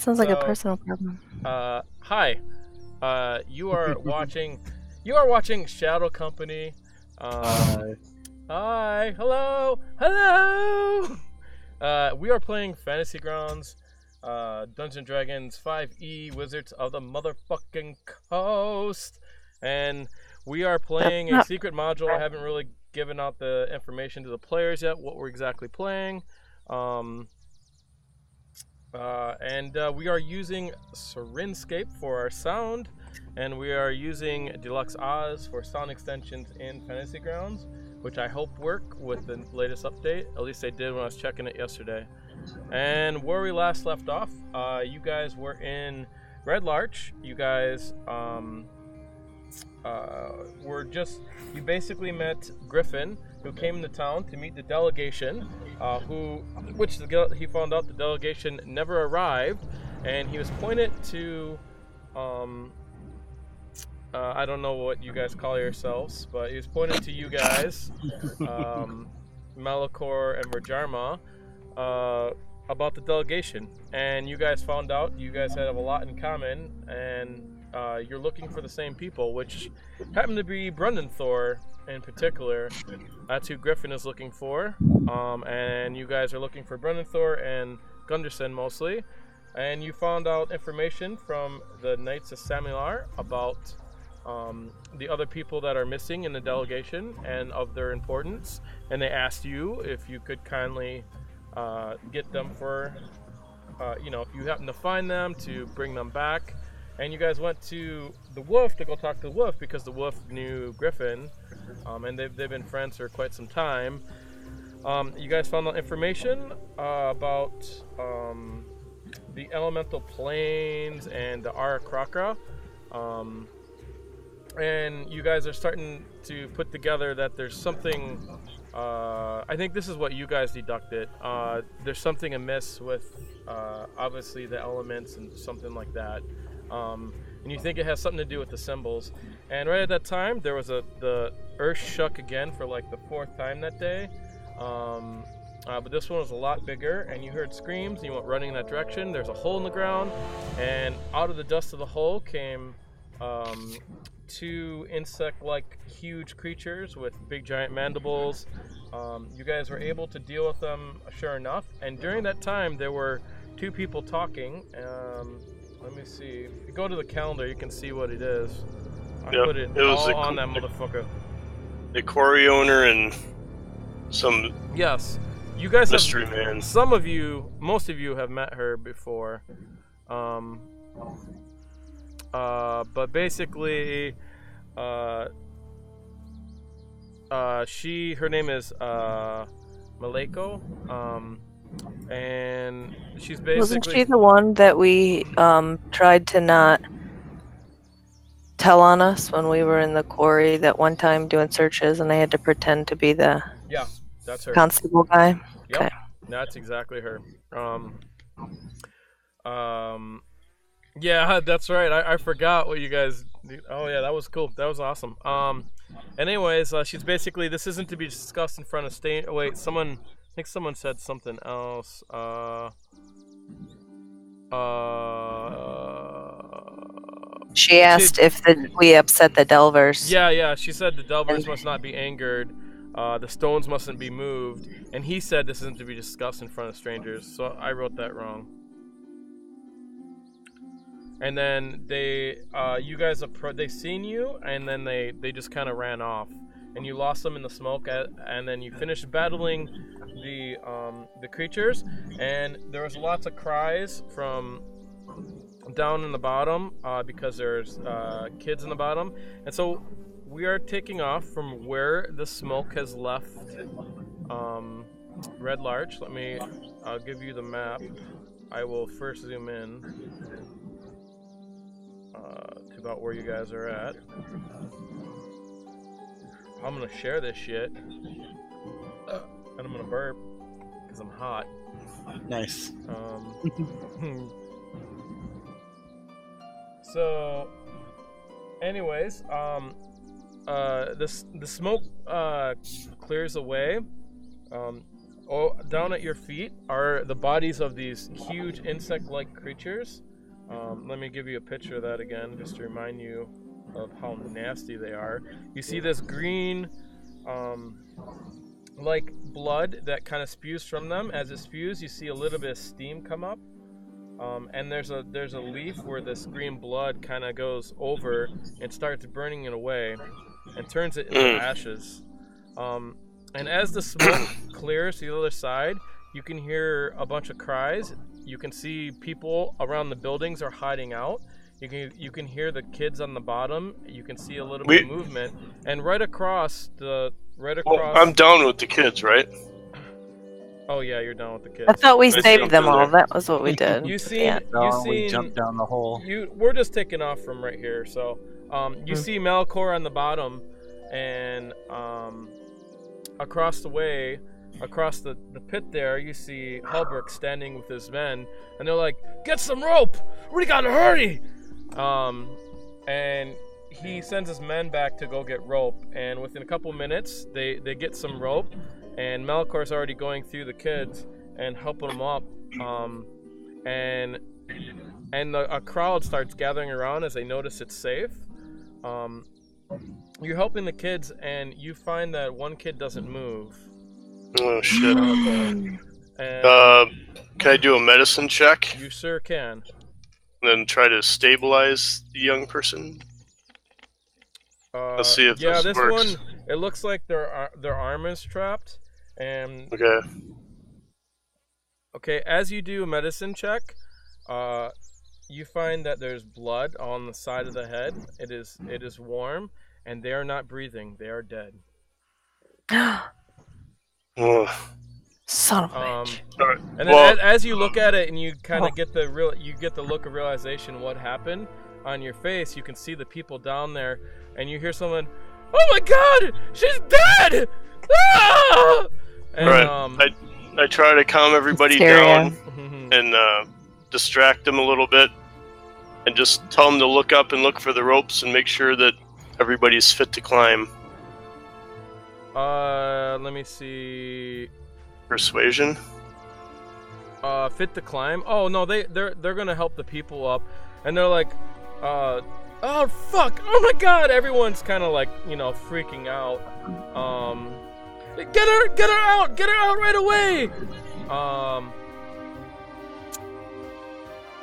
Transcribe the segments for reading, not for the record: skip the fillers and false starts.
Sounds like a personal problem. Hi. You are watching Shadow Company. Hi. Hello. We are playing Fantasy Grounds, Dungeons & Dragons 5e Wizards of the Motherfucking Coast. And we are playing a secret module. I haven't really given out the information to the players yet, what we're exactly playing. We are using Syrinscape for our sound, and we are using dulux-oz for sound extensions in Fantasy Grounds, which I hope work with the latest update. At least they did when I was checking it yesterday. And where we last left off, you guys were in Red Larch. You guys you basically met Griffin, who came into town to meet the delegation, he found out the delegation never arrived, and he was pointed to, I don't know what you guys call yourselves, but he was pointed to you guys, Malichor and Vhajjharma, about the delegation, and you guys found out you guys have a lot in common, and you're looking for the same people, which happen to be Brundenthor in particular. That's who Griffin is looking for. And you guys are looking for Brundenthor and Gunderson mostly. And you found out information from the Knights of Samilar about the other people that are missing in the delegation and of their importance. And they asked you if you could kindly get them for, if you happen to find them, to bring them back. And you guys went to the wolf to go talk to the wolf because the wolf knew Griffin, and they've been friends for quite some time. You guys found out information about the elemental planes and the Arakrakra, and you guys are starting to put together that there's something. I think this is what you guys deducted. There's something amiss with obviously the elements and something like that. And you think it has something to do with the symbols. And right at that time, there was the earth shook again for like the 4th time that day. But this one was a lot bigger, and you heard screams, and you went running in that direction. There's a hole in the ground, and out of the dust of the hole came 2 insect-like huge creatures with big giant mandibles. You guys were able to deal with them, sure enough. And during that time, there were 2 people talking. Let me see. If you go to the calendar, you can see what it is. I put it all on that motherfucker. The quarry owner and some you guys mystery man. Most of you have met her before. But basically, her name is Malichor. And she's basically... Wasn't she the one that we tried to not tell on us when we were in the quarry that one time doing searches, and I had to pretend to be the that's her constable guy? Yep. Okay. That's exactly her. Yeah, that's right. I forgot what you guys did. Oh yeah, that was cool. That was awesome. Anyways, she's basically, this isn't to be discussed in front of state. Oh, wait, I think someone said something else. She asked if we upset the Delvers. Yeah. She said the Delvers must not be angered. The stones mustn't be moved. And he said this isn't to be discussed in front of strangers. So I wrote that wrong. And then you guys they seen you, and then they just kind of ran off. And you lost them in the smoke, and then you finished battling the creatures, and there was lots of cries from down in the bottom because there's kids in the bottom, and so we are taking off from where the smoke has left Red Larch. I'll give you the map. I will first zoom in to about where you guys are at. I'm gonna share this shit, and I'm gonna burp because I'm hot. Nice. So, anyways, the smoke clears away. down at your feet are the bodies of these huge insect-like creatures. Let me give you a picture of that again, just to remind you of how nasty they are. You see this green, like blood that kind of spews from them. As it spews, you see a little bit of steam come up. And there's a leaf where this green blood kind of goes over and starts burning it away and turns it into ashes. And as the smoke clears to the other side, you can hear a bunch of cries. You can see people around the buildings are hiding out. You can hear the kids on the bottom. You can see a little bit of movement. And right across. Well, I'm down with the kids, right? Oh yeah, you're down with the kids. I thought we saved them all. That was what we did. We jumped down the hole. We're just taking off from right here. So, you see Malichor on the bottom, and across the way, across the pit there, you see Hulbrick standing with his men, and they're like, "Get some rope! We gotta hurry!" And he sends his men back to go get rope, and within a couple minutes, they get some rope. And Malichor's already going through the kids and helping them up, and a crowd starts gathering around as they notice it's safe. You're helping the kids, and you find that one kid doesn't move. Oh shit! And can I do a medicine check? You sure can. And then try to stabilize the young person. Let's see if this works. One. It looks like their arm is trapped. And okay, as you do a medicine check, you find that there's blood on the side of the head. It is warm, and they are not breathing. They are dead. Son of a bitch. And then as you look at it, and you kind of get the look of realization what happened on your face. You can see the people down there, and you hear someone, "Oh my God, she's dead!" Ah! And, I try to calm everybody down and distract them a little bit, and just tell them to look up and look for the ropes and make sure that everybody's fit to climb. Let me see. Persuasion. Fit to climb. Oh no, they're gonna help the people up, and they're like, oh fuck, oh my God! Everyone's kind of like freaking out. Get her out right away!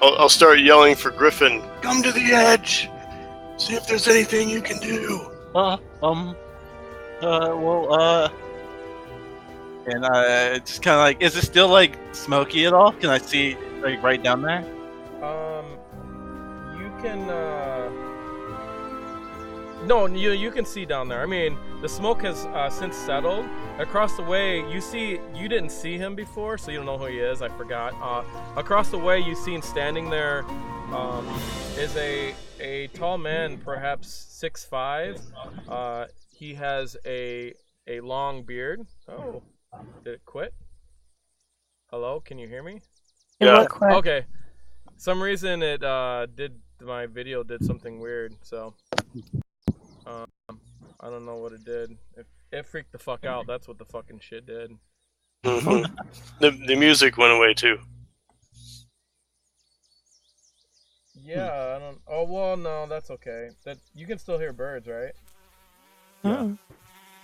I'll start yelling for Griffin. Come to the edge. See if there's anything you can do. And just kind of like, is it still like smoky at all? Can I see like right down there? You can. No, you can see down there. I mean, the smoke has since settled. Across the way, you didn't see him before, so you don't know who he is. I forgot. Across the way, you see him standing there. Is a tall man, perhaps 6'5". He has a long beard. Oh, did it quit? Hello, can you hear me? Yeah. Okay. Some reason it my video did something weird, so. I don't know what it did. It freaked the fuck out. That's what the fucking shit did. Mm-hmm. The music went away too. Yeah, I don't. Oh well, no, that's okay. That you can still hear birds, right? Yeah.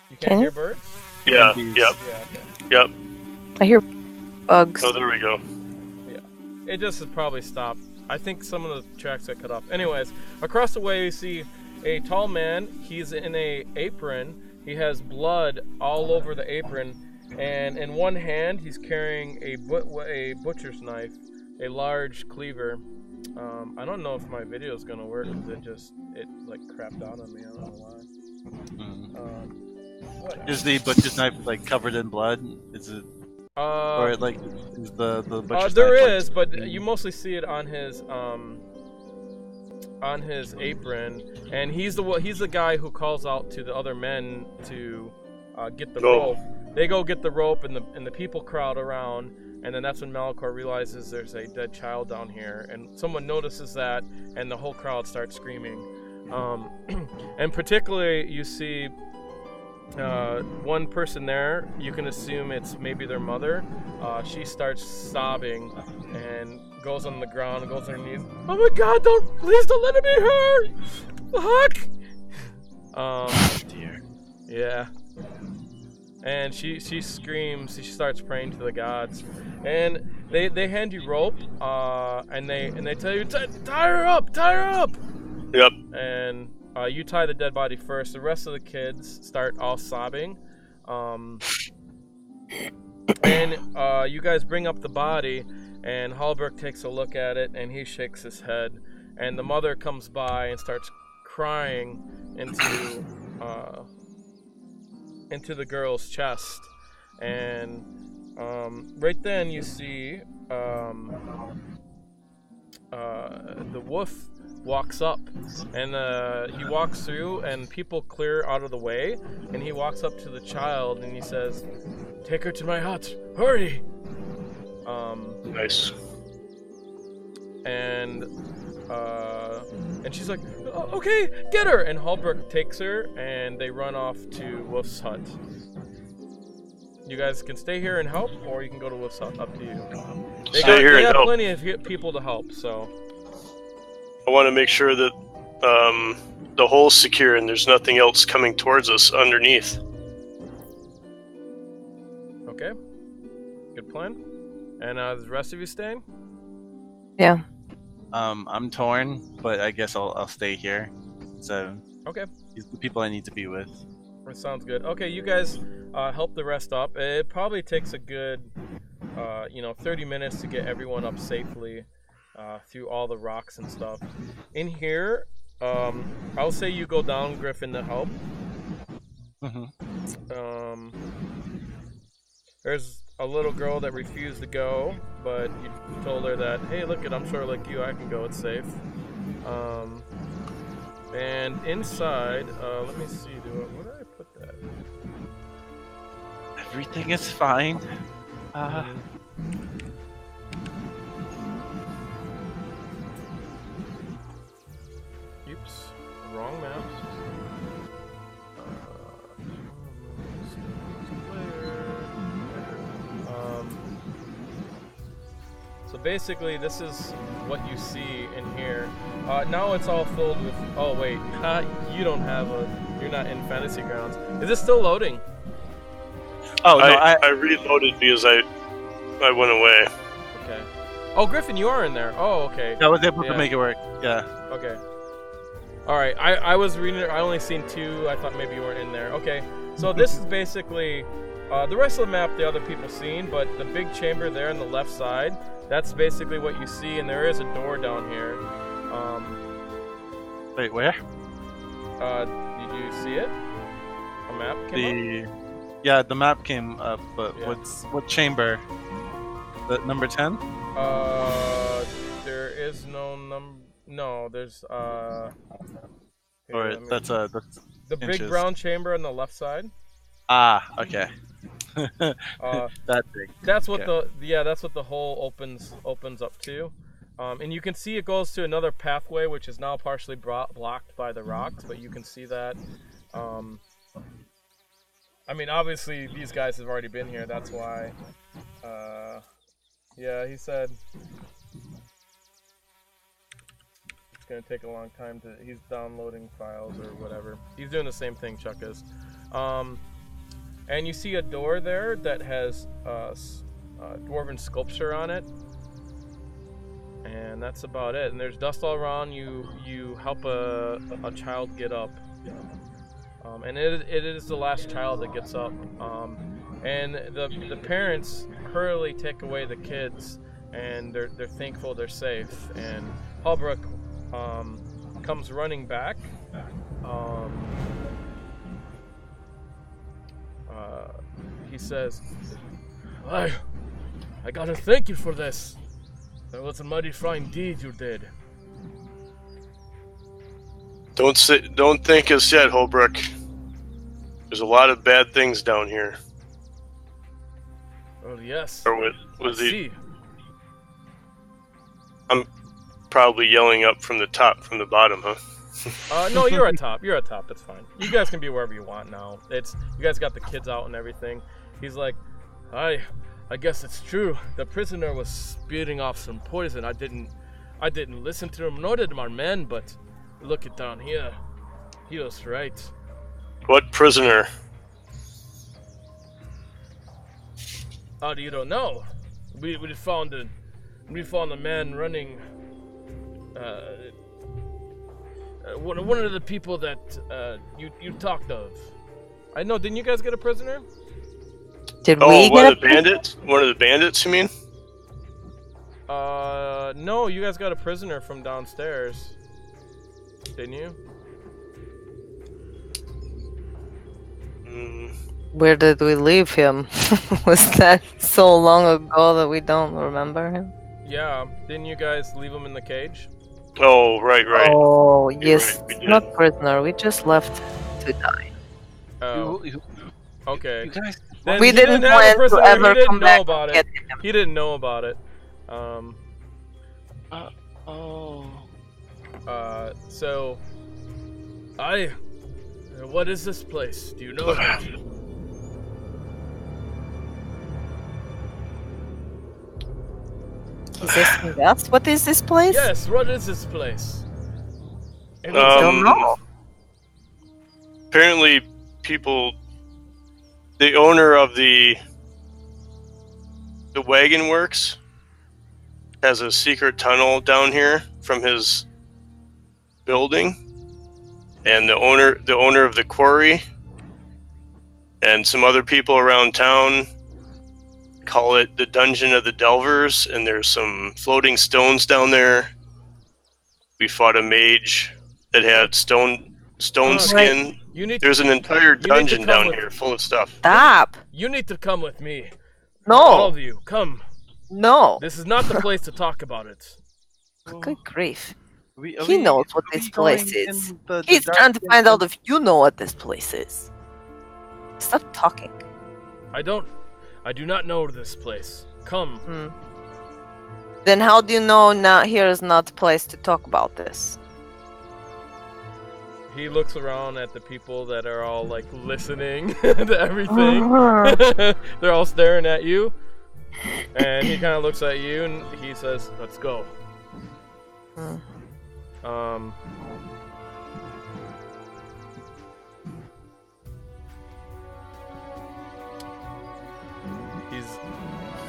You can't hear birds? Yeah. Yep. Yeah. Okay. Yep. I hear bugs. Oh, there we go. Yeah. It just has probably stopped. I think some of the tracks got cut off. Anyways, across the way you see a tall man. He's in a apron. He has blood all over the apron, and in one hand he's carrying a butcher's knife, a large cleaver. I don't know if my video is gonna work because it like crapped out on me. I don't know why. Is the butcher's knife like covered in blood? Is it? Or like is the butcher's there knife? is, but you mostly see it on his apron, and he's the guy who calls out to the other men to get the rope. They go get the rope, and the people crowd around, and then that's when Malichor realizes there's a dead child down here, and someone notices that, and the whole crowd starts screaming. And particularly you see one person there, you can assume it's maybe their mother. She starts sobbing and goes on the ground and goes on her knees. Oh my God! Please don't let it be her. Fuck. Dear. Yeah. And she screams. She starts praying to the gods, and they hand you rope. And they tell you tie her up. Yep. And you tie the dead body first. The rest of the kids start all sobbing. And you guys bring up the body, and Hallbrook takes a look at it, and he shakes his head. And the mother comes by and starts crying into the girl's chest. And right then you see the wolf walks up, and he walks through, and people clear out of the way, and he walks up to the child and he says, "Take her to my hut, hurry!" Nice. And she's like, "Okay, get her!" And Hallbrook takes her, and they run off to Wolf's hut. You guys can stay here and help, or you can go to Wolf's hut. Up to you. They have plenty of people to help, so. I want to make sure that the hole's secure and there's nothing else coming towards us underneath. Okay. Good plan. And the rest of you staying? Yeah. I'm torn, but I guess I'll stay here. So. Okay. These are the people I need to be with. That sounds good. Okay, you guys help the rest up. It probably takes a good, 30 minutes to get everyone up safely through all the rocks and stuff. In here, I'll say you go down, Griffin, to help. Mm-hmm. There's a little girl that refused to go, but you told her that, hey, look it, I'm sure like you, I can go, it's safe. And inside, let me see, where did I put that? Everything is fine. Oops, wrong map. So basically, this is what you see in here. Now it's all filled with. Oh wait, you don't have you're not in Fantasy Grounds. Is it still loading? Oh no, I reloaded because I went away. Okay. Oh, Griffin, you are in there. Oh, okay. I was able to make it work. Yeah. Okay. All right. I was reading it. I only seen 2. I thought maybe you weren't in there. Okay. So this is basically the rest of the map. The other people seen, but the big chamber there on the left side. That's basically what you see, and there is a door down here. Wait, where? Did you see it? A map came up? Yeah, the map came up, but Yeah. what chamber? The number 10? There is no number. No, there's Or here, that's the inches. big brown chamber on the left side. Ah, okay. That big. That's what that's what the hole opens up to. And you can see it goes to another pathway, which is now partially blocked by the rocks, but you can see that. I mean, obviously, these guys have already been here, that's why. Yeah, he said it's going to take a long time he's downloading files or whatever. He's doing the same thing Chuck is. And you see a door there that has dwarven sculpture on it. And that's about it. And there's dust all around. You help a child get up. And it is the last child that gets up. And the parents hurriedly take away the kids, and they're thankful they're safe. And Hallbrook comes running back. He says, I gotta thank you for this. That was a mighty fine deed you did. Don't think us yet, Holbrook. There's a lot of bad things down here. Oh yes. Or was he? See. I'm probably yelling up from the top, from the bottom, huh? No, you're at top. You're at top. That's fine. You guys can be wherever you want now. You guys got the kids out and everything. He's like, I guess it's true. The prisoner was spitting off some poison. I didn't listen to him, nor did my men. But look it down here. He was right. What prisoner? You don't know. We found a man running. One of the people that you talked of. I know. Didn't you guys get a prisoner? Did we one get of the bandits? One of the bandits, you mean? No. You guys got a prisoner from downstairs. Didn't you? Where did we leave him? Was that so long ago that we don't remember him? Yeah. Didn't you guys leave him in the cage? Oh, right. Oh, You're yes. right, we did. Not prisoner. We just left to die. Oh. Okay. You guys, Then We he didn't have a plan to prisoner, ever he didn't come know back about and it. get him. He didn't know about it. So what is this place? Do you know it? He's asking us, what is this place? Yes, what is this place? I don't know. Apparently, the owner of the wagon works has a secret tunnel down here from his building, and the owner of the quarry and some other people around town call it the Dungeon of the Delvers, and there's some floating stones down there. We fought a mage that had stone skin. There's an entire dungeon down here full of stuff. Stop. You need to come with me. No. All of you, come. No. This is not the place to talk about it. Good grief. He He knows what this place is. He's trying to find out if you know what this place is. Stop talking. I do not know this place. Come. Then how do you know now here is not the place to talk about this? He looks around at the people that are all like listening to everything. They're all staring at you. And he kind of looks at you and he says, "Let's go."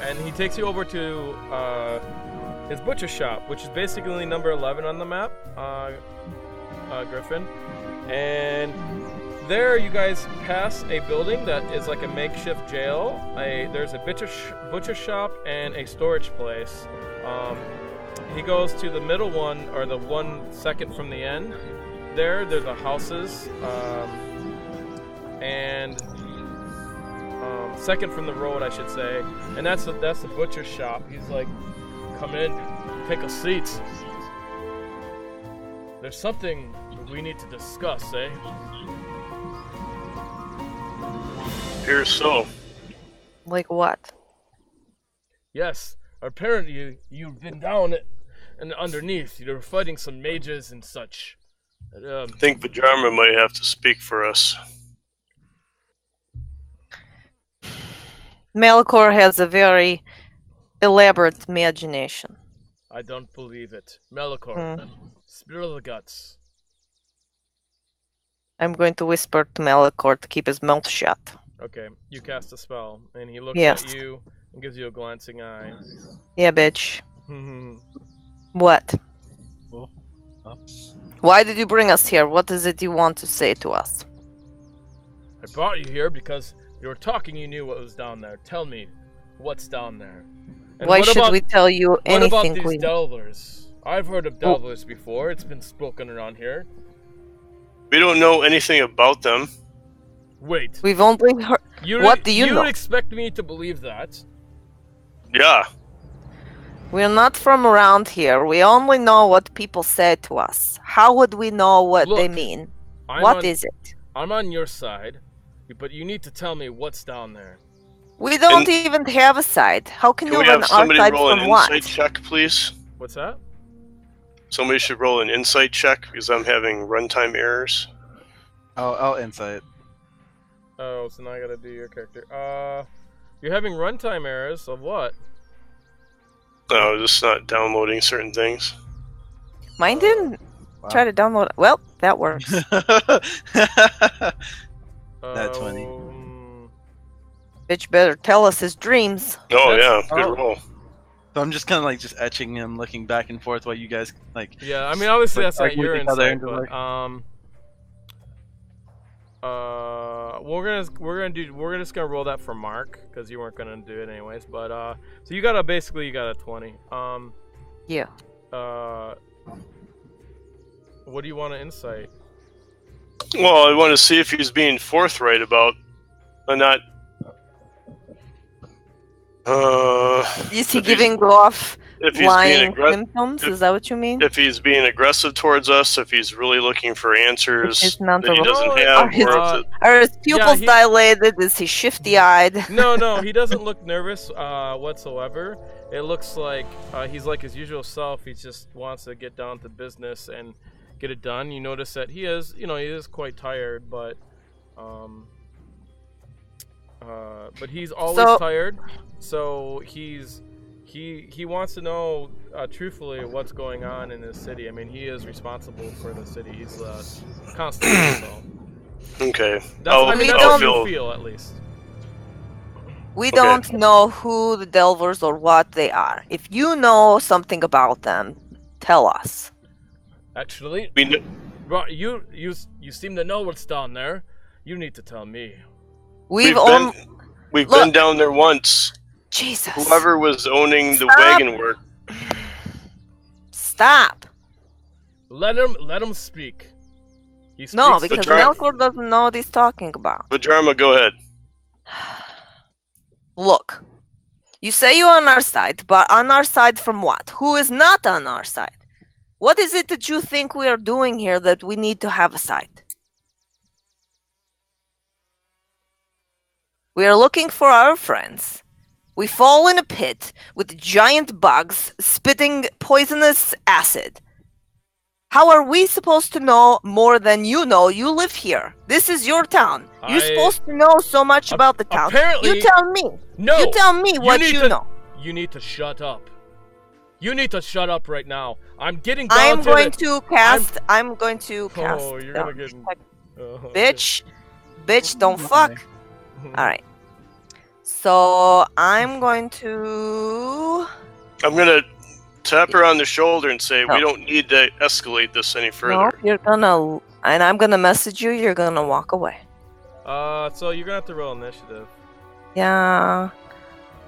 And he takes you over to his butcher shop, which is basically number 11 on the map, Griffin. And there you guys pass a building that is like a makeshift jail. There's a butcher shop and a storage place. He goes to the middle one, or the one second from the end. There are the houses, and second from the road, I should say. And that's the butcher shop. He's like, "Come in, take a seat. There's something we need to discuss, eh?" Here's so. Like what? Yes, apparently you've been down and underneath. You're fighting some mages and such. I think Vhajjharma might have to speak for us. Malichor has a very elaborate imagination. I don't believe it. Malichor, spill the guts. I'm going to whisper to Malichor to keep his mouth shut. Okay, you cast a spell, and he looks Yes. at you and gives you a glancing eye. Yeah, bitch. What? Why did you bring us here? What is it you want to say to us? I brought you here because you were talking, you knew what was down there. Tell me, what's down there? And Why should we tell you anything? What about these Queen? delvers? I've heard of delvers before. It's been spoken around here. We don't know anything about them. Wait. We've only heard. What do you know? You expect me to believe that? Yeah. We're not from around here. We only know what people say to us. How would we know what they mean? What is it? I'm on your side, but you need to tell me what's down there. We don't even have a side. How can you we run have our somebody side roll from an what? insight check, please? What's that? Somebody should roll an insight check because I'm having runtime errors. I'll insight. Oh, so now I gotta do your character. You're having runtime errors of what? No, just not downloading certain things. Mine didn't. Wow. Try to download. Well, that works. That 20. Bitch better tell us his dreams. Oh That's- yeah, good roll. So I'm just kind of like just etching him, looking back and forth while you guys like. Yeah, I mean obviously that's not argue your with each other insight, into, but we're just gonna roll that for Marc because you weren't gonna do it anyways. But so you got a 20. Yeah. What do you want to insight? Well, I want to see if he's being forthright about not. Is he giving off if he's being lying aggressive? symptoms? Is that what you mean? If he's being aggressive towards us, if he's really looking for answers His that he mental- doesn't Are have, his- or if Are his pupils he- dilated? Is he shifty-eyed? No, he doesn't look nervous whatsoever. It looks like he's like his usual self. He just wants to get down to business and get it done. You notice that he is quite tired, but he's always tired. So he wants to know truthfully what's going on in his city. I mean, he is responsible for the city. He's the constable. So. okay, That's how you feel at least. We don't know who the Delvers or what they are. If you know something about them, tell us. Actually, we you seem to know what's down there. You need to tell me. we've been down there once. Jesus. Whoever was owning the Stop. wagon work. Let Stop. him speak. He speaks No, the because truth. Malichor doesn't know what he's talking about. Vhajjharma, go ahead. Look, you say you're on our side, but on our side from what? Who is not on our side? What is it that you think we are doing here that we need to have a side? We are looking for our friends. We fall in a pit with giant bugs spitting poisonous acid. How are we supposed to know more than you know? You live here. This is your town. You're supposed to know so much about the town. Apparently, you tell me. No. You tell me what you know. You need to shut up. You need to shut up right now. I'm getting down I'm to going the... to cast. I'm going to cast. Oh, you're gonna get... Bitch. Bitch, don't fuck. Alright. So, I'm going to... I'm gonna tap her on the shoulder and say, No. we don't need to escalate this any No, further. you're gonna... And I'm gonna message you, you're gonna walk away. So you're gonna have to roll initiative. Yeah...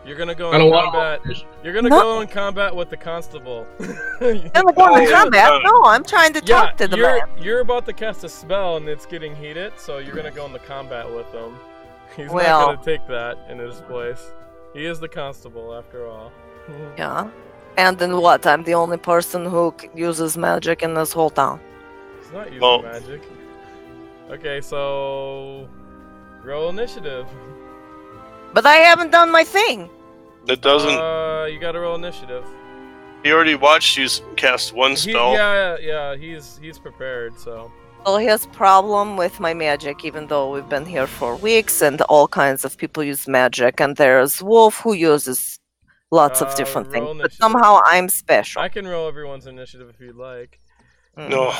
You're gonna go in combat. You're gonna go in combat with the constable. I'm gonna go into combat? No, I'm trying to talk to the man. You're about to cast a spell and it's getting heated, so you're gonna go into combat with him. He's not gonna take that in his place. He is the constable after all. Yeah. And then what? I'm the only person who uses magic in this whole town. He's not using magic. Okay, so roll initiative. But I haven't done my thing. That doesn't. You gotta roll initiative. He already watched you cast one spell. Yeah. He's prepared. So. Well, he has problem with my magic, even though we've been here for weeks and all kinds of people use magic. And there's Wolf who uses lots of different things. But somehow I'm special. I can roll everyone's initiative if you'd like. No,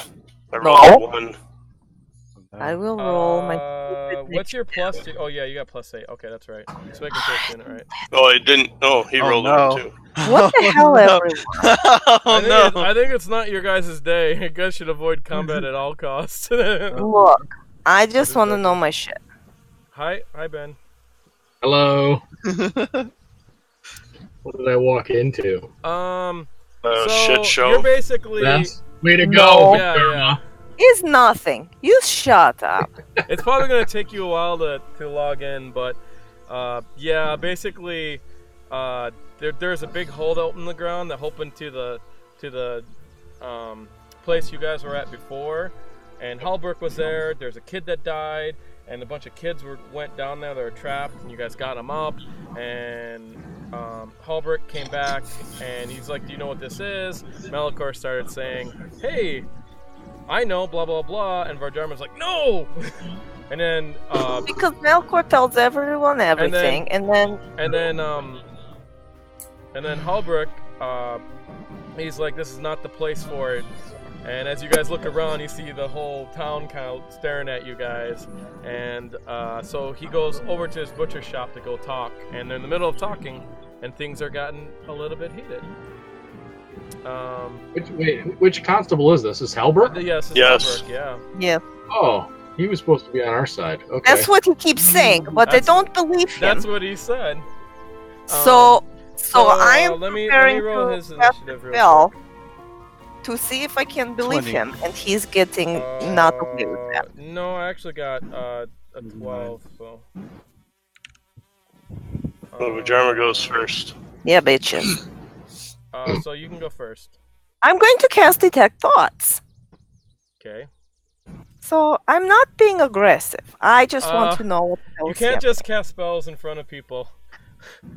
I rolled one. I will roll my. What's your plus? Oh yeah, you got +8. Okay, that's right. Just making sure it's in it right. Oh, I didn't. Oh, he rolled one too. What the hell, everyone? I think it's not your guys' day. You guys should avoid combat at all costs. Look, I just want to know my shit. Hi, Ben. Hello. What did I walk into? Shit show. You're basically. Way to go, yeah. Is nothing. You shut up. It's probably gonna take you a while to log in, but yeah, basically, there's a big holdout in the ground that opened to the place you guys were at before, and Halbrook was there. There's a kid that died, and a bunch of kids went down there. They were trapped, and you guys got them up, and Halbert came back, and he's like, "Do you know what this is?" Malichor started saying, "Hey, I know, blah blah blah," and Vhajjharma's like, "No!" And then because Malichor tells everyone everything, and then Halbert, he's like, "This is not the place for it." And as you guys look around, you see the whole town kind of staring at you guys. And so he goes over to his butcher shop to go talk. And they're in the middle of talking, and things are gotten a little bit heated. Which constable is this? Is Halbert? Yes. Yes. Halbert, yeah. Oh, he was supposed to be on our side. Okay. that's what he keeps saying, but they don't believe him. That's what he said. So I am let me preparing roll to his cast initiative a real spell to see if I can believe 20. him, and he's getting not okay with that. No, I actually got a 12, so... Well, Vhajjharma goes first. Yeah, bitches. So you can go first. I'm going to cast Detect Thoughts. Okay. So I'm not being aggressive. I just want to know what else You can't just cast spells in front of people.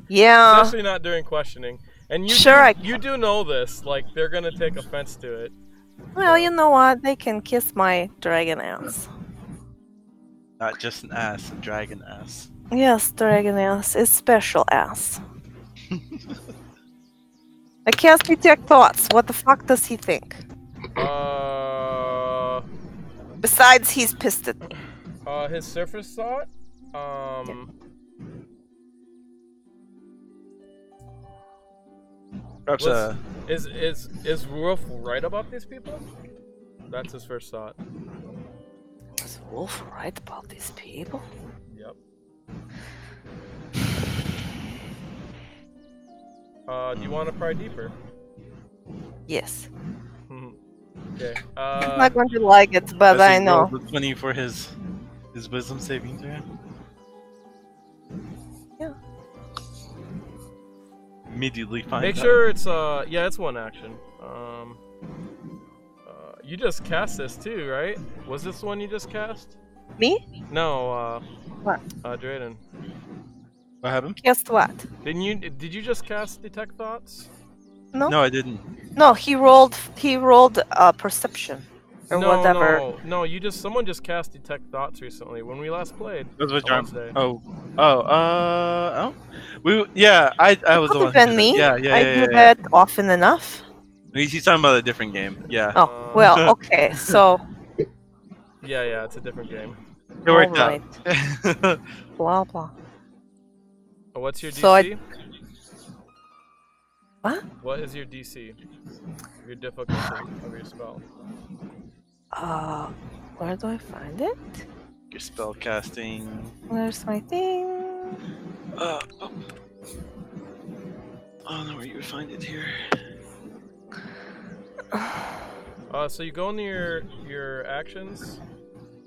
Yeah. Especially not during questioning. And you you do know this. Like, they're gonna take offense to it. Well, you know what? They can kiss my dragon ass. Not just an ass, a dragon ass. Yes, dragon ass is special ass. I cast Detect Thoughts. What the fuck does he think? Besides, he's pissed at me. His surface thought, Perhaps is Wolf right about these people? That's his first thought. Is Wolf right about these people? Yep. Do you want to pry deeper? Yes. Okay. I'm not going to like it, but I know. 20 for his wisdom saving throw. Yeah. Immediately find Make out. sure it's it's one action. You just cast this too, right? Was this the one you just cast? Me? No. What? Drayton. What happened? Cast what? Did you just cast Detect Thoughts? No. No, I didn't. No, he rolled perception or whatever. No, someone just cast Detect Thoughts recently when we last played. That was Wednesday. I was the one. Could have been me. Yeah. I do that often enough. He's talking about a different game. Yeah. Oh, well, okay, so... Yeah, it's a different game. It worked Alright. out. Blah, blah. What's your DC? So What? What is your DC? Your difficulty of your spell? Where do I find it? Your spell casting. Where's my thing? Oh no, where you would find it here. So you go into your actions.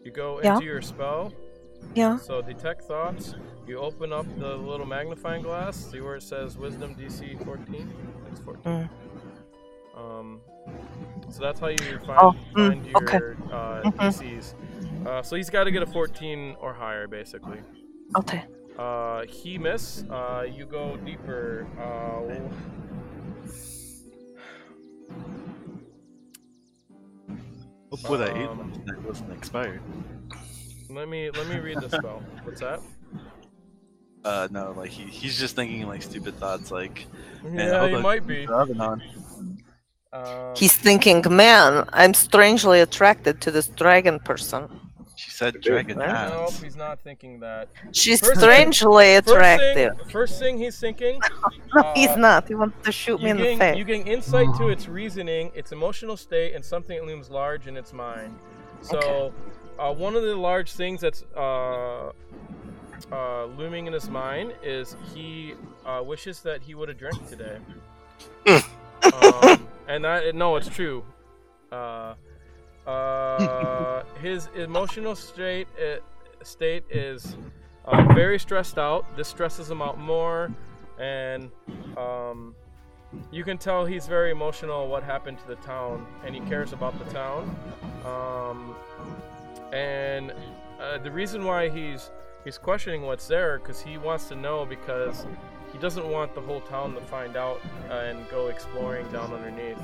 You go into your spell. Yeah. So Detect Thoughts. You open up the little magnifying glass. See where it says Wisdom DC 14. It's 14. So that's how you find your DCs. So he's got to get a 14 or higher, basically. Okay. He miss. You go deeper. Hopefully that 8 wasn't expired. Let me read the spell. What's that? No, like he's just thinking like stupid thoughts, like. Yeah, he might be. He's thinking, man, I'm strangely attracted to this dragon person. She said dragon ass. Nope, he's not thinking that. She's strangely attractive. First thing he's thinking. No, he's not. He wants to shoot me in the face. You gain insight to its reasoning, its emotional state, and something that looms large in its mind. So, one of the large things that's looming in his mind is he wishes that he would have drank today. And it's true. His emotional state is very stressed out. This stresses him out more, and you can tell he's very emotional what happened to the town, and he cares about the town. And the reason why he's questioning what's there, because he wants to know, because he doesn't want the whole town to find out and go exploring down underneath.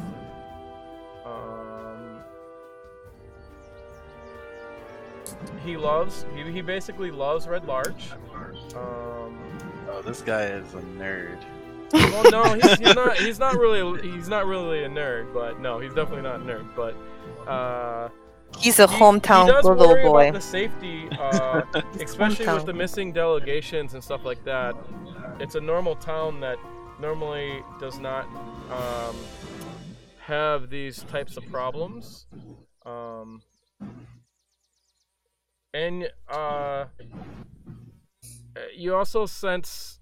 He basically loves red larch. Oh, this guy is a nerd. Well, no, he's not really a nerd, but no, he's definitely not a nerd. But he's a hometown he does good worry old boy. about the safety, especially with the missing delegations and stuff like that. It's a normal town that normally does not have these types of problems. And you also sense,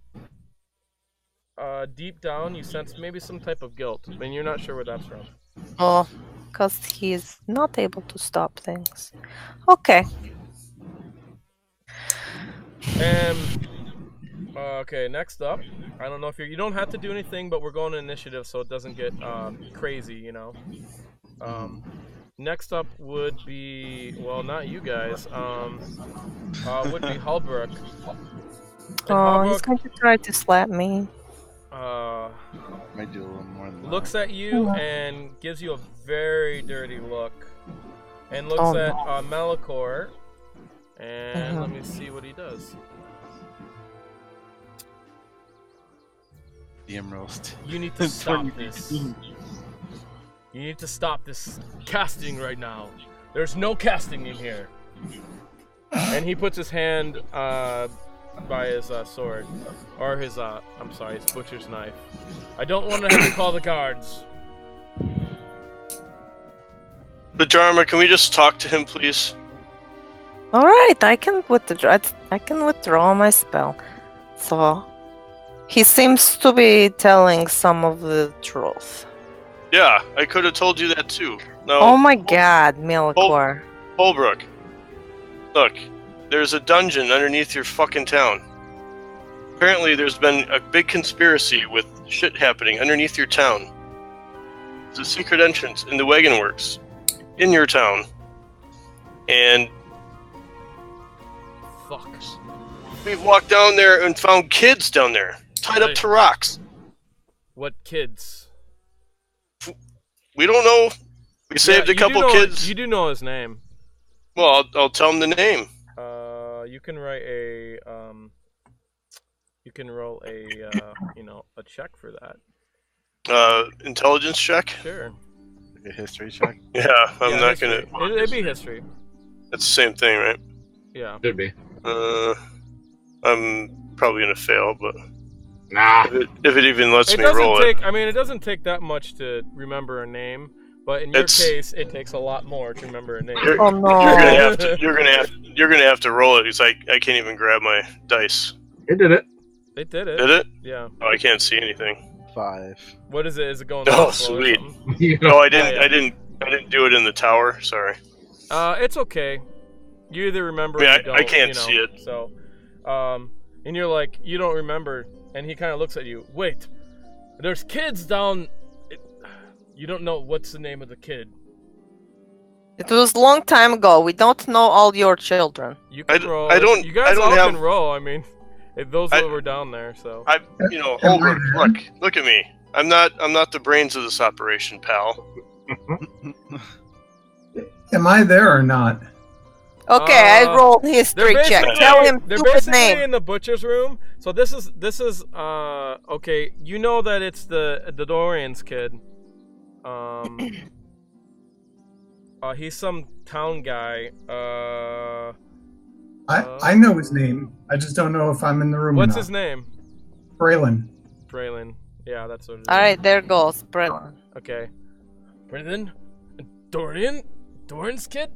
deep down, you sense maybe some type of guilt, and you're not sure where that's from. Oh, because he's not able to stop things. Okay. And okay, next up, I don't know if you don't have to do anything, but we're going to initiative, so it doesn't get crazy, you know. Next up would be, well, not you guys, would be Halbrook. Oh, he's going to try to slap me. Might do a little more than that. Looks at you and gives you a very dirty look. And looks at Malichor, and let me see what he does. DM roast. You need to stop this. You need to stop this casting right now. There's no casting in here. And he puts his hand by his sword. Or his, I'm sorry, his butcher's knife. I don't want to have to call the guards. Vhajjharma, can we just talk to him, please? Alright, I can withdraw my spell. So, he seems to be telling some of the truth. Yeah, I could have told you that too. No. Oh my god, Malichor. Holbrook. Look, there's a dungeon underneath your fucking town. Apparently there's been a big conspiracy with shit happening underneath your town. There's a secret entrance in the wagon works in your town. And Fuck. we've walked down there and found kids down there, tied up to rocks. What kids? We don't know. We saved a couple kids. You do know his name. Well, I'll tell him the name. You can write a you can roll a a check for that. Intelligence check? Sure. Like a history check. Yeah, I'm not history. gonna. It'd be history. It's the same thing, right? Yeah. Should be. I'm probably gonna fail, but Nah. if it even lets me It roll doesn't it. take. I mean, it doesn't take that much to remember a name, but in your case, it takes a lot more to remember a name. Oh no. You're gonna have to roll it because I can't even grab my dice. It did it. They did it. Did it? Yeah. Oh, I can't see anything. 5. What is it? Is it going? Oh, slow or sweet. something? You No, know, I didn't. yeah. I didn't do it in the tower. Sorry. It's okay. You either remember. Yeah, or you don't, I can't see it. So, and you're like, you don't remember, and he kind of looks at you. Wait, there's kids down. You don't know what's the name of the kid. It was a long time ago. We don't know all your children. You can roll. I don't. You guys I don't all have. can roll. I mean, those that were down there. So. Holbrook, look at me. I'm not the brains of this operation, pal. Am I there or not? Okay, I rolled history They're check. basically- Tell him They're stupid basically name. in the butcher's room. So this is okay. You know that it's the Dorian's kid. He's some town guy. I know his name. I just don't know if I'm in the room. What's or not. his name? Braylon. Braylon. Yeah, that's what it is. Alright, there goes Braylon. Okay. Braylon? Dorian? Dorian's kid?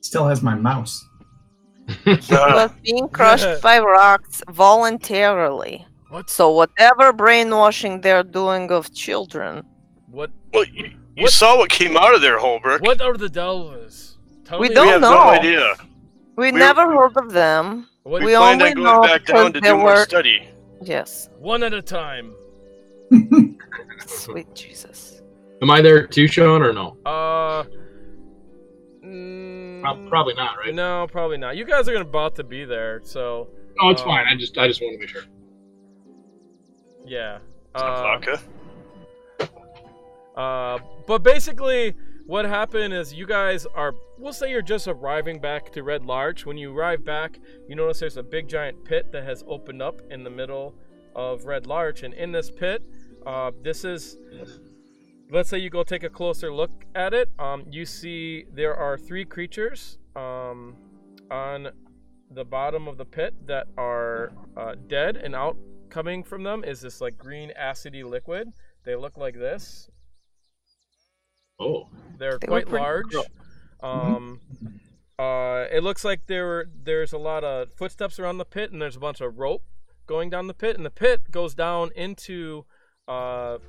Still has my mouse. Was being crushed by rocks voluntarily. What? So whatever brainwashing they're doing of children, What? Well, you saw what came out of there, Holbrook. What are the Delvers? Tell We me. don't We have know. no idea. we never heard of them. What, We We planned only on know going back down to because do more were- study. Yes. one at a time. Sweet Jesus. Am I there too, Shawn, or no? Mm, Probably not, right? No, probably not. You guys are about to be there, so. Oh, it's fine. I just want to make sure. Yeah. Vodka. But basically, what happened is you guys are, we'll say you're just arriving back to Red Larch. When you arrive back, you notice there's a big giant pit that has opened up in the middle of Red Larch. And in this pit, this is, let's say you go take a closer look at it. You see there are 3 creatures on the bottom of the pit that are dead, and out coming from them is this like green acidy liquid. They look like this. Oh. They're quite large. Cool. It looks like there's a lot of footsteps around the pit, and there's a bunch of rope going down the pit, and the pit goes down into the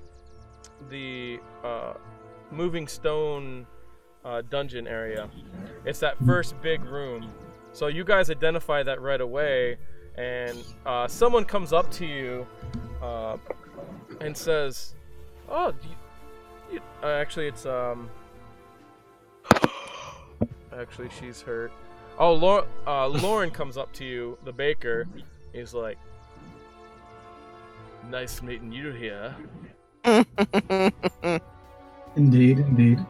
moving stone dungeon area. It's that first big room. So you guys identify that right away, and someone comes up to you and says, "Oh, actually, it's actually she's hurt." Oh, Lauren comes up to you, the baker. He's like, "Nice meeting you here." Indeed.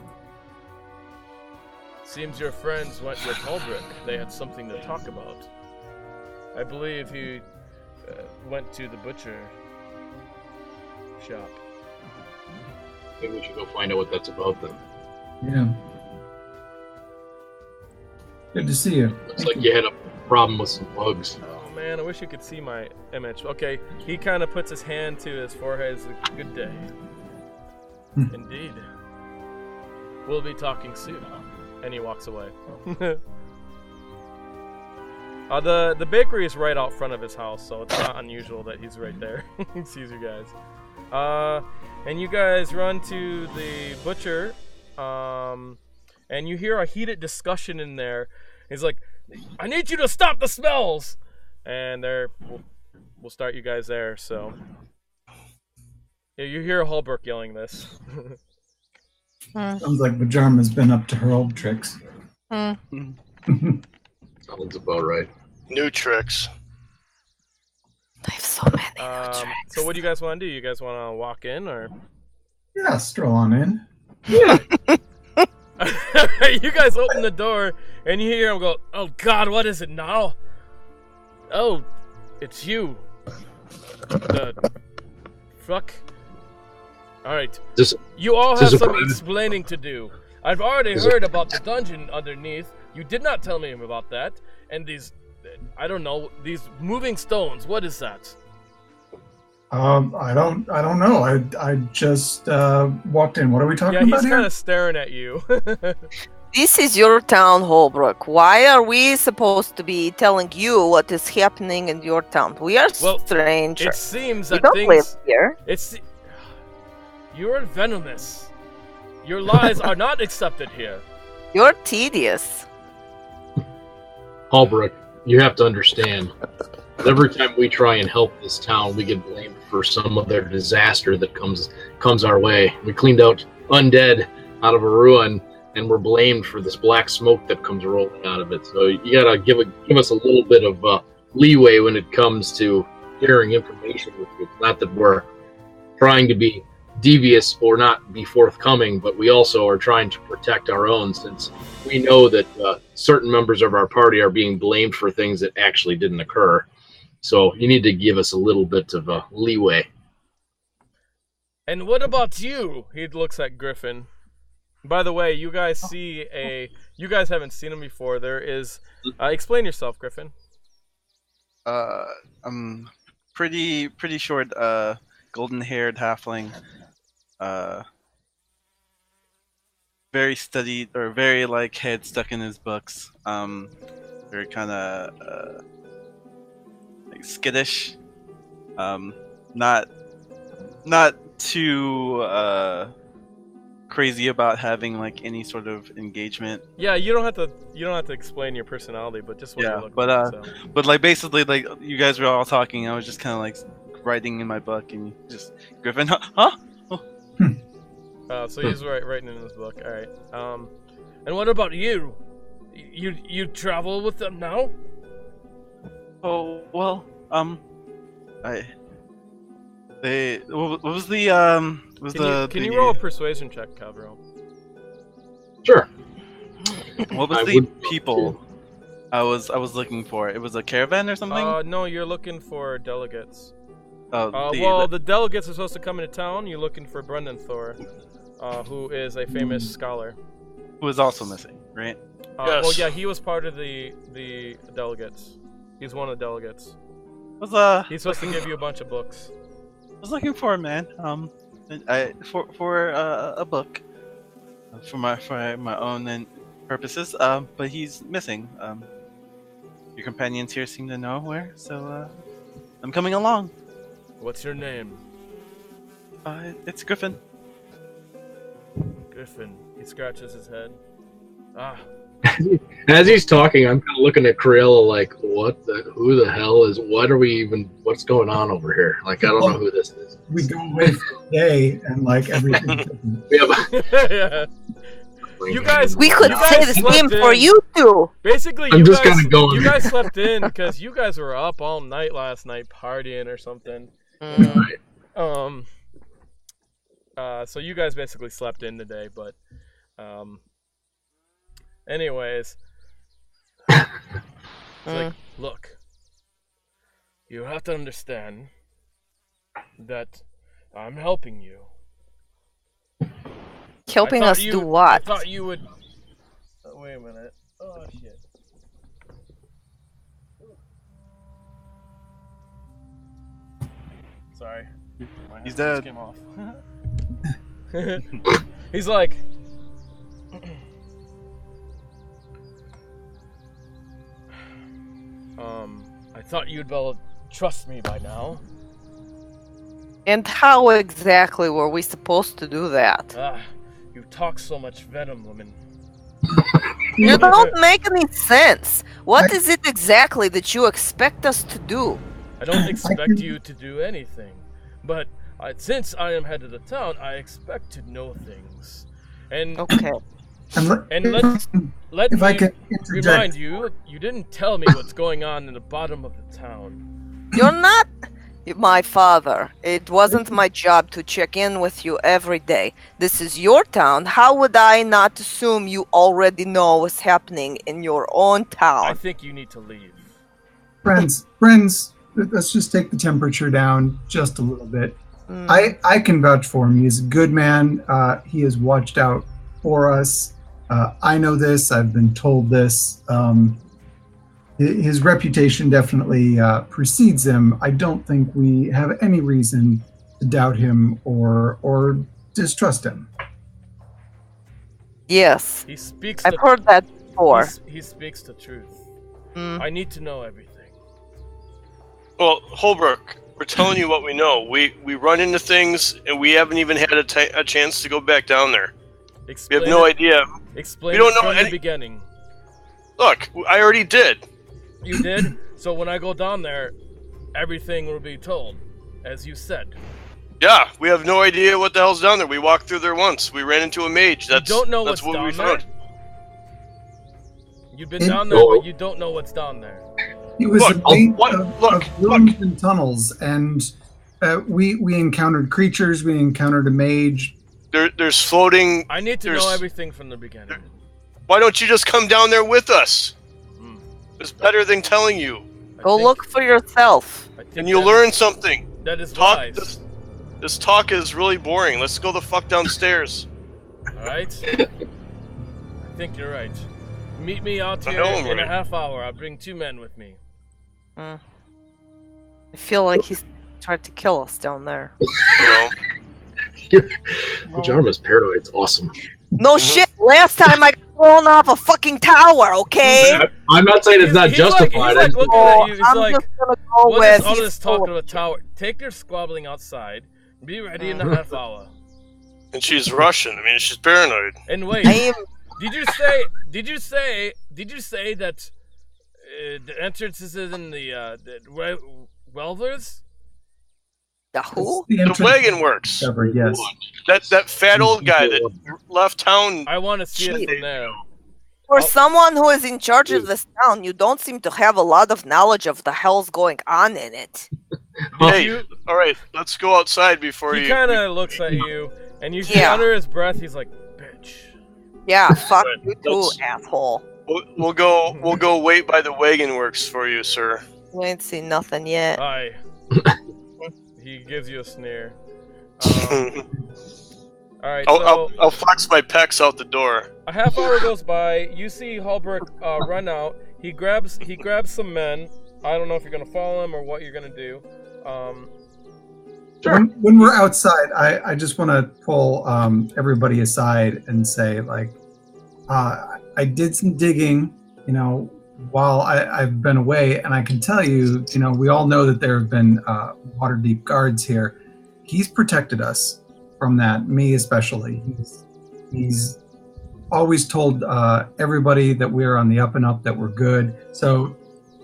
Seems your friends went with Holbrook. They had something to talk about. I believe he went to the butcher shop. Maybe we should go find out what that's about then. Yeah. Good to see you. Looks like you had a problem with some bugs. Oh man, I wish you could see my image. Okay, he kind of puts his hand to his forehead. It's a good day. Indeed. We'll be talking soon. And he walks away. The bakery is right out front of his house, so it's not unusual that he's right there. He sees you guys. And you guys run to the butcher, and you hear a heated discussion in there. He's like, "I need you to stop the smells!" And we'll start you guys there, so. Yeah, you hear Holbrook yelling this. Sounds like Vhajjharma's been up to her old tricks. Sounds about right. New tricks. I have so many new tricks. So what do you guys want to do? You guys want to walk in, or? Yeah, stroll on in. Yeah. You guys open the door, and you hear him go, "Oh God, what is it now? Oh, it's you. The fuck. All right. You all have some explaining to do. I've already heard about the dungeon underneath. You did not tell me about that. And these, I don't know, these moving stones. What is that?" I don't know. I just walked in. What are we talking about here? Yeah, he's kind of staring at you. This is your town, Holbrook. Why are we supposed to be telling you what is happening in your town? We are strangers. It seems we that don't things live here. You're venomous. Your lies are not accepted here. You're tedious. Holbrook, you have to understand. Every time we try and help this town, we get blamed for some other disaster that comes our way. We cleaned out undead out of a ruin, and we're blamed for this black smoke that comes rolling out of it. So you gotta give us a little bit of leeway when it comes to sharing information with you. It's not that we're trying to be devious or not be forthcoming, but we also are trying to protect our own, since we know that certain members of our party are being blamed for things that actually didn't occur. So you need to give us a little bit of leeway. And what about you? He looks at Griffin. By the way, you guys you guys haven't seen him before. There is, explain yourself, Griffin. I'm pretty short, golden-haired halfling. Very studied, or very like head stuck in his books. Very kind of like skittish. Not too crazy about having like any sort of engagement. Yeah, you don't have to explain your personality, but just what you look like. So. But like basically, like you guys were all talking, I was just kind of like writing in my book, and just Griffin, huh? So he's writing in his book. All right. And what about you? You travel with them now? Oh well, what was the Can you roll a persuasion check, Kevril? Sure. What was I the would- people I was looking for? It was a caravan or something? No, you're looking for delegates. Oh, The delegates are supposed to come into town. You're looking for Brendan Thor, who is a famous scholar. who was also missing, right? Yes. Well, yeah, he was part of the delegates. He's one of the delegates. He's supposed to give you a bunch of books. I was looking for a man. For a book for my own and purposes. But he's missing. Your companions here seem to know where, so I'm coming along. What's your name? It's Griffin. Griffin. He scratches his head. Ah, As he's talking, I'm kind of looking at Criella like, who the hell is, what's going on over here? Like, I don't know who this is. We go away for a day and like everything. We have yeah. You guys, We could you say guys the slept same for in. you two. Basically, I'm you just guys, kinda going. you guys slept in because you guys were up all night last night partying or something. Right. So you guys basically slept in today, but anyways, it's like, look, you have to understand that I'm helping you. Helping I thought us you- do what? I thought you would. Wait a minute. Oh shit. Sorry. My He's headphones dead. Came off. He's like. I thought you'd be able to trust me by now. And how exactly were we supposed to do that? You talk so much venom, woman. You don't make any sense. What is it exactly that you expect us to do? I don't expect you to do anything, but since I am head of the town, I expect to know things. And Okay. and let If me I can interject. remind you, you didn't tell me what's going on in the bottom of the town. You're not my father. It wasn't my job to check in with you every day. This is your town. How would I not assume you already know what's happening in your own I town? think you need to leave. friends, let's just take the temperature down just a little bit. Mm. I can vouch for him. He's a good man. He has watched out for us. I know this. I've been told this. His reputation definitely precedes him. I don't think we have any reason to doubt him or distrust him. Yes, He speaks. I've heard that before. He speaks the truth. Mm. I need to know everything. Well, Holbrook, we're telling you what we know. We run into things, and we haven't even had a chance to go back down there. We Explain have no it- idea. Explain We don't it know from the any- beginning. Look, I already did. You did? So when I go down there, everything will be told, as you said. Yeah, we have no idea what the hell's down there. We walked through there once. We ran into a mage. You don't know that's what's what we down there? found. You've been down there, but you don't know what's down there. He was Look, a mate look, of rooms and tunnels, and we encountered creatures. We encountered a mage. There's floating. I need to There's- know everything from the beginning. Why don't you just come down there with us? Hmm. It's better than telling you, I Go think- look for yourself. I think and you'll that- learn something. That is Talk. wise. This talk is really boring. Let's go the fuck downstairs. Alright? I think you're right. Meet me out I here know I'm in a right. half hour. I'll bring 2 men with me. I feel like he's tried to kill us down there. You know? Vhajjharma's paranoid. It's awesome. No shit! Last time I got thrown off a fucking tower, okay? I'm not saying it's not He's justified. Like, I he's like just- looking Oh, at you. He's I'm like, just gonna go what with is all he's this talk full of a tower? Take your squabbling outside. Be ready in a Mm-hmm. half hour. And she's Russian. I mean, she's paranoid. And wait, I am did you say that the entrance is in the Welvers? the who? The The entrance wagon works. discovered, yes. That fat old guy that left town. I want to see it Cheat. from there. For someone who is in charge of this town, you don't seem to have a lot of knowledge of the hell's going on in it. Hey, all right, let's go outside before He you. kind of looks at you, and you see under his breath, he's like, "Bitch." Yeah, fuck you too, asshole. We'll go wait by the wagon works for you, sir. We ain't seen nothing yet. Aye. He gives you a sneer. All right, I'll flex my pecs out the door. A half hour goes by. You see Halbrook run out. He grabs some men. I don't know if you're gonna follow him or what you're gonna do. Sure. When we're outside, I just want to pull everybody aside and say, like, I did some digging, while I've been away, and I can tell you, we all know that there have been Waterdeep guards here. He's protected us from that, me especially. He's always told everybody that we're on the up and up, that we're good. So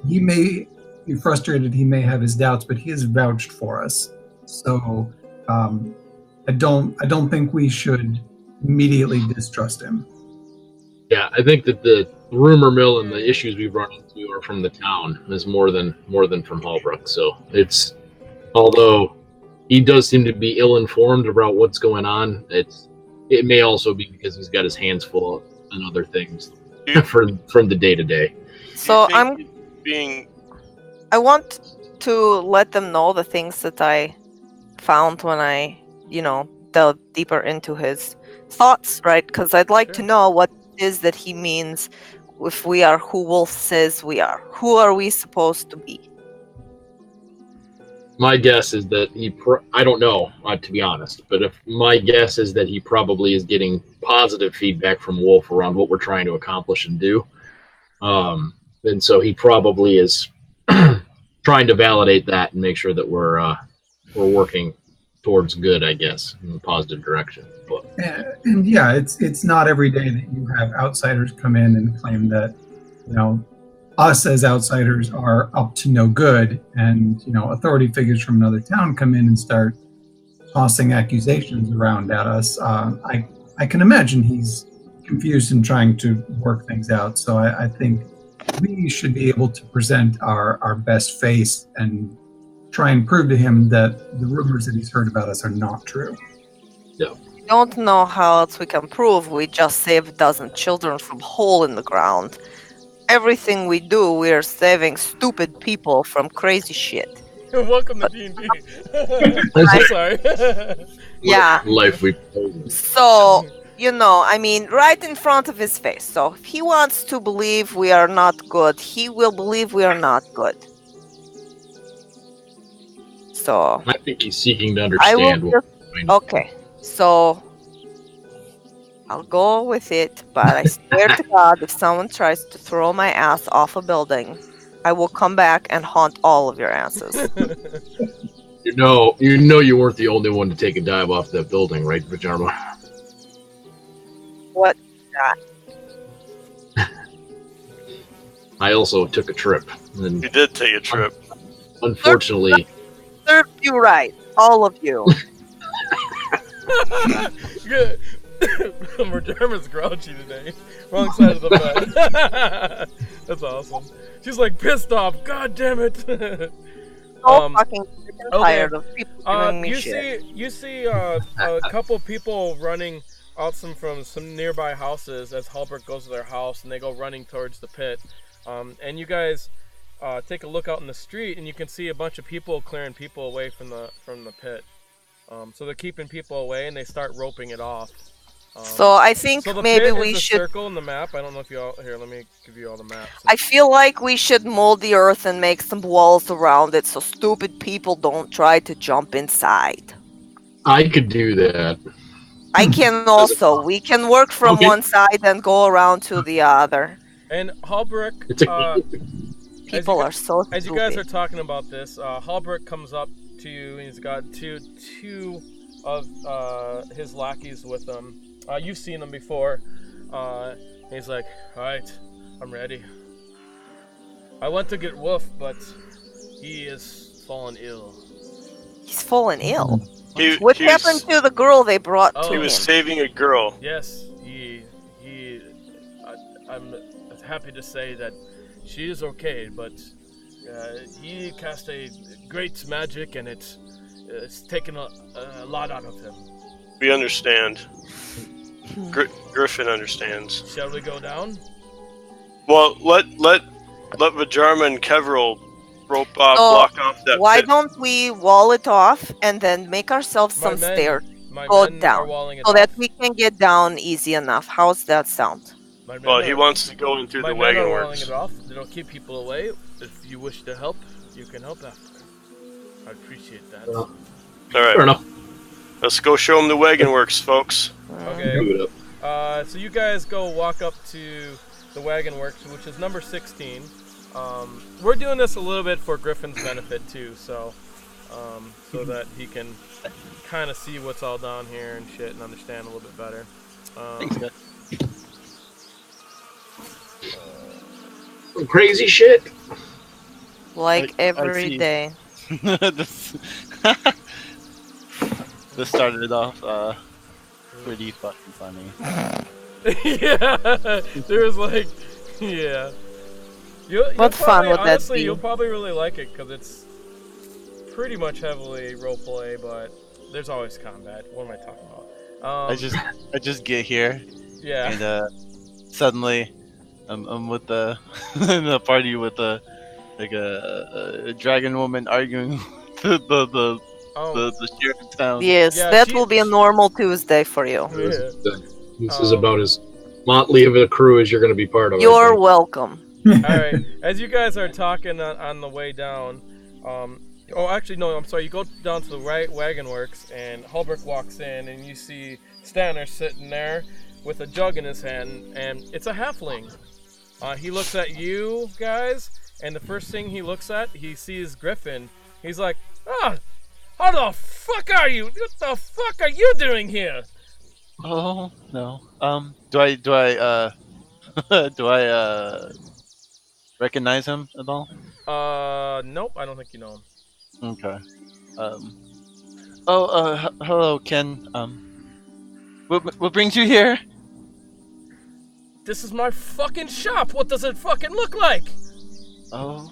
he may be frustrated, he may have his doubts, but he has vouched for us. So I don't think we should immediately distrust him. Yeah, I think that the rumor mill and the issues we've run into are from the town, is more than from Halbrook. So it's, although he does seem to be ill-informed about what's going on, it may also be because he's got his hands full on other things from the day-to-day. So I want to let them know the things that I found when I, delved deeper into his thoughts, right? Because I'd like to know what it is that he means if we are who Wolf says we are. Who are we supposed to be? My guess is that I don't know, to be honest, but my guess is that he probably is getting positive feedback from Wolf around what we're trying to accomplish and do. And so he probably is trying to validate that and make sure that we're working towards good, I guess, in a positive direction. But and yeah, it's not every day that you have outsiders come in and claim that, us as outsiders are up to no good, and authority figures from another town come in and start tossing accusations around at us. I can imagine he's confused and trying to work things out. So I think we should be able to present our best face and try and prove to him that the rumors that he's heard about us are not true. Yeah. We don't know how else we can prove. We just saved a dozen children from a hole in the ground. Everything we do, we are saving stupid people from crazy shit. Welcome to D&D. Sorry. Yeah. Life we pose. So, right in front of his face. So if he wants to believe we are not good, he will believe we are not good. So I think he's seeking to understand. Okay, so I'll go with it, but I swear to God, if someone tries to throw my ass off a building, I will come back and haunt all of your asses. You know you weren't the only one to take a dive off that building, right, Vhajjharma? What? I also took a trip. And You did take a trip. unfortunately... Served you right, all of you. Good. Vhajjharma's grouchy today. Wrong side of the bed. That's awesome. She's like pissed off. God damn it. So fucking tired of people giving me shit. You see a couple people running out from some nearby houses as Halbert goes to their house, and they go running towards the pit. And you guys take a look out in the street, and you can see a bunch of people clearing people away from the pit. So they're keeping people away, and they start roping it off. So I think maybe we should circle in the map. I don't know if you all here. Let me give you all the maps. I feel like we should mold the earth and make some walls around it so stupid people don't try to jump inside. I could do that. I can also. We can work from one side and go around to the other. And Halbert, people are so stupid. As you guys are talking about this, Halbert comes up to you, and he's got two of his lackeys with him. You've seen him before. He's like, "Alright, I'm ready. I want to get Wolf, but he is fallen ill." He's fallen ill? What happened to the girl they brought to him? He was saving a girl. Yes, I'm happy to say that she is okay, but he cast a great magic, and it's taken a lot out of him. We understand. Griffin understands. Shall we go down? Well, let Vhajjharma and Kevril block off that Why pit. don't we wall it off and then make ourselves some stairs, go down, so that we can get down easy enough? How's that sound? Well, he wants to go in through the wagon walling works. it off. It'll keep people away. If you wish to help, you can help after. I appreciate that. All right. Fair enough. Let's go show them the wagon works, folks. Okay. So you guys go walk up to the wagon works, which is number 16. We're doing this a little bit for Griffin's benefit too, so that he can kind of see what's all down here and shit and understand a little bit better. Thanks, guys. Crazy shit. Like I every see. day. this started it off pretty fucking funny. Yeah, there's like, yeah. What fun would that honestly, be? you'll probably really like it because it's pretty much heavily roleplay, but there's always combat. What am I talking about? I just get here Yeah. and suddenly I'm with the in a party with a dragon woman arguing with the sheriff in town. Yes, Yeah, that will be a normal Tuesday for you. Yeah. This is about as motley of a crew as you're going to be part of. You're welcome. Alright, as you guys are talking on the way down, oh, actually, no, I'm sorry, you go down to the wagon works, and Hulbrick walks in, and you see Stanner sitting there with a jug in his hand, and it's a halfling. He looks at you guys, and the first thing he looks at, he sees Griffin. He's like, how the fuck are you? What the fuck are you doing here? Oh no. Do I do I recognize him at all? Nope, I don't think you know him. Okay. Hello, Ken. What brings you here? This is my fucking shop. What does it fucking look like? Oh.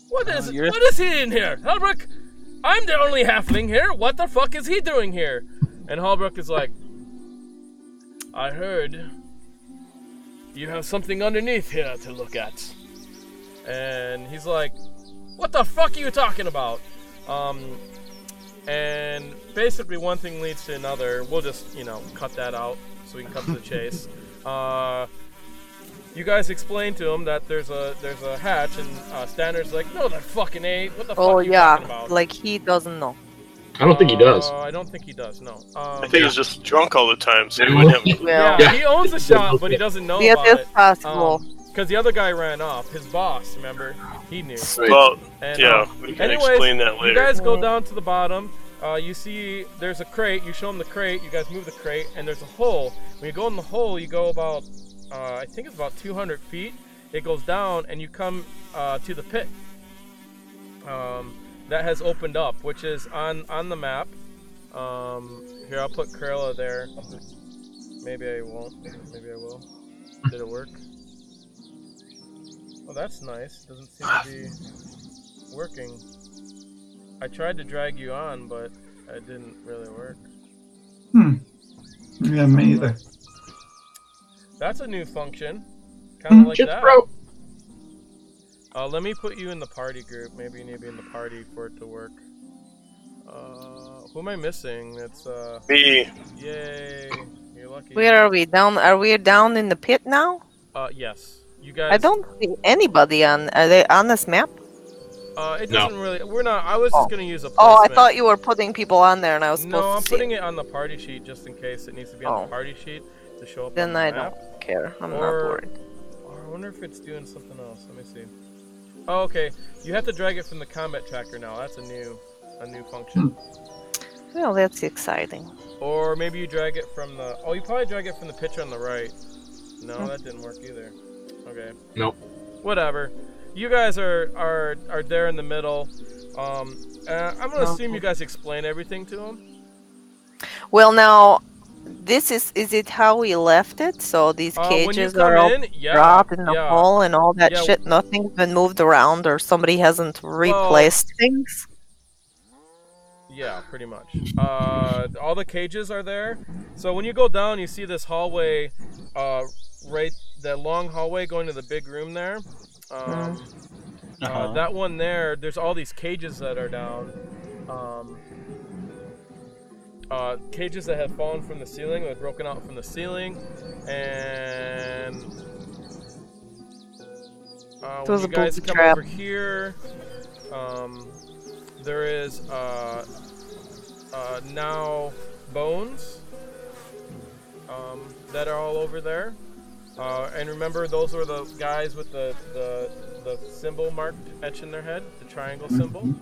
What is you're- what is he in here? Hulbrick, I'm the only halfling here. What the fuck is he doing here? And Hulbrick is like, I heard you have something underneath here to look at. And he's like, what the fuck are you talking about? And basically one thing leads to another. We'll just, cut that out so we can cut to the chase. You guys explain to him that there's a hatch, and Stanner's like, no, that fucking ain't. What the fuck are you talking about? Like he doesn't know. I don't think he does. I don't think he does, no. I think he's just drunk all the time, so he wouldn't have... Well, Yeah, he owns the shop, but he doesn't know yeah, about that's it. possible. Because the other guy ran off. His boss, remember? He knew. Right. Well, And, yeah, we can anyways, explain that You later. guys go down to the bottom. You see there's a crate. You show him the crate. You guys move the crate, and there's a hole. When you go in the hole, you go about, I think it's about 200 feet. It goes down, and you come to the pit that has opened up, which is on the map. Here, I'll put Criella there. Maybe I won't. Maybe I will. Did it work? Oh, that's nice. Doesn't seem to be working. I tried to drag you on, but it didn't really work. Yeah, me either. That's a new function. Kind of like Shit's that. broke. Let me put you in the party group. Maybe you need to be in the party for it to work. Who am I missing? It's Me. Yay! You're lucky. Where are we? Down? Are we down in the pit now? Yes. You guys. I don't see anybody on. Are they on this map? It doesn't really. We're not. I was just gonna use a. Oh, I placement. thought you were putting people on there, and I was supposed No, to I'm see. putting it on the party sheet just in case it needs to be on the party sheet to show up. Then on the I map. don't care. I'm not Or- worried. Or I wonder if it's doing something else. Let me see. Oh, okay. You have to drag it from the combat tracker now. That's a new function. Well, that's exciting. Or maybe you drag it from the. Oh, you probably drag it from the picture on the right. No, that didn't work either. Okay. Nope. Whatever. You guys are there in the middle. I'm gonna assume you guys explain everything to him. Well, now this is it how we left it? So these When you cages come are all in, yeah, dropped in the yeah, hole and all that yeah. shit. Nothing's been moved around or somebody hasn't replaced things. Yeah, pretty much. All the cages are there. So when you go down, you see this hallway, right, that long hallway going to the big room there. That one there, there's all these cages that are down. Cages that have fallen from the ceiling, that have broken out from the ceiling, and when you guys come over here, there is now bones that are all over there. And remember, those were the guys with the symbol marked etched in their head, the triangle symbol.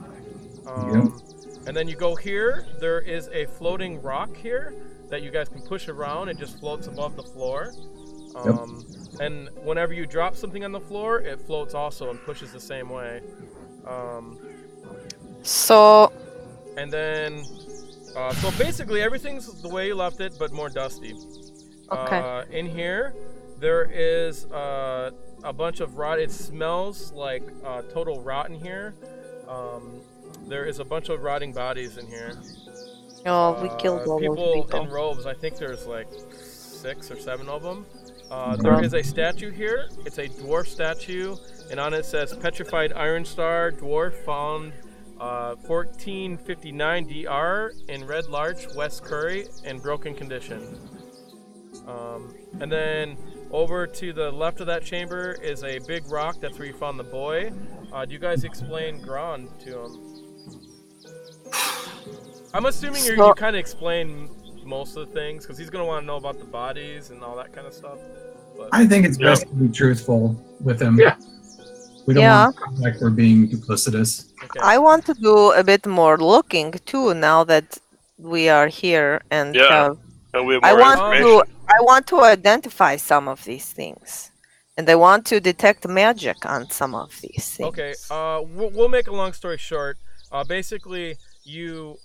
And then you go here, there is a floating rock here that you guys can push around. It just floats above the floor. And whenever you drop something on the floor, it floats also and pushes the same way. And then, so basically everything's the way you left it, but more dusty. Okay. In here, there is a bunch of rot. It smells like total rot in here. There is a bunch of rotting bodies in here. Oh, we killed all those people in robes. I think there's like 6 or 7 of them. There is a statue here. It's a dwarf statue, and on it says Petrified Iron Star Dwarf found 1459 DR in Red Larch, West Curry, in broken condition. And then over to the left of that chamber is a big rock. That's where you found the boy. Do you guys explain Grand to him? I'm assuming you kind of explain most of the things, because he's going to want to know about the bodies and all that kind of stuff. But, I think it's best to be truthful with him. Yeah. We don't want to sound like we're being duplicitous. Okay. I want to do a bit more looking too now that we are here and have. And we have more information. I want to identify some of these things, and I want to detect magic on some of these things. Okay. We'll make a long story short. Basically, you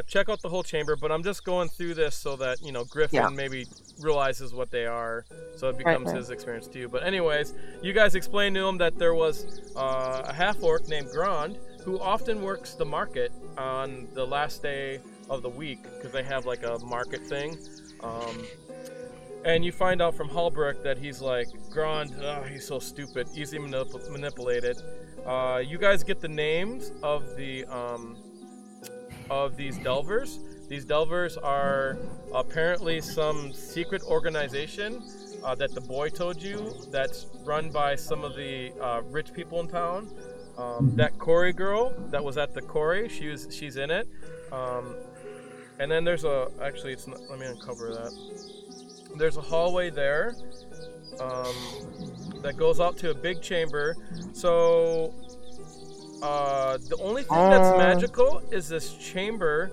check out the whole chamber, but I'm just going through this so that Griffin maybe realizes what they are, so it becomes his experience too. But anyways, you guys explained to him that there was a half-orc named Grand who often works the market on the last day of the week, because they have like a market thing. And you find out from Hallbrook that he's like, Grand, he's so stupid, easily manipulated. You guys get the names of the of these delvers. These delvers are apparently some secret organization that the boy told you, that's run by some of the rich people in town. That Corey girl that was at the Corey, she's in it. And then there's actually it's not, let me uncover that. There's a hallway there that goes out to a big chamber. So the only thing that's magical is this chamber.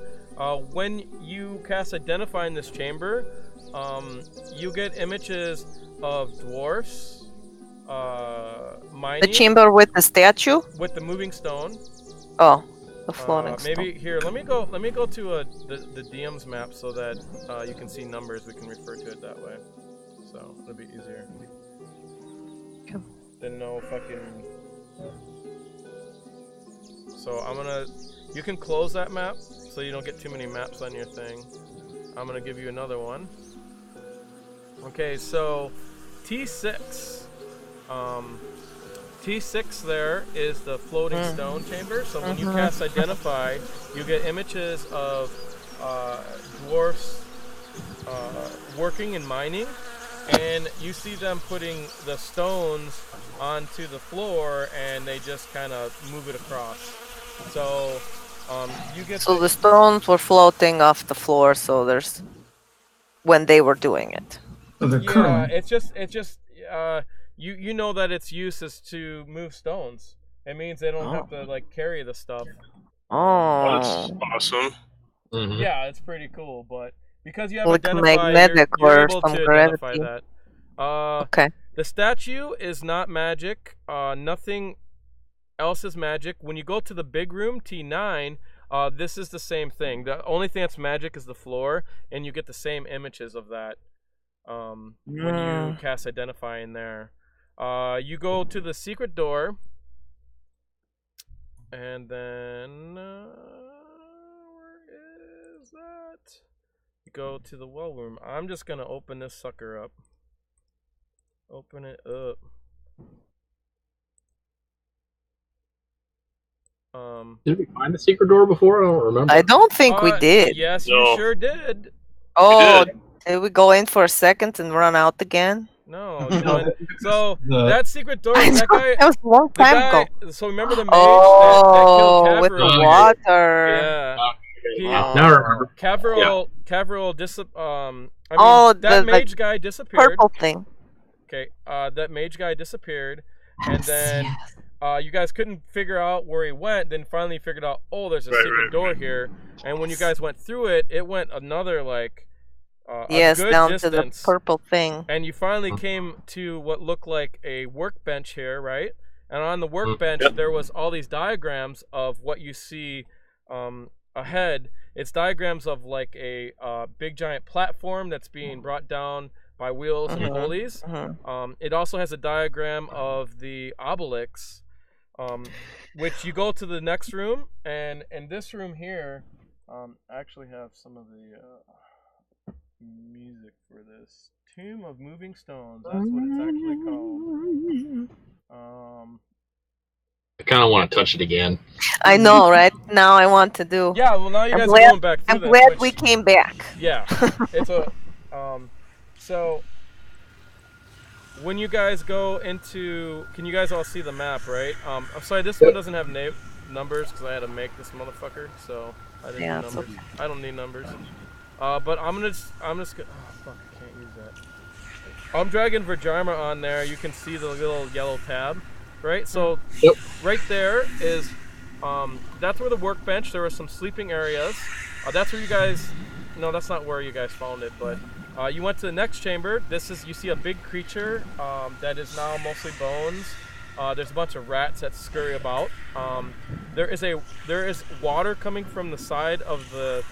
When you cast Identify in this chamber, you get images of dwarfs, mining. The chamber with the statue? With the moving stone. Oh, the floating stone. Maybe here. Let me go to the DM's map so that you can see numbers. We can refer to it that way. So it'll be easier. Cool. Then no fucking. So I'm gonna. You can close that map so you don't get too many maps on your thing. I'm gonna give you another one. Okay, so T6. T6 there is the floating stone chamber. So when you cast Identify, you get images of dwarfs working and mining, and you see them putting the stones onto the floor, and they just kind of move it across. So you get. So the stones were floating off the floor. So there's when they were doing it. So they're curling. It's just. You know that its use is to move stones. It means they don't have to like carry the stuff. Oh, that's awesome. Mm-hmm. Yeah, it's pretty cool. But because you have like Identify, magnetic you're or able some to gravity. identify that. Okay. The statue is not magic. Nothing else is magic. When you go to the big room, T9, This is the same thing. The only thing that's magic is the floor, and you get the same images of that when you cast Identify in there. You go to the secret door, and then where is that? You go to the well room. I'm just gonna open this sucker up. Open it up. Did we find the secret door before? I don't remember. I don't think we did. Yes, No. you sure did. Oh, did. did we go in for a second and run out again? No. No. So The- that secret door, I that know, guy, that was a long the time guy. ago. So remember the mage Oh, that with killed the Kevril? water. Yeah. He, Now I remember. Kevril that the mage guy disappeared. purple thing. Okay, that mage guy disappeared, and Yes, then yes. you guys couldn't figure out where he went. Then finally figured out, oh, there's a Right, secret right, door right. here. And when you guys went through it, it went another like Yes, a good down distance. to the purple thing. And you finally came to what looked like a workbench here, right? And on the workbench, Yep. there was all these diagrams of what you see ahead. It's diagrams of like a big giant platform that's being brought down by wheels and pulleys. It also has a diagram of the obelix, which you go to the next room, and in this room here, I actually have some of the music for this. Tomb of Moving Stones, that's what it's actually called. I kind of want to touch it again. I know, right? Now I want to do. Yeah, well now you I'm guys glad- are going back through I'm this, glad which- we came back. Yeah, it's a so when you guys go into, can you guys all see the map, right? I'm sorry, this one doesn't have numbers because I had to make this motherfucker, so I didn't Yeah, need it's numbers. I don't need numbers. But I'm just oh fuck, I can't use that. I'm dragging Vhajjharma on there. You can see the little yellow tab, right? So Yep. right there is that's where the workbench. There were some sleeping areas. That's where you guys. No, that's not where you guys found it, but you went to the next chamber. This is, you see a big creature that is now mostly bones. There's a bunch of rats that scurry about. There is water coming from the side of the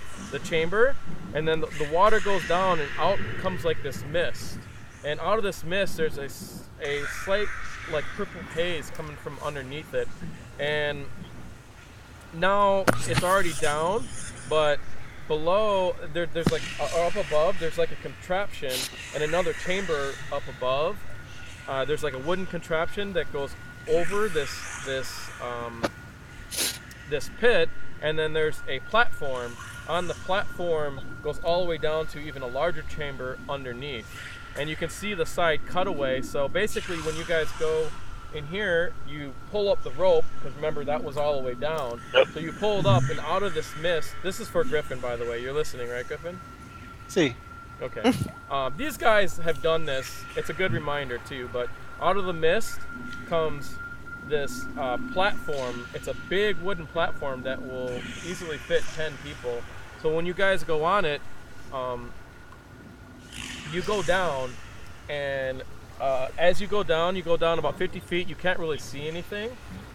chamber, and then the water goes down, and out comes like this mist. And out of this mist, there's a slight like purple haze coming from underneath it. And now it's already down, but below there's like up above there's like a contraption, and another chamber up above. There's like a wooden contraption that goes over this pit, and then there's a platform. On the platform goes all the way down to even a larger chamber underneath, and you can see the side cutaway. So basically, when you guys go in here, you pull up the rope, because remember that was all the way down. Yep. So you pull it up, and out of this mist. This is for Griffin, by the way. You're listening, right, Griffin? See. Okay. These guys have done this. It's a good reminder too. But out of the mist comes this platform. It's a big wooden platform that will easily fit 10 people. So when you guys go on it, you go down, and as you go down about 50 feet. You can't really see anything.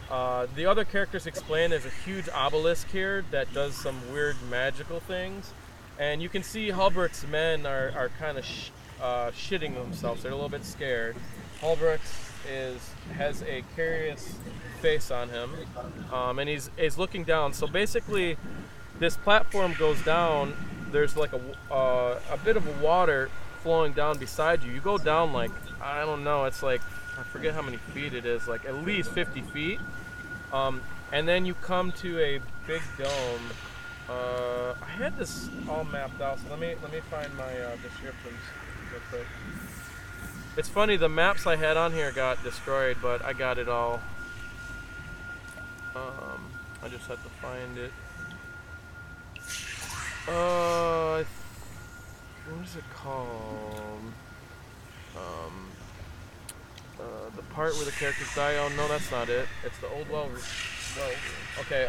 The other characters explain there's a huge obelisk here that does some weird magical things. And you can see Halbert's men are kind of shitting themselves. They're a little bit scared. Halbert has a curious face on him, and he's looking down. So basically, this platform goes down. There's like a bit of water flowing down beside you. You go down like, I don't know, it's like, I forget how many feet it is, like at least 50 feet. And then you come to a big dome. I had this all mapped out, so let me find my descriptions real quick. It's funny, the maps I had on here got destroyed, but I got it all. I just have to find it. What is it called? The part where the characters die. Oh no, that's not it. It's the old well. Okay.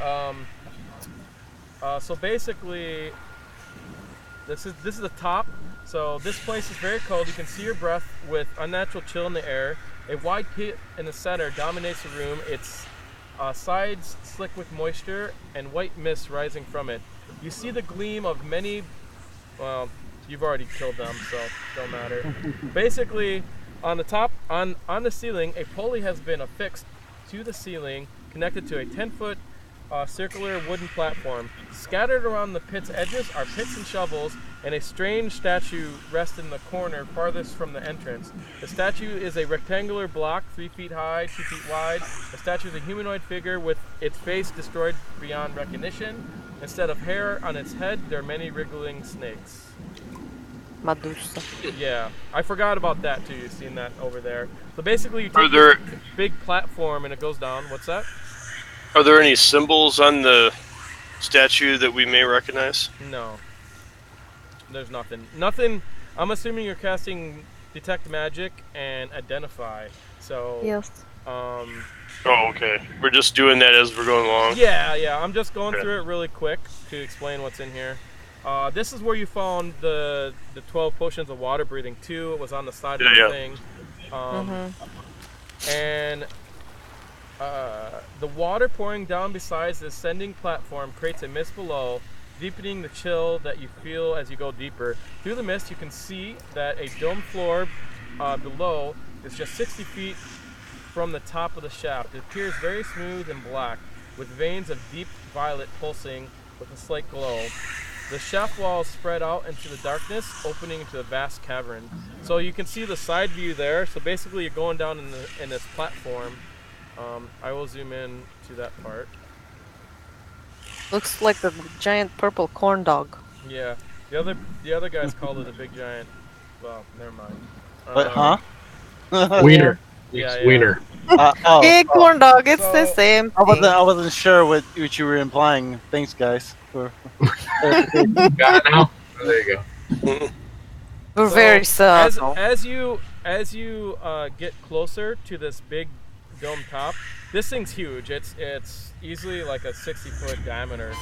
So basically, this is the top. So this place is very cold. You can see your breath with unnatural chill in the air. A wide pit in the center dominates the room. It's sides slick with moisture, and white mist rising from it. You see the gleam of many. Well, you've already killed them, so don't matter. Basically, on the top, on the ceiling, a pulley has been affixed to the ceiling, connected to a 10-foot circular wooden platform. Scattered around the pit's edges are picks and shovels, and a strange statue rests in the corner farthest from the entrance. The statue is a rectangular block, 3 feet high, 2 feet wide. The statue is a humanoid figure with its face destroyed beyond recognition. Instead of hair on its head, there are many wriggling snakes. Medusa. Yeah, I forgot about that too. You've seen that over there. So basically, you take this big platform and it goes down. What's that? Are there any symbols on the statue that we may recognize? No. There's nothing. Nothing. I'm assuming you're casting Detect Magic and Identify. So. Yes. Oh, okay. We're just doing that as we're going along. Yeah. I'm just going through it really quick to explain what's in here. This is where you found the 12 potions of water breathing too. It was on the side of the thing. And the water pouring down beside the ascending platform creates a mist below, deepening the chill that you feel as you go deeper. Through the mist, you can see that a dome floor below is just 60 feet from the top of the shaft. It appears very smooth and black, with veins of deep violet pulsing with a slight glow. The shaft walls spread out into the darkness, opening into a vast cavern. So you can see the side view there. So basically, you're going down in this platform. I will zoom in to that part. Looks like a giant purple corn dog. Yeah, the other guys called it a big giant. Well, never mind. What? Huh? Wiener. Yeah. Wiener. Big corn dog. It's the same. I wasn't sure what you were implying. Thanks, guys. Got it now. Oh, there you go. We're very sad. As you get closer to this big dome top, this thing's huge. It's easily like a 60-foot diameter.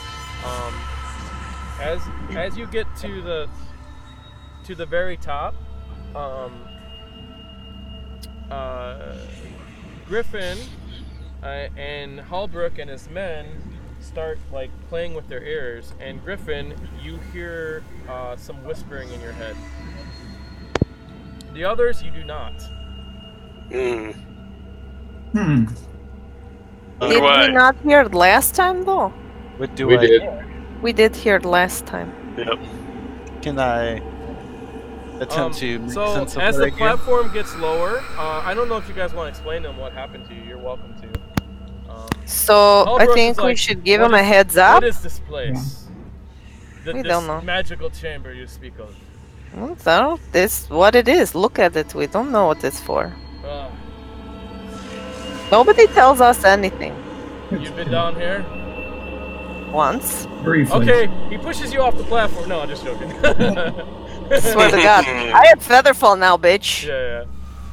As you get to the very top, Griffin and Hallbrook and his men start like playing with their ears, and Griffin, you hear some whispering in your head. The others, you do not. Did we not hear it last time though? What do we I did. hear? We did hear it last time. Yep. Can I attempt to make so sense of as what the I hear? platform gets lower, I don't know if you guys want to explain to them what happened to you. You're welcome to. So I Hallbrook think is we like, should give what him a is- heads up. What is this place? We This don't know. magical chamber you speak of. So this what it is. Look at it. We don't know what it's for. Nobody tells us anything. You've been down here? Once. Briefly. Okay, he pushes you off the platform. No, I'm just joking. Swear to God. I have Featherfall now, bitch. Yeah.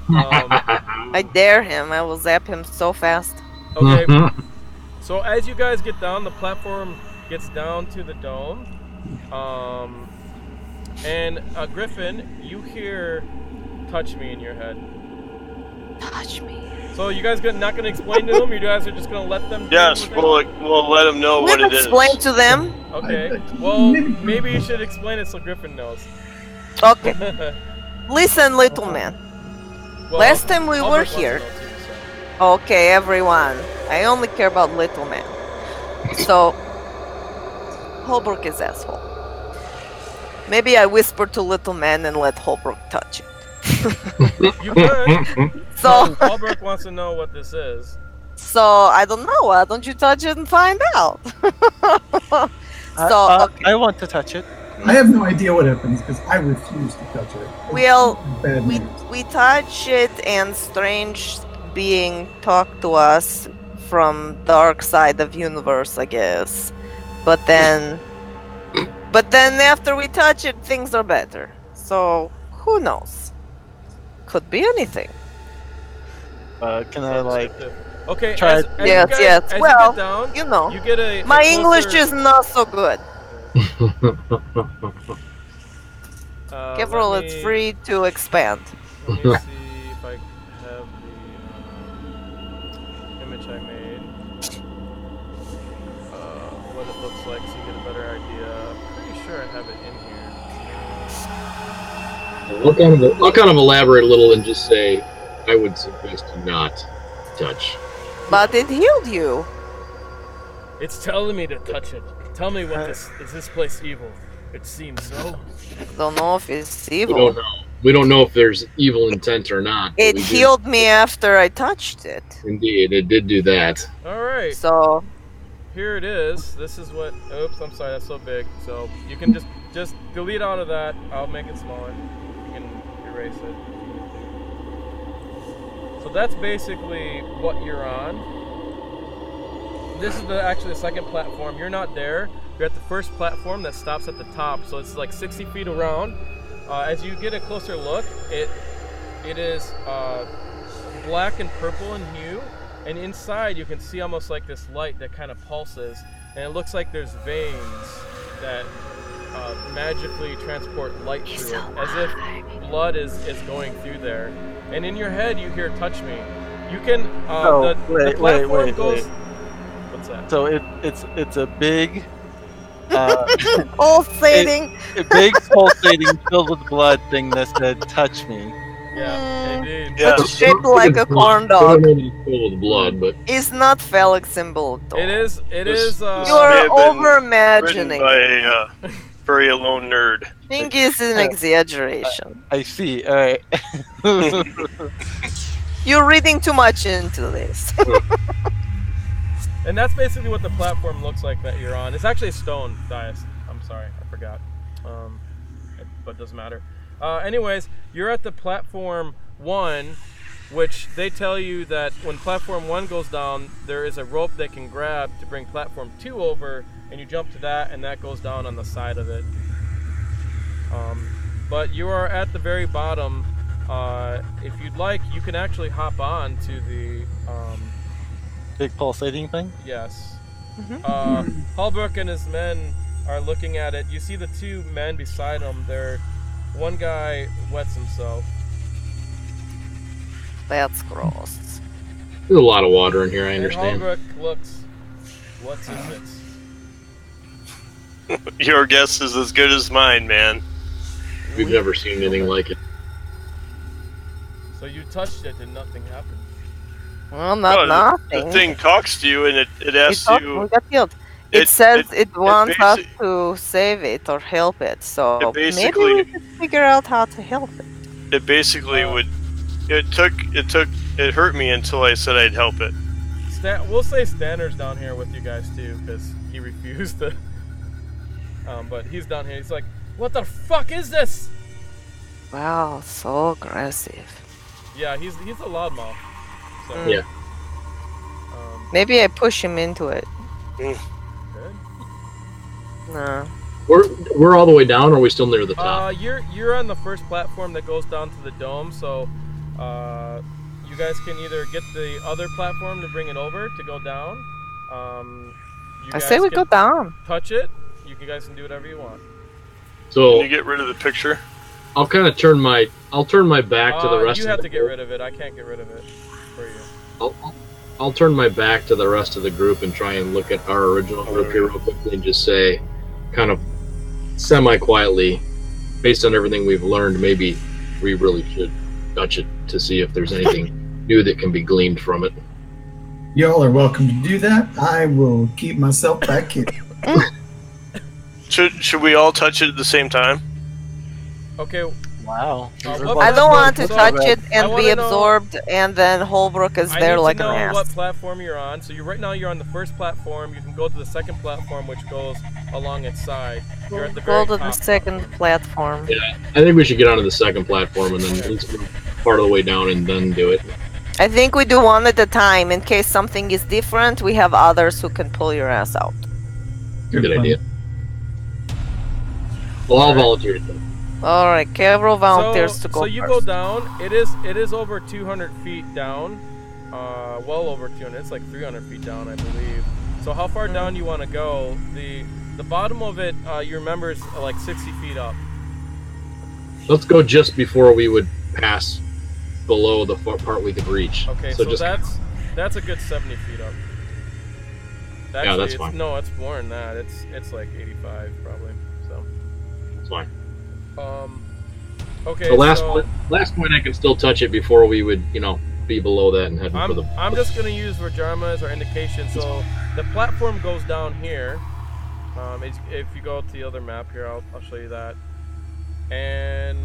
I dare him. I will zap him so fast. Okay. So as you guys get down, the platform gets down to the dome. And Griffin, you hear "touch me" in your head. Touch me. So you guys not gonna explain to them? You guys are just gonna let them? Yes, we'll let them know what it is. Explain to them. Okay. Well, maybe you should explain it so Griffin knows. Okay. Listen, little man. Well, Last time we Albert were wants to here. know too, so. Okay, everyone. I only care about little man. So, Holbrook is asshole. Maybe I whisper to little man and let Holbrook touch it. You could. So, Albert wants to know what this is. so I don't know. Why don't you touch it and find out? Okay. I want to touch it. I have no idea what happens because I refuse to touch it. Well, Bad news. we touch it and strange being talk to us from dark side of universe, I guess. But then after we touch it, things are better. So who knows? Could be anything. Can I like? Okay. Try as it. you Yes, guys- yes. as Well, you get down, you know, you get a my closer- English is not so good. Kevril, let it's me- free to expand. Let me see if I have the image I made. looks like so you get a better idea. I'm pretty sure I have it in here. I'll kind of elaborate a little and just say I would suggest not touch. But it healed you. It's telling me to touch it. Tell me what is this place evil? It seems so. Don't know if it's We evil. don't know. We don't know if there's evil intent or not. It healed me after I touched it. Indeed, it did do that. Alright. So Here it is. This is what. Oops, I'm sorry. That's so big. So you can just delete out of that. I'll make it smaller. You can erase it. So that's basically what you're on. This is actually the second platform. You're not there. You're at the first platform that stops at the top. So it's like 60 feet around. As you get a closer look, it is black and purple in hue. And inside you can see almost like this light that kind of pulses, and it looks like there's veins that magically transport light through it, as if blood is going through there. And in your head you hear "touch me." You can the platform goes. What's that? So it's a big pulsating. a big pulsating filled with blood thing that said "touch me." Yeah, indeed. Yeah. It's shaped like a corn dog. Full with blood, but It's not phallic symbol though. It is. It is. You may are have been over Written imagining. by a very alone nerd. I think it's an exaggeration. I see. All right. You're reading too much into this. And that's basically what the platform looks like that you're on. It's actually a stone dais. I'm sorry, I forgot. But it doesn't matter. Anyways, you're at the platform 1, which they tell you that when platform 1 goes down, there is a rope they can grab to bring platform 2 over, and you jump to that, and that goes down on the side of it. But you are at the very bottom. If you'd like, you can actually hop on to the... Big pulsating thing? Yes. Hallbrook and his men are looking at it. You see the two men beside him. One guy wets himself. That's gross. there's a lot of water in here, I understand. And Hallbrook looks, what's in it? Your guess is as good as mine, man. We've never seen anything like it. So you touched it and nothing happened. Well, not No, nothing. The thing talks to you and it asks you. We got healed. It says it wants us basi- to save it or help it, so It maybe basically- we could figure out how to help it. It basically would. It hurt me until I said I'd help it. We'll say Stanner's down here with you guys too, because he refused to. But he's down here. He's like, "What the fuck is this?" Wow, so aggressive. Yeah, he's a loudmouth. So, Mm. Yeah. Maybe I push him into it. Good. No. We're all the way down, or are we still near the top? You're on the first platform that goes down to the dome, so you guys can either get the other platform to bring it over to go down. I say we go down. Touch it. You guys can do whatever you want. Can So you get rid of the picture? I'll kind of turn my back to the rest. You of have the to get group. rid of it. I can't get rid of it for you. I'll turn my back to the rest of the group and try and look at our original group here real quickly and just say, kind of semi-quietly, based on everything we've learned, maybe we really should touch it to see if there's anything new that can be gleaned from it. Y'all are welcome to do that. I will keep myself back here. Should we all touch it at the same time? Okay. Wow. I don't want to So, touch it I and be wanna know- absorbed, and then Holbrook is I there need like to an know what ass. platform you're on. So right now you're on the first platform. You can go to the second platform, which goes along its side. You're at the Go very to the top. second platform. I think we should get onto the second platform and then at least part of the way down and then do it. I think we do one at a time. In case something is different, we have others who can pull your ass out. Good plan. idea. Well, I'll volunteer to do it. Alright, Kevril volunteers to go So you first. go down. It is over 200 feet down. Well over 200. It's like 300 feet down, I believe. So how far down you want to go? The bottom of it, you remember, is like 60 feet up. Let's go just before we would pass below the part we could reach. Okay, so just that's a good 70 feet up. Actually, that's fine. No, it's more than that. It's like 85 probably. So That's fine. Okay. The last so point I can still touch it before we would, be below that and heading for the. I'm just gonna use Vhajjharma as our indication. So the platform goes down here. If you go to the other map here, I'll show you that. And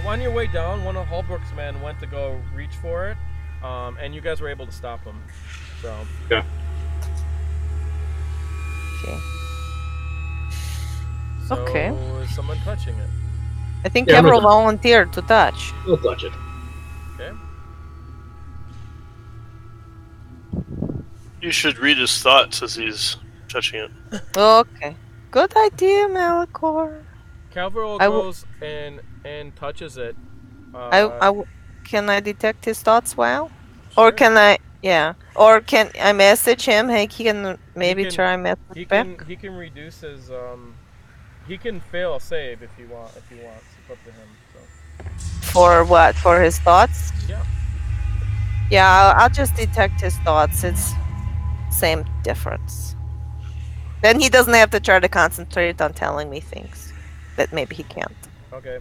on your way down, one of Holbrook's men went to go reach for it, and you guys were able to stop him. So. Okay. So Okay. is someone touching it? I think Yeah, I'm Kevril gonna- volunteered to touch. We'll touch it. Okay. You should read his thoughts as he's touching it. Okay. Good idea, Malichor. Kevril I goes and touches it. Can I detect his thoughts well? Or can I? Yeah. Or can I message him? Hey, he can maybe try and message back. He can reduce his he can fail a save if he wants. It's up to him. So. For what? For his thoughts? Yeah. Yeah, I'll just detect his thoughts. It's same difference. Then he doesn't have to try to concentrate on telling me things that maybe he can't. Okay.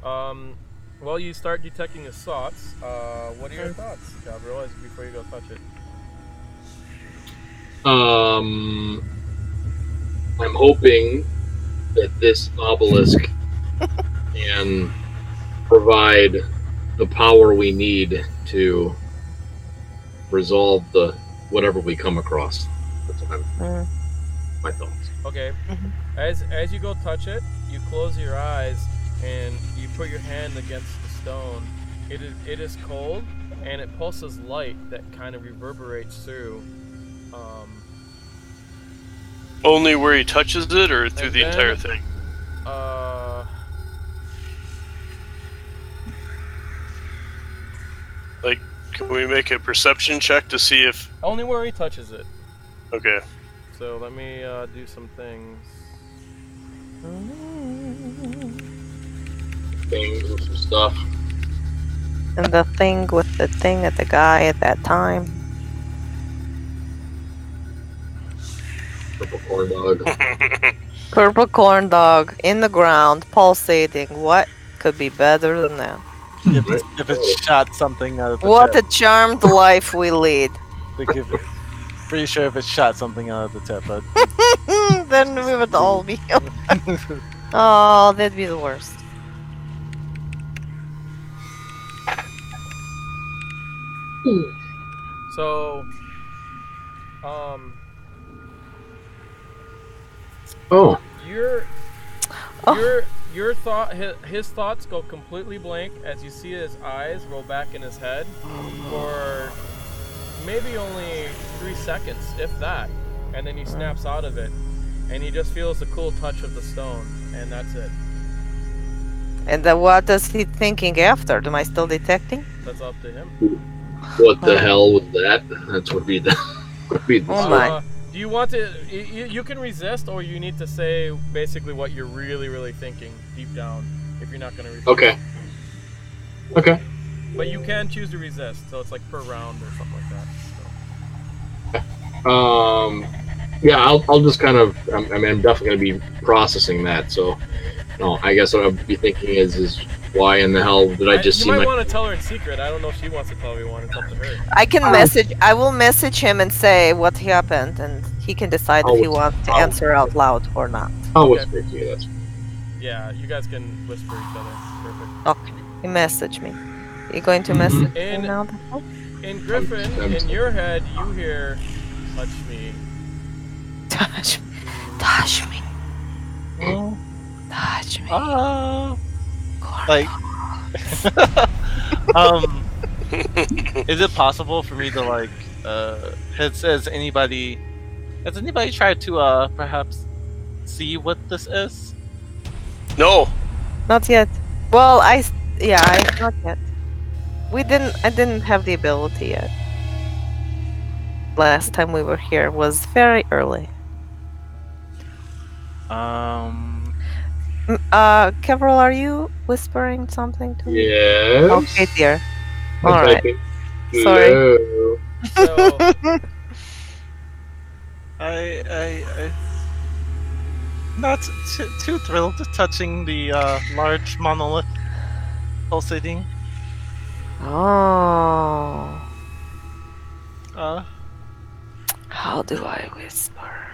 Well, you start detecting his thoughts. What are your thoughts, Kevril, before you go touch it? I'm hoping that this obelisk can provide the power we need to resolve whatever we come across. That's what my thoughts. Okay. As you go touch it, you close your eyes and you put your hand against the stone. It is cold and it pulses light that kind of reverberates through. Only where he touches it, or through the entire thing? Like, can we make a perception check to see if... Only where he touches it. Okay. So let me do some things. Things and some stuff. And the thing with the thing at the guy at that time. Purple corn dog. Purple corn dog in the ground, pulsating. What could be better than that? If it shot something out of the What a tip. charmed life we lead. Pretty sure if it shot something out of the tip, but Then we would all be. Oh, that'd be the worst. So, Oh. Your thought, his thoughts go completely blank as you see his eyes roll back in his head for maybe only 3 seconds, if that, and then he snaps out of it, and he just feels the cool touch of the stone, and that's it. And then what is he thinking after? Am I still detecting? That's up to him. What the hell was that? That's what we Oh my. Do you want to? You can resist, or you need to say basically what you're really, really thinking deep down. If you're not going to resist. Okay. Okay. But you can choose to resist, so it's like per round or something like that. So. Yeah, I'll just kind of. I'm definitely going to be processing that. So, no, I guess what I'll be thinking is why in the hell did I just see You might my? want to tell her in secret. I don't know if she wants to tell everyone. It's up to her. I can message. I will message him and say what happened, and he can decide if he wants to answer out loud or not. I'll whisper it to you. That's. Yeah, you guys can whisper each other. Perfect. Okay, he messaged me. You going to message me And- now? In Griffin, in your head, you hear, "Touch me." Touch me. Touch me. Touch me. like, is it possible for me to like, has anybody tried to perhaps see what this is? No. Not yet. Well, not yet. I didn't have the ability yet. Last time we were here was very early. Kevril, are you whispering something to me? Yes. Okay, dear. I'm All right. typing. Sorry. Hello. So, I not too thrilled touching the large monolith pulsating. Oh. Uh, How do I whisper?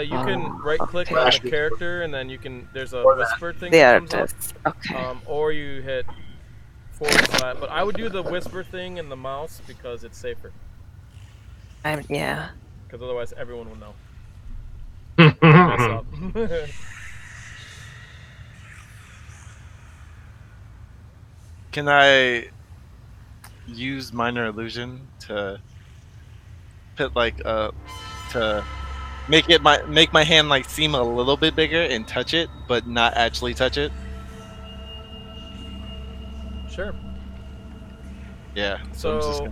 you can right-click okay. on the character, and then you can. There's a Or that. whisper thing The that comes up. artist. Okay. Or you hit /. But I would do the whisper thing in the mouse because it's safer. Yeah. Because otherwise, everyone will know. Mess up. can I use minor illusion to put to make my hand like seem a little bit bigger and touch it, but not actually touch it? Sure. Yeah. I'm just So gonna...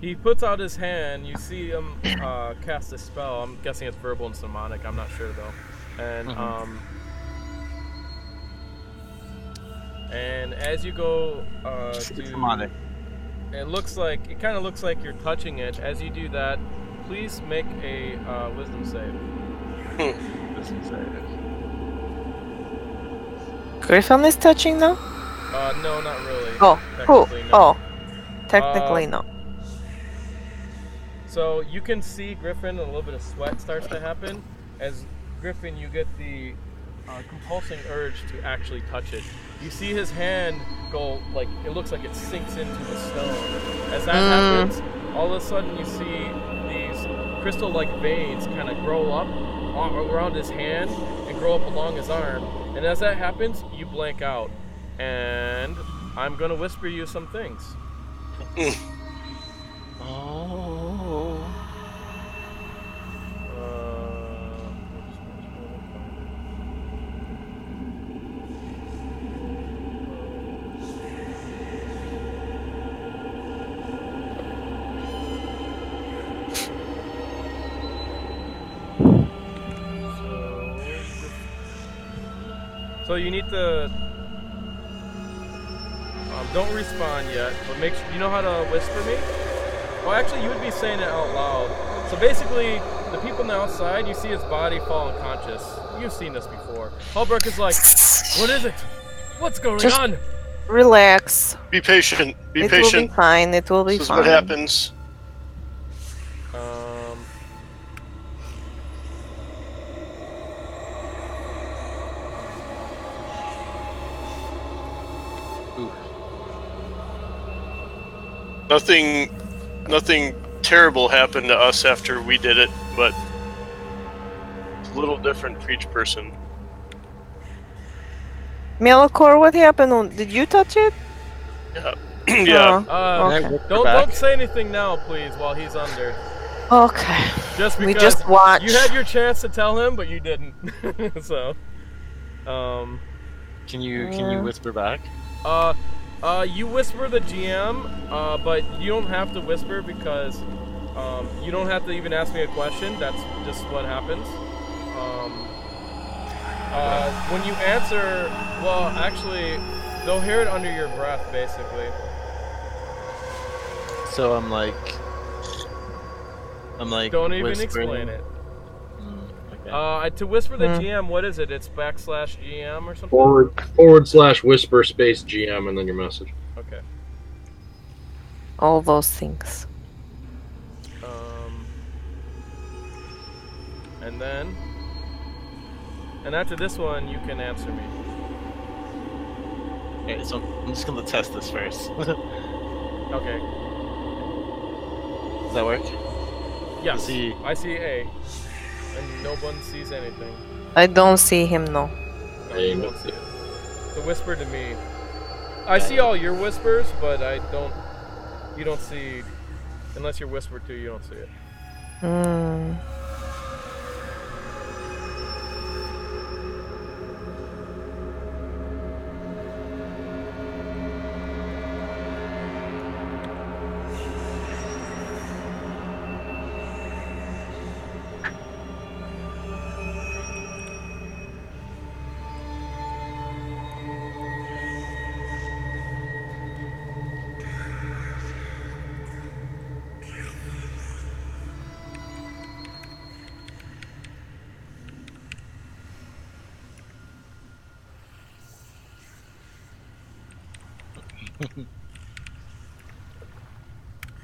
he puts out his hand. You see him cast a spell. I'm guessing it's verbal and sermonic. I'm not sure though. And and as you go to Sermonic. it kind of looks like you're touching it. As you do that, please make a wisdom save. Wisdom save. Griffin is touching now? No, not really. Oh, cool. Technically, no. Oh, technically no. So you can see Griffin, a little bit of sweat starts to happen. As Griffin, you get the compulsing urge to actually touch it. You see his hand go, like, it looks like it sinks into the stone. As that happens, all of a sudden you see these crystal-like veins kind of grow up around his hand and grow up along his arm. And as that happens, you blank out. And I'm going to whisper you some things. Oh. So you need to don't respawn yet, but make sure you know how to whisper me. Well, actually, you would be saying it out loud. So basically, the people on the outside, you see his body fall unconscious. You've seen this before. Halbrook is like, "What is it? What's going on?" Relax. Be patient. Be It patient. will be fine. It will be This is fine. what happens. Nothing terrible happened to us after we did it, but it's a little different for each person. Malichor, what happened? Did you touch it? Yeah. Yeah. Okay. Don't say anything now, please, while he's under. Okay. Just because we just watched. You had your chance to tell him, but you didn't. So, Can you whisper back? You whisper the GM, but you don't have to whisper because you don't have to even ask me a question. That's just what happens. When you answer, well, actually, they'll hear it under your breath, basically. So I'm like. Don't even whispering. explain it. Okay. To whisper the GM, what is it? It's /GM or something? /whisper space GM and then your message. Okay. All those things. And after this one, you can answer me. Okay, so I'm just gonna test this first. Okay. Does that work? Yes. See. I see A. And no one sees anything. I don't see him, no. No, you won't see it. So whisper to me. I see all your whispers, but you don't see, unless you're whispered to, you don't see it.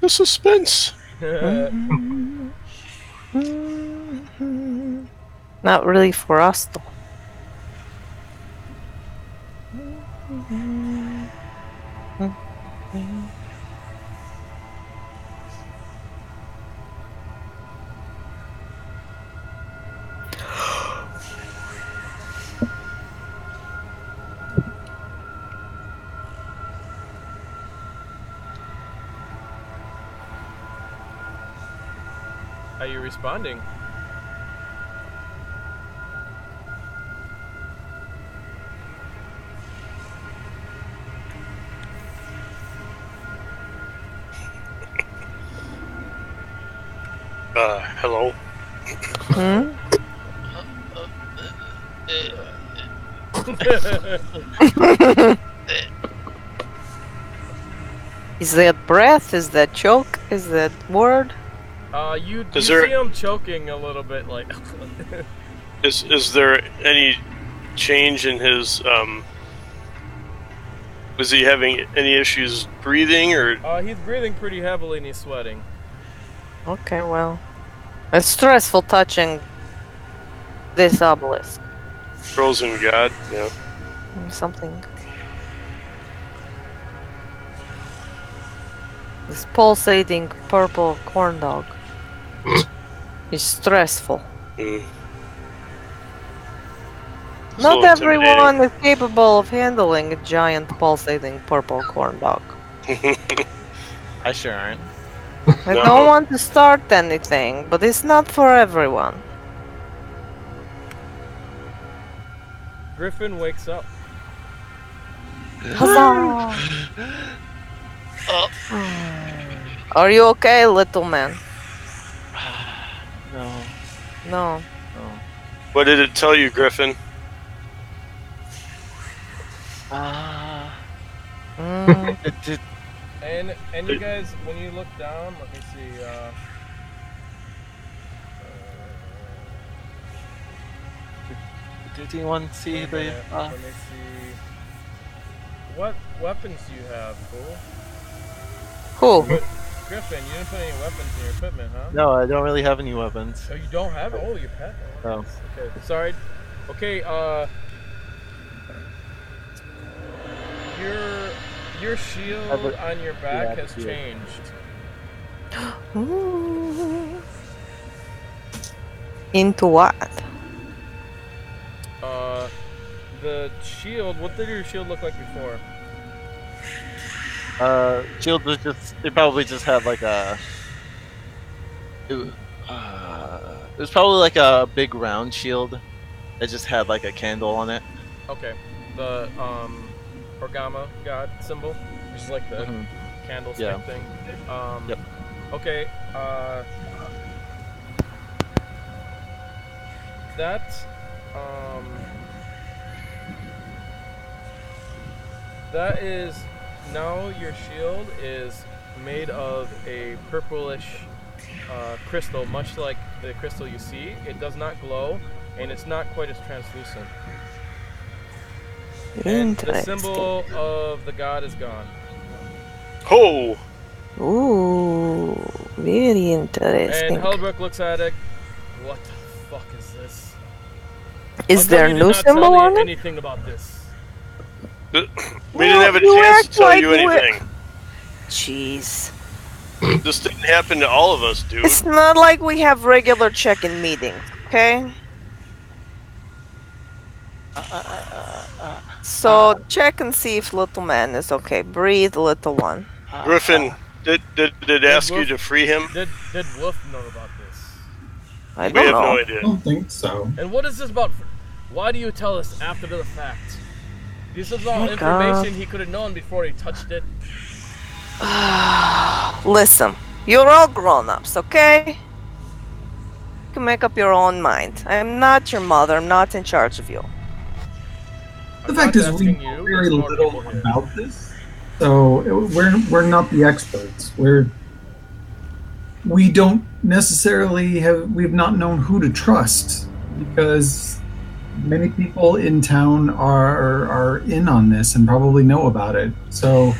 The suspense. Not really for us, though. Are you responding? Hello? Hmm? Is that breath? Is that choke? Is that word? You see him choking a little bit, like. Is there any change in his, was he having any issues breathing, or? He's breathing pretty heavily and he's sweating. Okay, well. It's stressful touching this obelisk. Frozen god, yeah. Something. This pulsating purple corn dog is stressful. Mm. Not everyone is capable of handling a giant pulsating purple corn dog. I sure aren't. I don't want to start anything, but it's not for everyone. Griffin wakes up. Huzzah! Are you okay, little man? No. No. What did it tell you, Griffin? It did. And you guys, when you look down, let me see. Did anyone see the? Let me see. What weapons do you have, fool? Who? Griffin, you didn't put any weapons in your equipment, huh? No, I don't really have any weapons. Oh, you don't have it? Oh, your pet? No. Okay, sorry. Okay, your shield on your back has changed. Ooh. Into what? The shield, what did your shield look like before? Shield was just, they probably just had like a, it was probably like a big round shield that just had like a candle on it. Okay, the Vhajjharma god symbol, which is like the candlestick thing. Yep. Okay, that is, now your shield is made of a purplish crystal, much like the crystal you see. It does not glow, and it's not quite as translucent. And the symbol of the god is gone. Oh! Ooh, very interesting. And Hellbrook looks at it. What the fuck is this? Is there no symbol on it? Anything about this? We didn't have a chance to tell you anything. Jeez. This didn't happen to all of us, dude. It's not like we have regular check-in meetings, okay? So check and see if little man is okay. Breathe, little one. Griffin, did it ask you to free him? Did Wolf know about this? I We don't have know. no I idea. don't think so. And what is this about? Why do you tell us after the fact? This is all Oh, information he could have known before he touched it. Listen, you're all grown-ups, okay? You can make up your own mind. I'm not your mother. I'm not in charge of you. The fact is, we know very little about this, so we're not the experts. We don't necessarily we've not known who to trust, because many people in town are in on this and probably know about it. So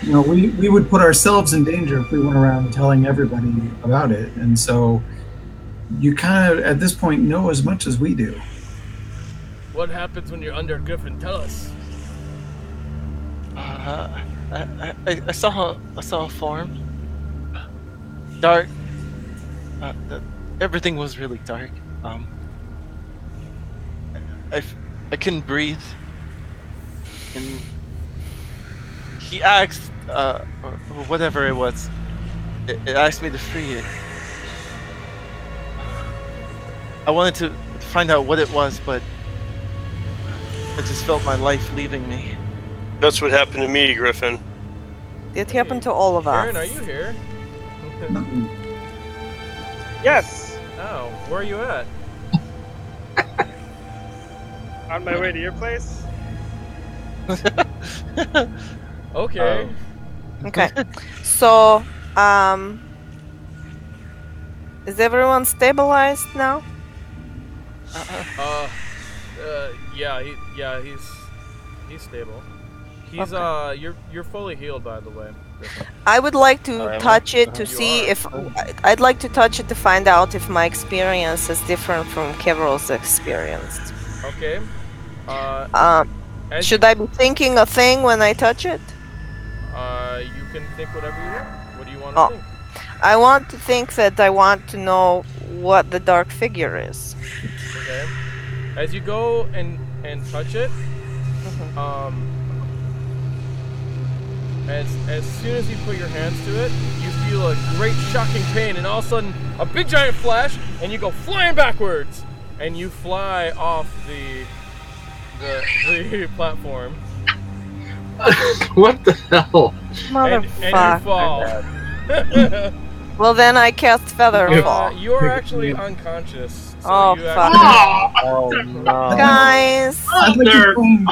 we would put ourselves in danger if we went around telling everybody about it. And so you kind of, at this point, know as much as we do. What happens when you're under Griffin? Tell us. I saw a form. Dark. Everything was really dark. I couldn't breathe. And he asked, or whatever it was, it asked me to free it. I wanted to find out what it was, but I just felt my life leaving me. That's what happened to me, Griffin. It happened to all of us. Aaron, are you here? Yes! Oh, where are you at? On my way to your place? Okay. Okay. So, is everyone stabilized now? Yeah, he's stable. He's Okay. you're fully healed, by the way. I would like to touch it to You see are. if I'd like to touch it to find out if my experience is different from Kevril's experience. Okay. As Should I be thinking a thing when I touch it? you can think whatever you want. What do you want Oh. to think? I want to think that I want to know what the dark figure is. Okay. As you go and touch it, as soon as you put your hands to it, you feel a great shocking pain, and all of a sudden, a big giant flash, and you go flying backwards, and you fly off the platform. What the hell? And you fall. Well, then I cast Feather Fall. You are actually unconscious. So Oh, you fuck. actually, Oh no. Guys! I'd like to try and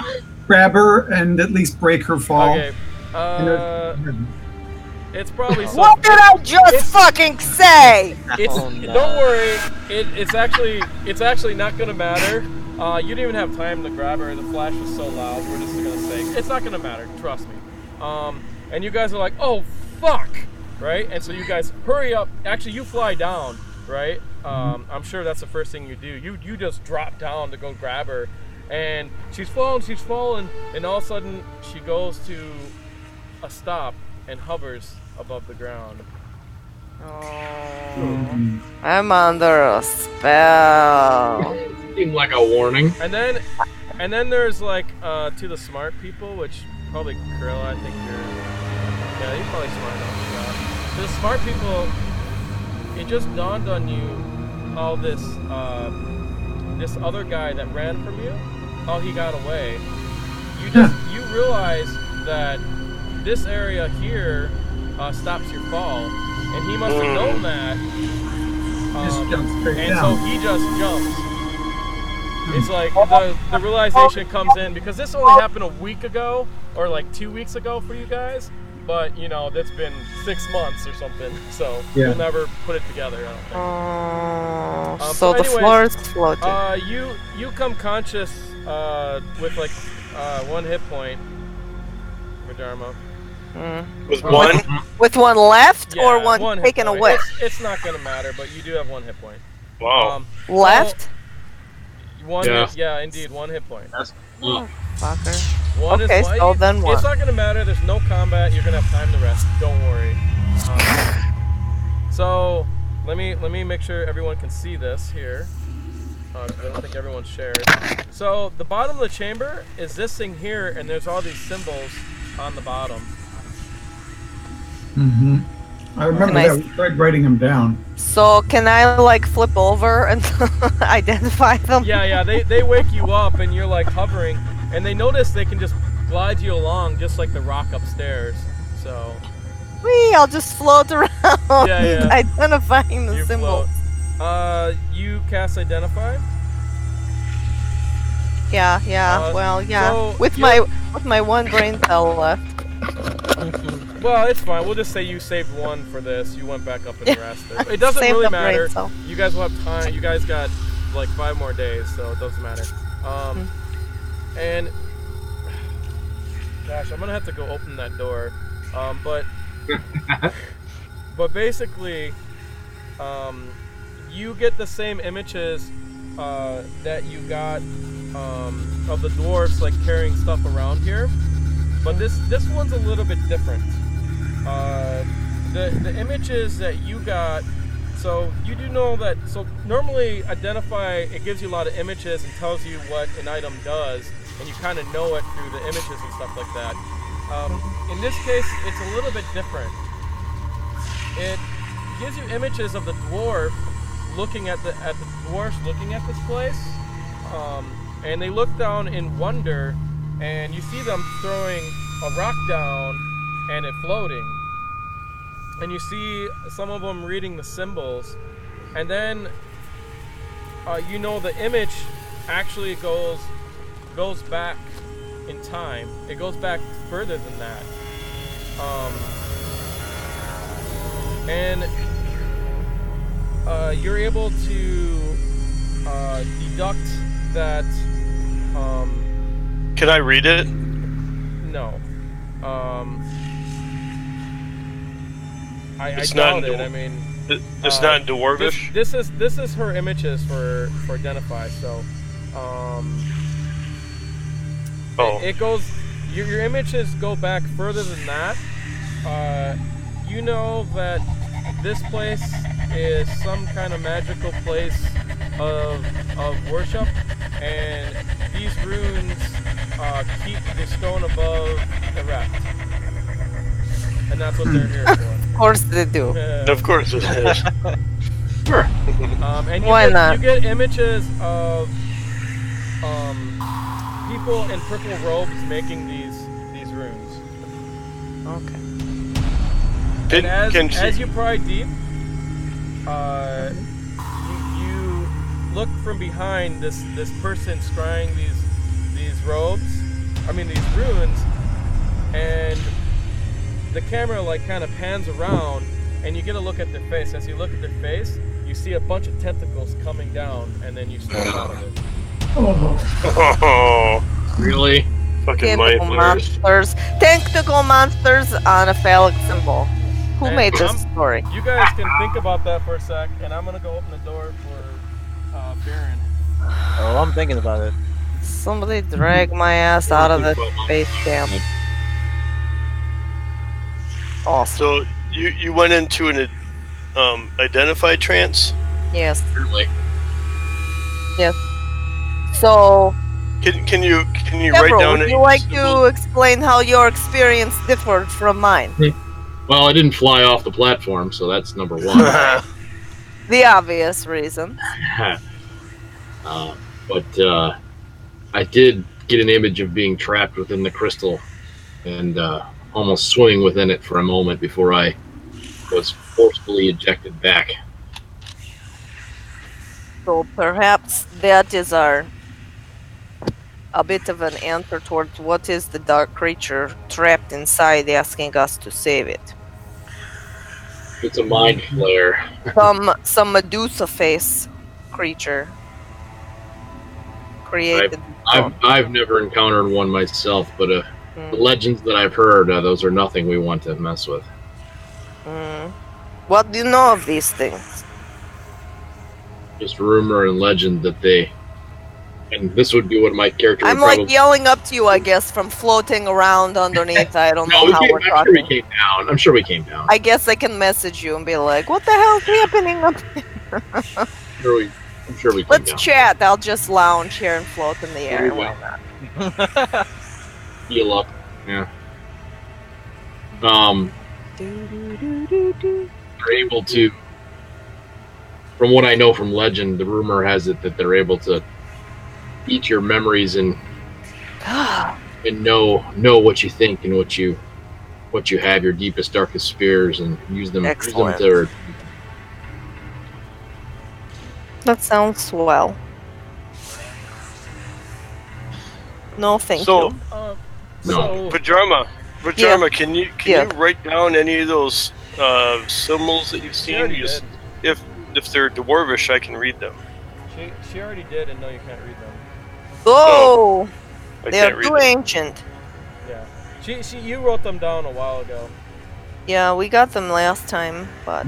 grab her and at least break her fall. Okay. It's probably so. What did I just fucking say? It's Oh, no. Don't worry. It's actually not gonna matter. You didn't even have time to grab her. The flash was so loud. We're just gonna say it's not gonna matter. Trust me. And you guys are like, oh fuck, right? And so you guys hurry up. Actually, you fly down, right? I'm sure that's the first thing you do. You just drop down to go grab her, and she's fallen, and all of a sudden she goes to a stop and hovers above the ground. Oh, I'm under a spell. Seemed like a warning. And then there's like to the smart people, which probably Criella, I think you're probably smart enough for that. To the smart people, it just dawned on you how this other guy that ran from you, how he got away. You realize that this area here stops your fall, and he must have known that. Just jump straight and down. so he just jumps. It's like the realization comes in because this only happened a week ago or like 2 weeks ago for you guys, but you know that's been 6 months or something, so you'll never put it together. I don't think. So the anyways, floor is floating. You come conscious with like 1 hit point, Vhajjharma. With one? With one left Yeah, or one hit taken point. away? It's not gonna matter, but you do have 1 hit point. Wow. Left? One. Yeah. Yeah, indeed, 1 hit point. Fucker. One Okay, is so then what? It's not gonna matter. There's no combat. You're gonna have time to rest. Don't worry. So let me make sure everyone can see this here. 'Cause I don't think everyone's shared. So the bottom of the chamber is this thing here, and there's all these symbols on the bottom. I remember Nice. that. We tried writing them down. So can I like flip over and identify them? Yeah. They wake you up, and you're like hovering, and they notice they can just glide you along, just like the rock upstairs. So Whee, I'll just float around Yeah. identifying the you symbols. float. You cast Identify. Yeah, So with you're- my 1 brain cell left. Well, it's fine. We'll just say you saved 1 for this. You went back up and rested. It doesn't Saved really the brain matter. cell. You guys will have time. You guys got like 5 more days, so it doesn't matter. And gosh, I'm gonna have to go open that door. But basically, you get the same images that you got of the dwarves like carrying stuff around here, but this one's a little bit different. The images that you got, so you do know that. So normally identify, it gives you a lot of images and tells you what an item does, and you kind of know it through the images and stuff like that. In this case, it's a little bit different. It gives you images of the dwarf looking at the dwarfs looking at this place, and they look down in wonder, and you see them throwing a rock down and it floating, and you see some of them reading the symbols, and then you know the image actually goes back in time. It goes back further than that, and you're able to deduct that. Can I read it? No. I It's doubt not it. I mean, it's not dwarvish. This is her images for identify. So, it goes. Your images go back further than that. You know that this place is some kind of magical place of worship, and these runes keep the stone above erect, and that's what they're here for. Of course they do. Of course it is. Sure. And Why not? You get images of people in purple robes making these runes. Okay. And as you pry deep, you look from behind this person scrying these robes. I mean these runes, and the camera like kind of pans around, and you get a look at their face. As you look at their face, you see a bunch of tentacles coming down, and then you snap out of it. Oh, Really? fucking Tentacle mindflayers. monsters. Tentacle monsters on a phallic symbol. Who And made this story? You guys can think about that for a sec, and I'm gonna go open the door for Baron. Oh, I'm thinking about it. Somebody drag my ass out of the space camp. Awesome. So you went into an identify trance. Yes. Really? Yes. So, Can you Kevril, write down? would you like to explain how your experience differed from mine? Well, I didn't fly off the platform, so that's number one. The obvious reason. But I did get an image of being trapped within the crystal and almost swimming within it for a moment before I was forcefully ejected back. So perhaps that is a bit of an answer towards what is the dark creature trapped inside asking us to save it. It's a mind flare. Some Medusa face creature created. I've never encountered one myself, but the legends that I've heard, those are nothing we want to mess with. What do you know of these things? Just rumor and legend that they, and this would be what my character would I'm probably... like yelling up to you, I guess, from floating around underneath. I don't know how we're I'm sure we talking. came down. I'm sure we came down. I guess I can message you and be like, what the hell's happening up here? I'm sure we came Let's down. chat. I'll just lounge here and float in the air. Very well. Why not? Heal up. Yeah. They're able to, from what I know from legend, the rumor has it that they're able to eat your memories and know what you think and what you have, your deepest, darkest fears, and use them to. That sounds swell. No, thank So, you. No. Vhajjharma, can you write down any of those symbols that you've She seen? already Because did. if they're dwarvish, I can read them. She already did, and no, you can't read them. Oh, I they are can't read too them. ancient. Yeah. You wrote them down a while ago. Yeah, we got them last time, but...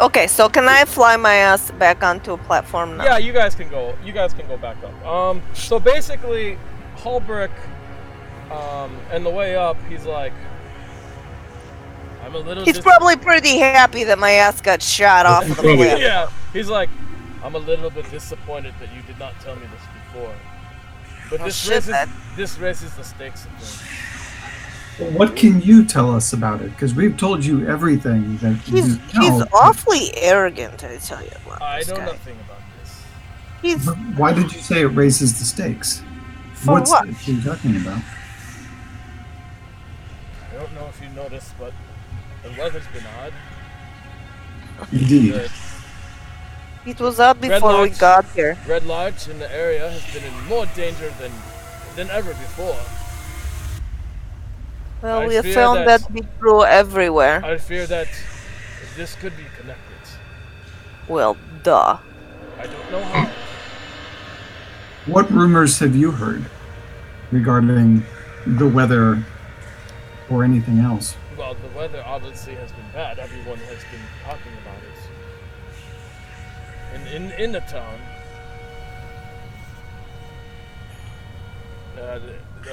Okay, so can I fly my ass back onto a platform now? Yeah, you guys can go. You guys can go back up. So basically, Hallbrick, and the way up, he's like, I'm a little. He's probably pretty happy that my ass got shot off of the cliff. Yeah, he's like, I'm a little bit disappointed that you did not tell me this before. But this raises the stakes of things. What can you tell us about it? Because we've told you everything that he's awfully arrogant, I tell you. I know nothing about this. Why did you say it raises the stakes? What stakes are you talking about? I don't know if you noticed, but the weather's been odd. Indeed. It was up before we got here. Red Larch in the area has been in more danger than ever before. Well, we have found that big brew everywhere. I fear that this could be connected. Well, duh. I don't know how. What rumors have you heard regarding the weather or anything else? Well, the weather obviously has been bad. Everyone has been talking about it. In the town.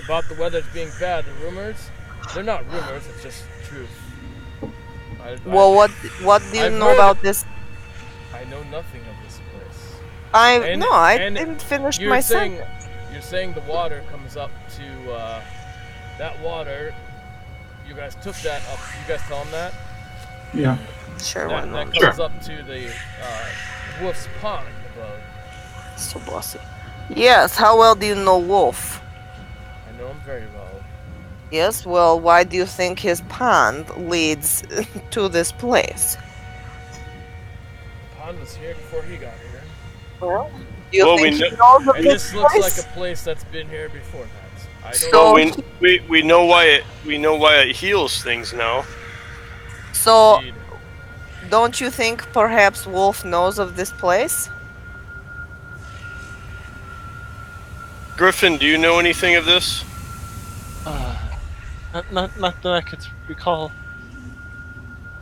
About the weather being bad, the rumors, they're not rumors, it's just truth. What do you know about this? I know nothing of this place. I didn't finish my sentence. You're saying the water comes up to, that water, you guys took that up, you guys tell them that? Yeah. Sure, why not? That comes up to the, Wolf's Pond above. So bossy. Yes, how well do you know Wolf? I know him very well. Yes, well, why do you think his pond leads to this place? The pond was here before he got here. Well, do you think he knows of this looks place? like a place that's been here before that. I don't know. We know why it heals things now. So, don't you think perhaps Wolf knows of this place? Griffin, do you know anything of this? Not that I could recall.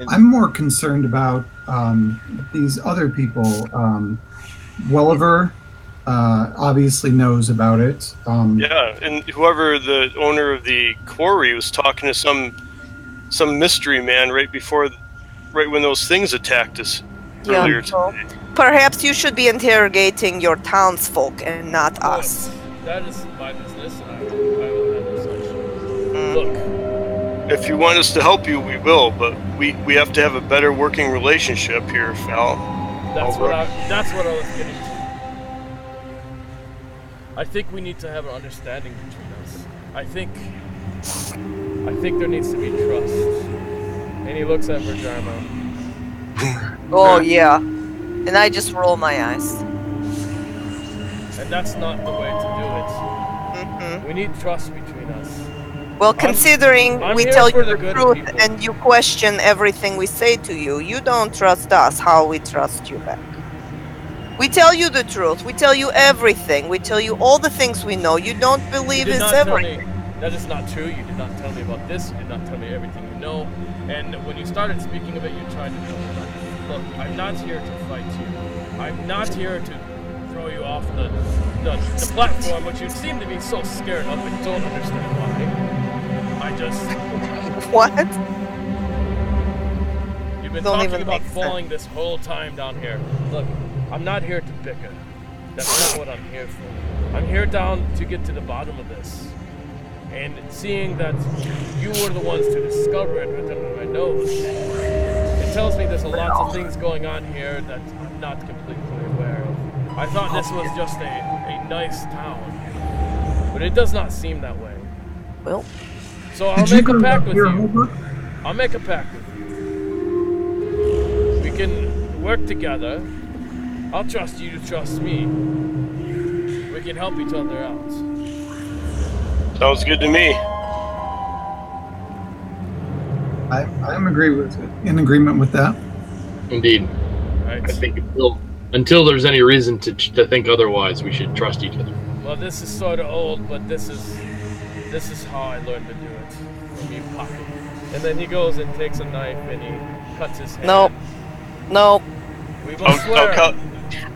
I'm more concerned about these other people. Welliver obviously knows about it. Yeah, and whoever the owner of the quarry was talking to some mystery man right when those things attacked us earlier today. Perhaps you should be interrogating your townsfolk and not us. That is my business, and I will handle such. Look, if you want us to help you, we will, but we have to have a better working relationship here, Fal. That's what I was getting to. I think we need to have an understanding between us. I think there needs to be trust. And he looks at Vhajjharma. Oh yeah, and I just roll my eyes. And that's not the way to do it. We need trust between us. Well, considering we tell you the truth people. and you question everything we say to you, you don't trust us, how we trust you back? We tell you the truth, we tell you everything, we tell you all the things we know, you don't believe it's everything. That is not true, you did not tell me about this, you did not tell me everything you know, and when you started speaking of it, you tried to tell me about it. Look, I'm not here to fight you. I'm not here to throw you off the platform, which you seem to be so scared of, but don't understand why. I just... What? You've been talking about falling this whole time down here. Look, I'm not here to bicker. That's not what I'm here for. I'm here down to get to the bottom of this. And seeing that you were the ones to discover it right under my nose, it tells me there's a lot of things going on here that I'm not completely aware of. I thought this was just a nice town, but it does not seem that way. Well, so I'll make a pact with you. I'll make a pact with you. We can work together. I'll trust you to trust me. We can help each other out. Sounds good to me. I'm in agreement with that. Indeed. Right. I think until there's any reason to think otherwise, we should trust each other. Well, this is sort of old, but this is how I learned to do it. From you, Pocket. And then he goes and takes a knife and he cuts his hand. Nope. We both swear.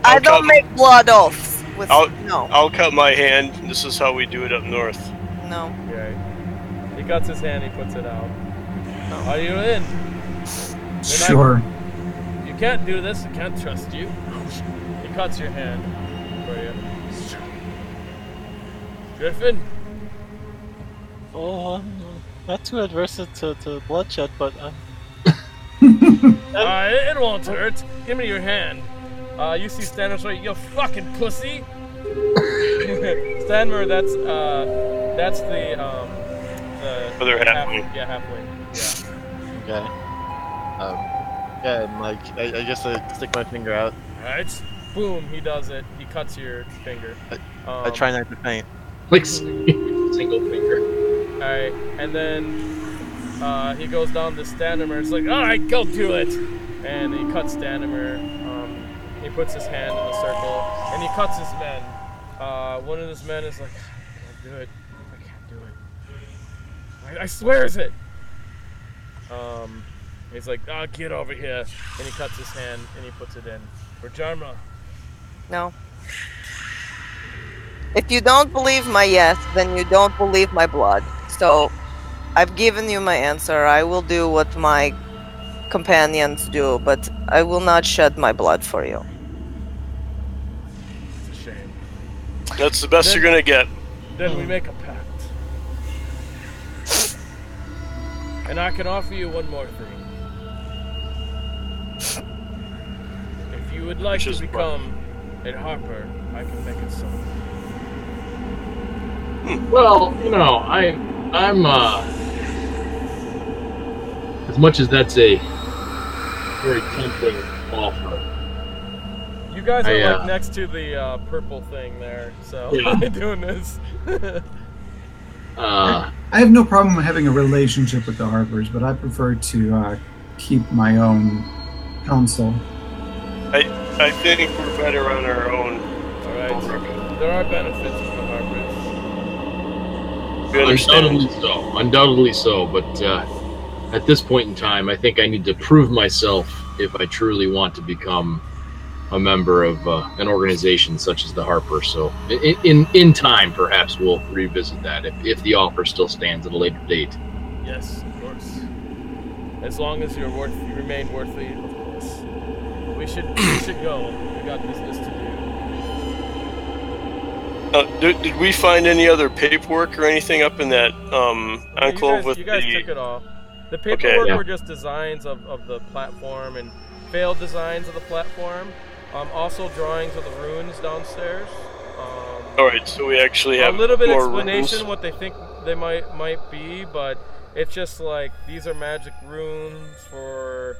I don't make blood oaths. I'll cut my hand. This is how we do it up north. No. Okay. He cuts his hand, he puts it out. No. Are you in? Sure. You can't do this, I can't trust you. He cuts your hand for you. Griffin? Oh, I'm not too adverse to bloodshed, but it won't hurt. Give me your hand. You see Stanmer's right, you fucking pussy. Stanmer, that's the other halfling. Halfling. Yeah. okay. Yeah, and like I guess I stick my finger out. Alright. Boom, he does it. He cuts your finger. I try not to faint. Like single finger. Alright, and then he goes down to Stanimer. It's like, alright, go do it! And he cuts Stanimer. He puts his hand in a circle, and he cuts his men. One of his men is like, I can't do it. I can't do it. I swears it! He's like, get over here. And he cuts his hand, and he puts it in. Vhajjharma. No. If you don't believe my yes, then you don't believe my blood. So, I've given you my answer. I will do what my companions do, but I will not shed my blood for you. It's a shame. That's the best you're gonna get. Then we make a pact. And I can offer you one more thing. If you would like to become a harper, I can make it so. Well, I'm as much as that's a very tempting offer. You guys are like next to the purple thing there, so I'm doing this. I have no problem having a relationship with the Harpers, but I prefer to keep my own counsel. I think we're better on our own. Alright. There are benefits to the Harpers. Undoubtedly so, but at this point in time, I think I need to prove myself if I truly want to become a member of an organization such as the Harper. So in time, perhaps we'll revisit that if the offer still stands at a later date. Yes, of course. As long as you remain worthy, of course. We should go. We got business to do. Did we find any other paperwork or anything up in that enclave you guys took it all. The paperwork were just designs of the platform and failed designs of the platform. Also drawings of the runes downstairs. Alright, so we actually have a little bit more explanation runes. What they think they might be, but it's just like these are magic runes for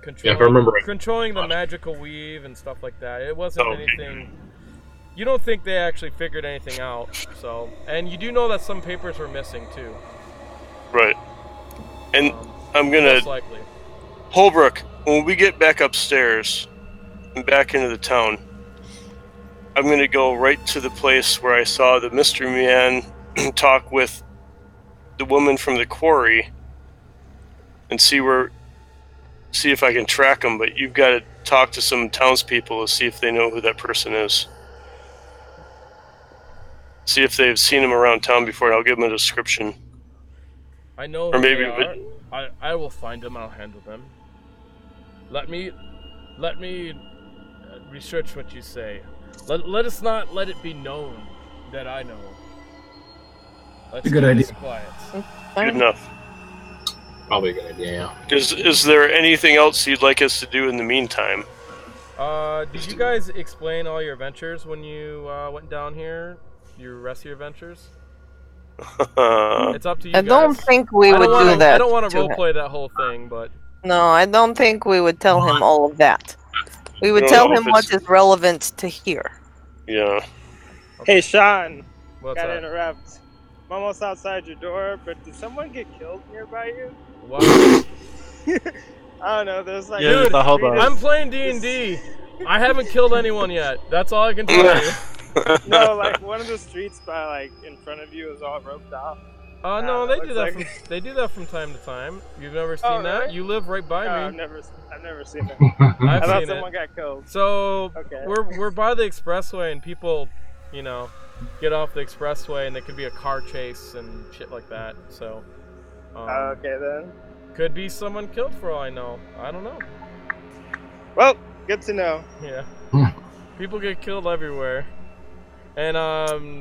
controlling the magical weave and stuff like that. It wasn't anything. You don't think they actually figured anything out, so. And you do know that some papers were missing, too. Right. And I'm gonna... Most likely. Holbrook, when we get back upstairs and back into the town, I'm gonna go right to the place where I saw the mystery man talk with the woman from the quarry and see if I can track him, but you've got to talk to some townspeople to see if they know who that person is. See if they've seen him around town before, and I'll give them a description. I know or who maybe they are. I will find them. I'll handle them. Let me research what you say. Let us not let it be known that I know. Let's a good idea. Quiet. Good enough. Probably a good idea. Yeah. Is there anything else you'd like us to do in the meantime? Did you guys explain all your adventures when you went down here? Your rest of your adventures? It's up to you guys. I don't think we would do that. I don't want to roleplay that whole thing, but... No, I don't think we would tell him all of that. We would tell him what is relevant to hear. Yeah. Okay. Hey, Shawn. What's Gotta up? interrupt. I'm almost outside your door, but did someone get killed nearby you? What? I don't know, there's like... Yeah, the hobo. I'm playing D&D. I haven't killed anyone yet. That's all I can tell you. No, like one of the streets by like in front of you is all roped off. No, they do that. like... They do that from time to time. You've never seen that? Really? You live right by No, me. I've never seen it. I've I thought seen someone it. got killed. So Okay. we're by the expressway, and people, you know, get off the expressway, and there could be a car chase and shit like that. So. Okay then. Could be someone killed for all I know. I don't know. Well, good to know. Yeah. People get killed everywhere. And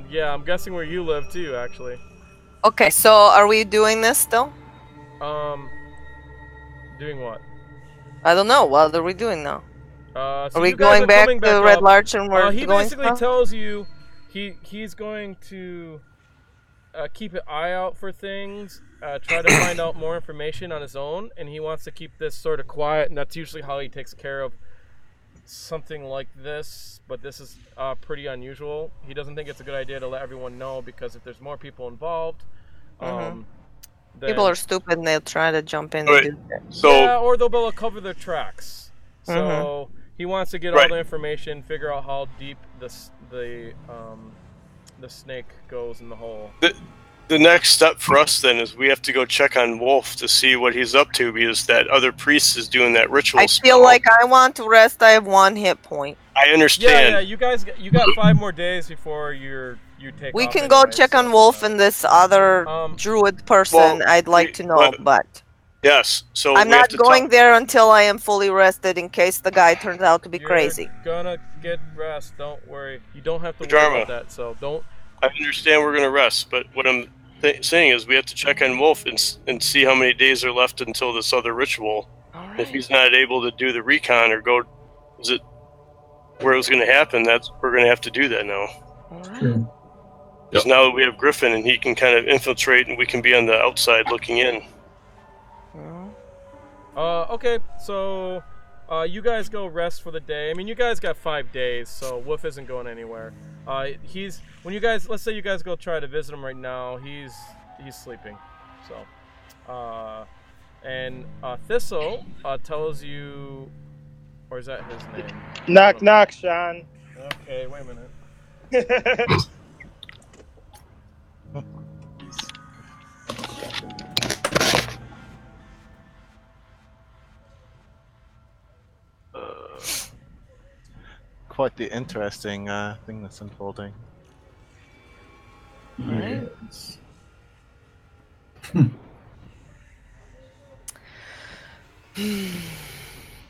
yeah, I'm guessing where you live too, actually. Okay, so are we doing this still? Doing what? I don't know. What are we doing now? So are we you guys going back coming to Red up. Larch and we're He going basically south? tells you he's going to keep an eye out for things, try to find out more information on his own, and he wants to keep this sort of quiet, and that's usually how he takes care of something like this, but this is pretty unusual. He doesn't think it's a good idea to let everyone know, because if there's more people involved, then, people are stupid and they'll try to jump in Right. and do that. So yeah, or they'll be able to cover their tracks. So he wants to get all Right. the information, figure out how deep the snake goes in the hole. the next step for us then is we have to go check on Wolf to see what he's up to, because that other priest is doing that ritual I spell. feel like I want to rest. I have 1 hit point. I Yeah, understand. you got 5 more days before you take We off can go anyway, check so, on Wolf and this other druid person. well, I'd like to know, but Yes. So I'm we have not to going there until I am fully rested in case the guy turns out to be You're crazy. gonna get rest. Don't worry. You don't have to worry Vhajjharma. about that. So don't. I understand we're gonna rest, but what I'm saying is we have to check on Wolf and see how many days are left until this other ritual. Alright. If he's not able to do the recon or go, is it where it was going to happen? We're going to have to do that now. Alright. Because now that we have Griffin and he can kind of infiltrate and we can be on the outside looking in. Okay. So, you guys go rest for the day. I mean, you guys got 5 days, so Wolf isn't going anywhere. Let's say you guys go try to visit him right now. He's sleeping. So, and Thistle tells you, or is that his name? Knock, knock, Shawn. Okay, wait a minute. Quite the interesting thing that's unfolding. Alright.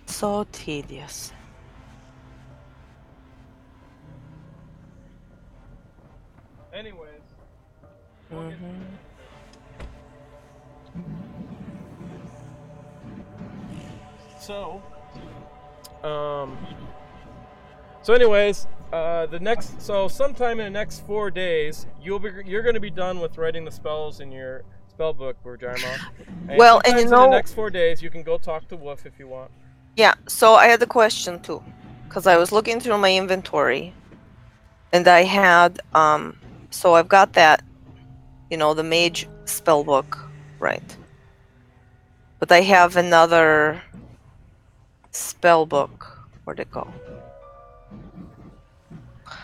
So tedious. Anyways. So, anyways, sometime in the next 4 days, you're going to be done with writing the spells in your spell book, Vhajjharma. Well, and you in know, the next 4 days, you can go talk to Wolf if you want. yeah, so I had a question too, because I was looking through my inventory, and I had, so I've got that, the mage spell book, right? But I have another spell book. Where'd it go?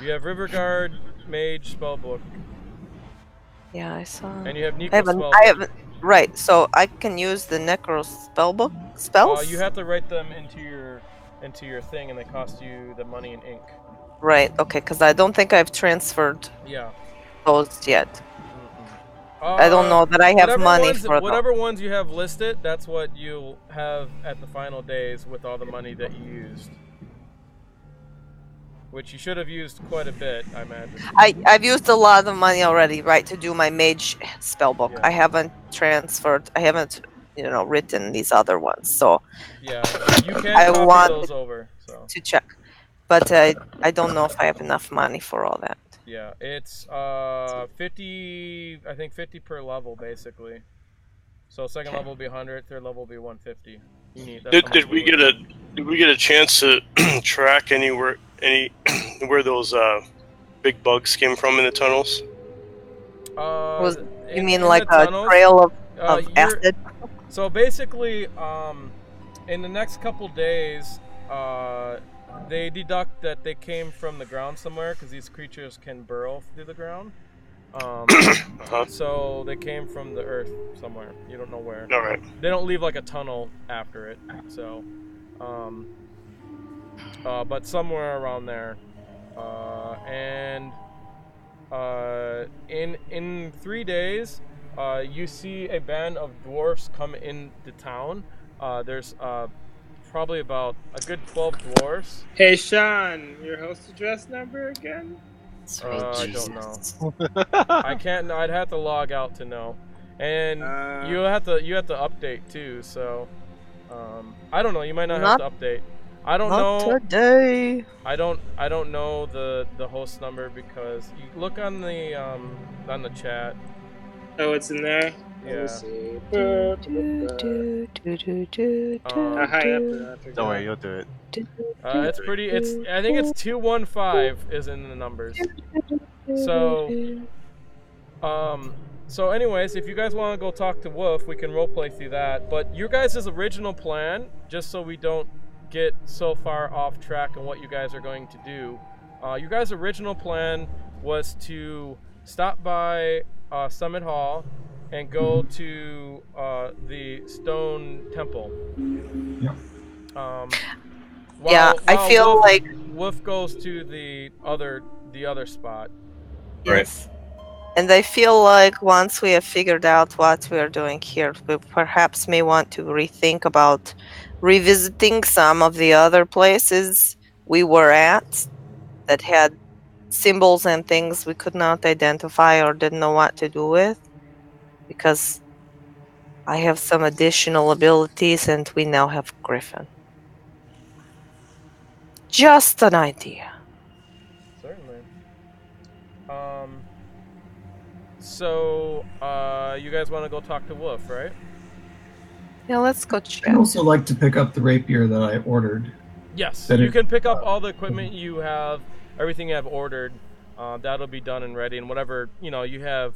You have Riverguard Mage spellbook, Yeah, I saw. and you have Nico I haven't. spellbook. I haven't. Right, so I can use the Necro spellbook spells. You have to write them into your thing, and they cost you the money in ink. Right. Okay, because I don't think I've transferred Yeah. those yet. I don't know that I have money for whatever ones you have listed. That's what you'll have at the final days with all the money that you used. Which you should have used quite a bit, I imagine. I've used a lot of money already, right, to do my mage spellbook. Yeah. I haven't transferred. I haven't, written these other ones. So Yeah, you can I copy want those over. So to check, but I don't know if I have enough money for all that. yeah, it's 50. I think 50 per level, basically. So second level will be 100, third level will be 150. Did we get a chance to track where those big bugs came from in the tunnels? You mean like a trail of acid? So basically, in the next couple days, they deduct that they came from the ground somewhere, because these creatures can burrow through the ground. So they came from the earth somewhere. You don't know where. All right. They don't leave like a tunnel after it. So, but somewhere around there. In 3 days, you see a band of dwarfs come into town. There's probably about a good 12 dwarfs. Hey, Shawn, your host address number again? I don't know. I can't. I'd have to log out to know, and you have to update too. So, I don't know. You might not have to update. I don't know. Not today. I don't know the host number because you look on the chat. Oh, it's in there. Yeah. How high up did I Don't worry, you'll do it. It's pretty. I think it's 215 is in the numbers. So, So anyways, if you guys want to go talk to Wolf, we can roleplay through that. But your guys' original plan, just so we don't get so far off track on what you guys are going to do, your guys' original plan was to stop by Summit Hall and go to the Stone Temple. Yep. I feel like Wolf goes to the other spot. yes. And I feel like once we have figured out what we are doing here, we perhaps may want to rethink about revisiting some of the other places we were at that had symbols and things we could not identify or didn't know what to do with. Because I have some additional abilities and we now have Griffin. Just an idea. Certainly. So, you guys want to go talk to Wolf, right? Yeah, let's go check. I'd also like to pick up the rapier that I ordered. Yes, That you it- can pick up all the equipment you have, everything you have ordered. That'll be done and ready, and whatever you have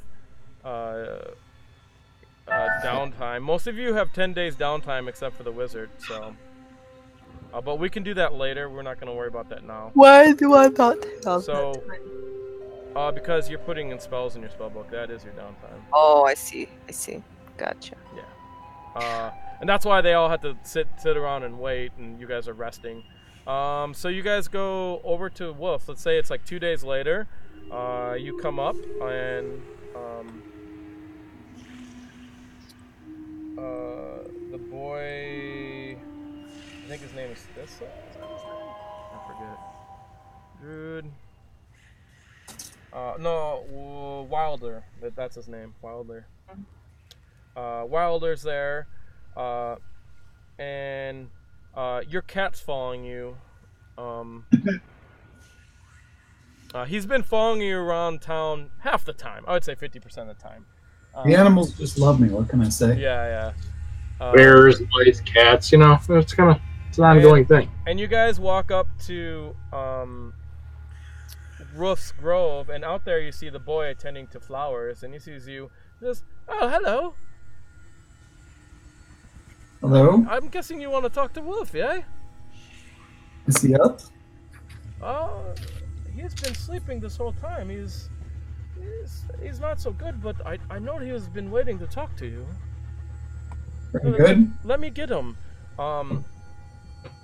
downtime. Most of you have 10 days downtime except for the wizard, so. But we can do that later. We're not going to worry about that now. Why do I not have So, that? because you're putting in spells in your spellbook, that is your downtime. Oh, I see. Gotcha. Yeah. And that's why they all had to sit around and wait, and you guys are resting. So you guys go over to Wolf. Let's say it's like 2 days later. You come up and the boy, I think his name is this. I forget. Dude. No, Wilder. That's his name. Wilder. Wilder's there, and your cat's following you. He's been following you around town half the time. I would say 50% of the time. The animals just love me. What can I say? Yeah. Bears, mice, cats, it's an ongoing thing. And you guys walk up to Roof's Grove, and out there you see the boy attending to flowers, and he sees you. He says, "Oh, hello. Hello? I'm guessing you want to talk to Wolf, yeah?" Is he up? He's been sleeping this whole time. He's not so good, but I know he has been waiting to talk to you. Very good. Let me get him. And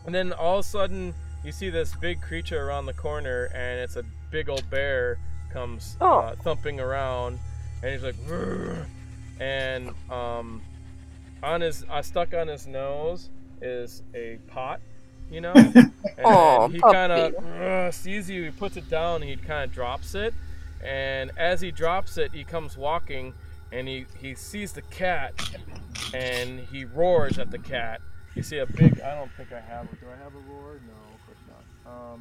then all of a sudden you see this big creature around the corner, and it's a big old bear comes thumping around, and he's like, "Grr." And stuck on his nose is a pot, and he kind of sees you. He puts it down, and he kind of drops it. And as he drops it, he comes walking, and he sees the cat, and he roars at the cat. You see a big. I don't think I have it. Do I have a roar? No, of course not.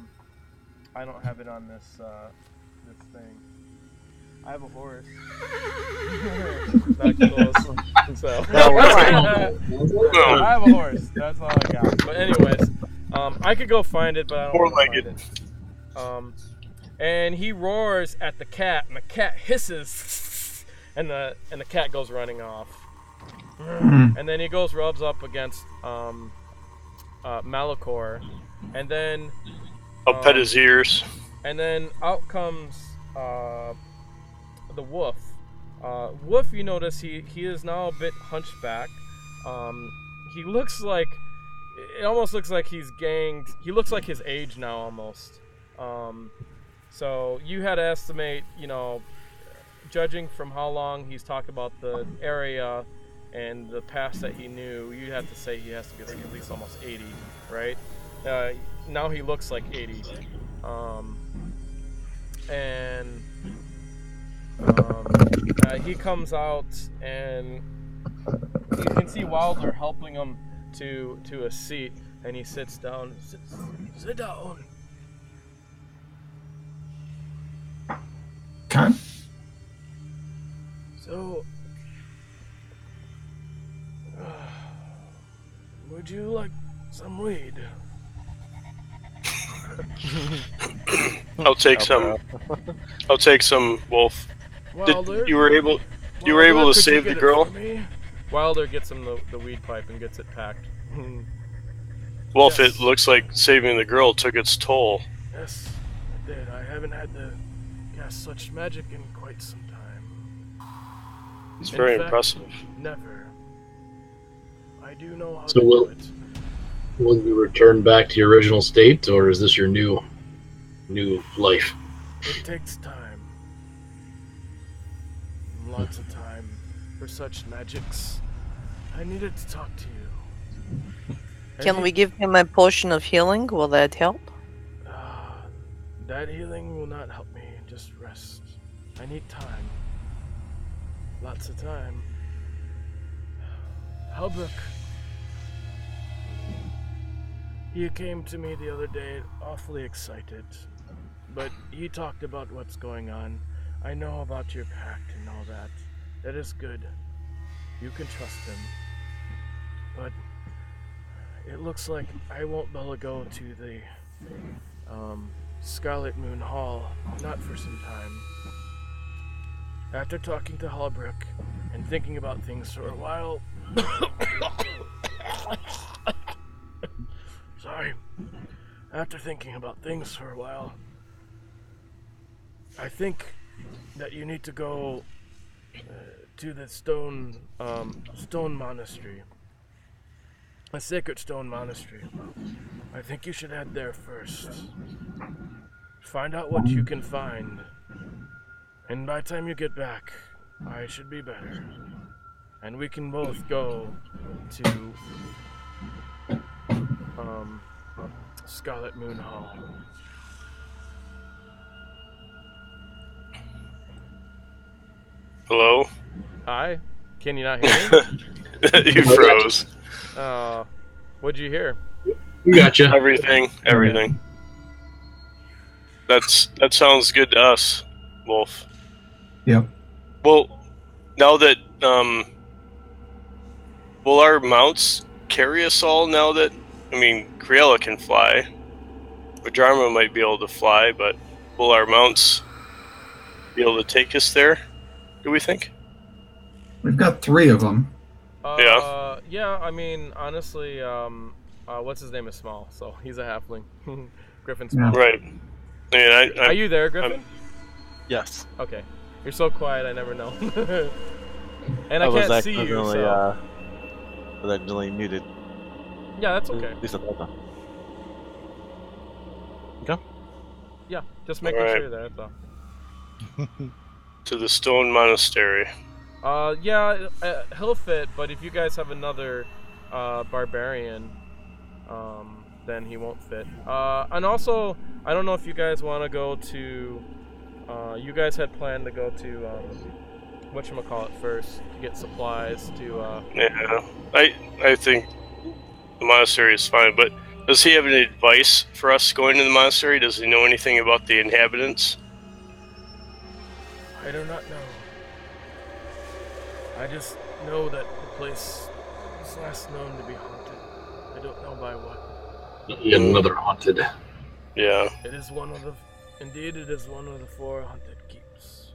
I don't have it on this thing. I have a horse. Not close. So I have a horse. That's all I got. But anyways, I could go find it, but I don't want to find it. And he roars at the cat, and the cat hisses, and the cat goes running off. And then he rubs up against Malichor, and then I'll pet his ears. And then out comes the wolf. Wolf, you notice he is now a bit hunchback. He looks like, it almost looks like he's ganged. He looks like his age now almost. So you had to estimate, judging from how long he's talked about the area and the past that he knew, you'd have to say he has to be like at least almost 80, right? Now he looks like 80. He comes out, and you can see Wilder helping him to a seat, and he sits down. Sit down. Okay. So, would you like some weed? I'll take some. I'll take some, Wolf. Wilder, You were able to save the girl? Wilder gets him the weed pipe and gets it packed. Wolf, Yes. it looks like saving the girl took its toll. Yes, I did. I haven't had to cast such magic in quite some time. It's In very fact, impressive. Never. I do know how So to will- do it. Will you return back to your original state, or is this your new life? It takes time. Lots of time for such magics. I needed to talk to you. Can we give him a potion of healing? Will that help? That healing will not help me. Just rest. I need time. Lots of time. Halbrook. He came to me the other day, awfully excited. But he talked about what's going on. I know about your pact and all that. That is good. You can trust him. But it looks like I won't be able to go to the Scarlet Moon Hall, not for some time. After talking to Halbrook and thinking about things for a while... Sorry. After thinking about things for a while, I think that you need to go to the stone monastery. A sacred stone monastery. I think you should head there first. Find out what you can find. And by the time you get back, I should be better. And we can both go to Scarlet Moon Hall. Hello? Hi? Can you not hear me? You froze. What'd you hear? We gotcha. Everything. That sounds good to us, Wolf. Yep. Well, now that will our mounts carry us all now that Criella can fly. Vhajjharma might be able to fly, but will our mounts be able to take us there, do we think? We've got 3 of them. Yeah. Yeah, honestly, what's his name is small, so he's a halfling. Griffin's small. Yeah. Right. Are you there, Griffin? Yes. Okay. You're so quiet, I never know. And I was can't see you, accidentally, so... was accidentally muted. Yeah, that's okay. At least I thought that. Okay. Yeah, just making Alright. sure you're there, that's all. To the stone monastery. Yeah, he'll fit, but if you guys have another barbarian, then he won't fit. And also, I don't know if you guys want to go to... you guys had planned to go to, whatchamacallit first, to get supplies to, Yeah. I think the monastery is fine, but does he have any advice for us going to the monastery? Does he know anything about the inhabitants? I do not know. I just know that the place is last known to be haunted. I don't know by what. Yet another haunted. Yeah. It is one of the... Indeed, it is one of the 4 haunted keeps.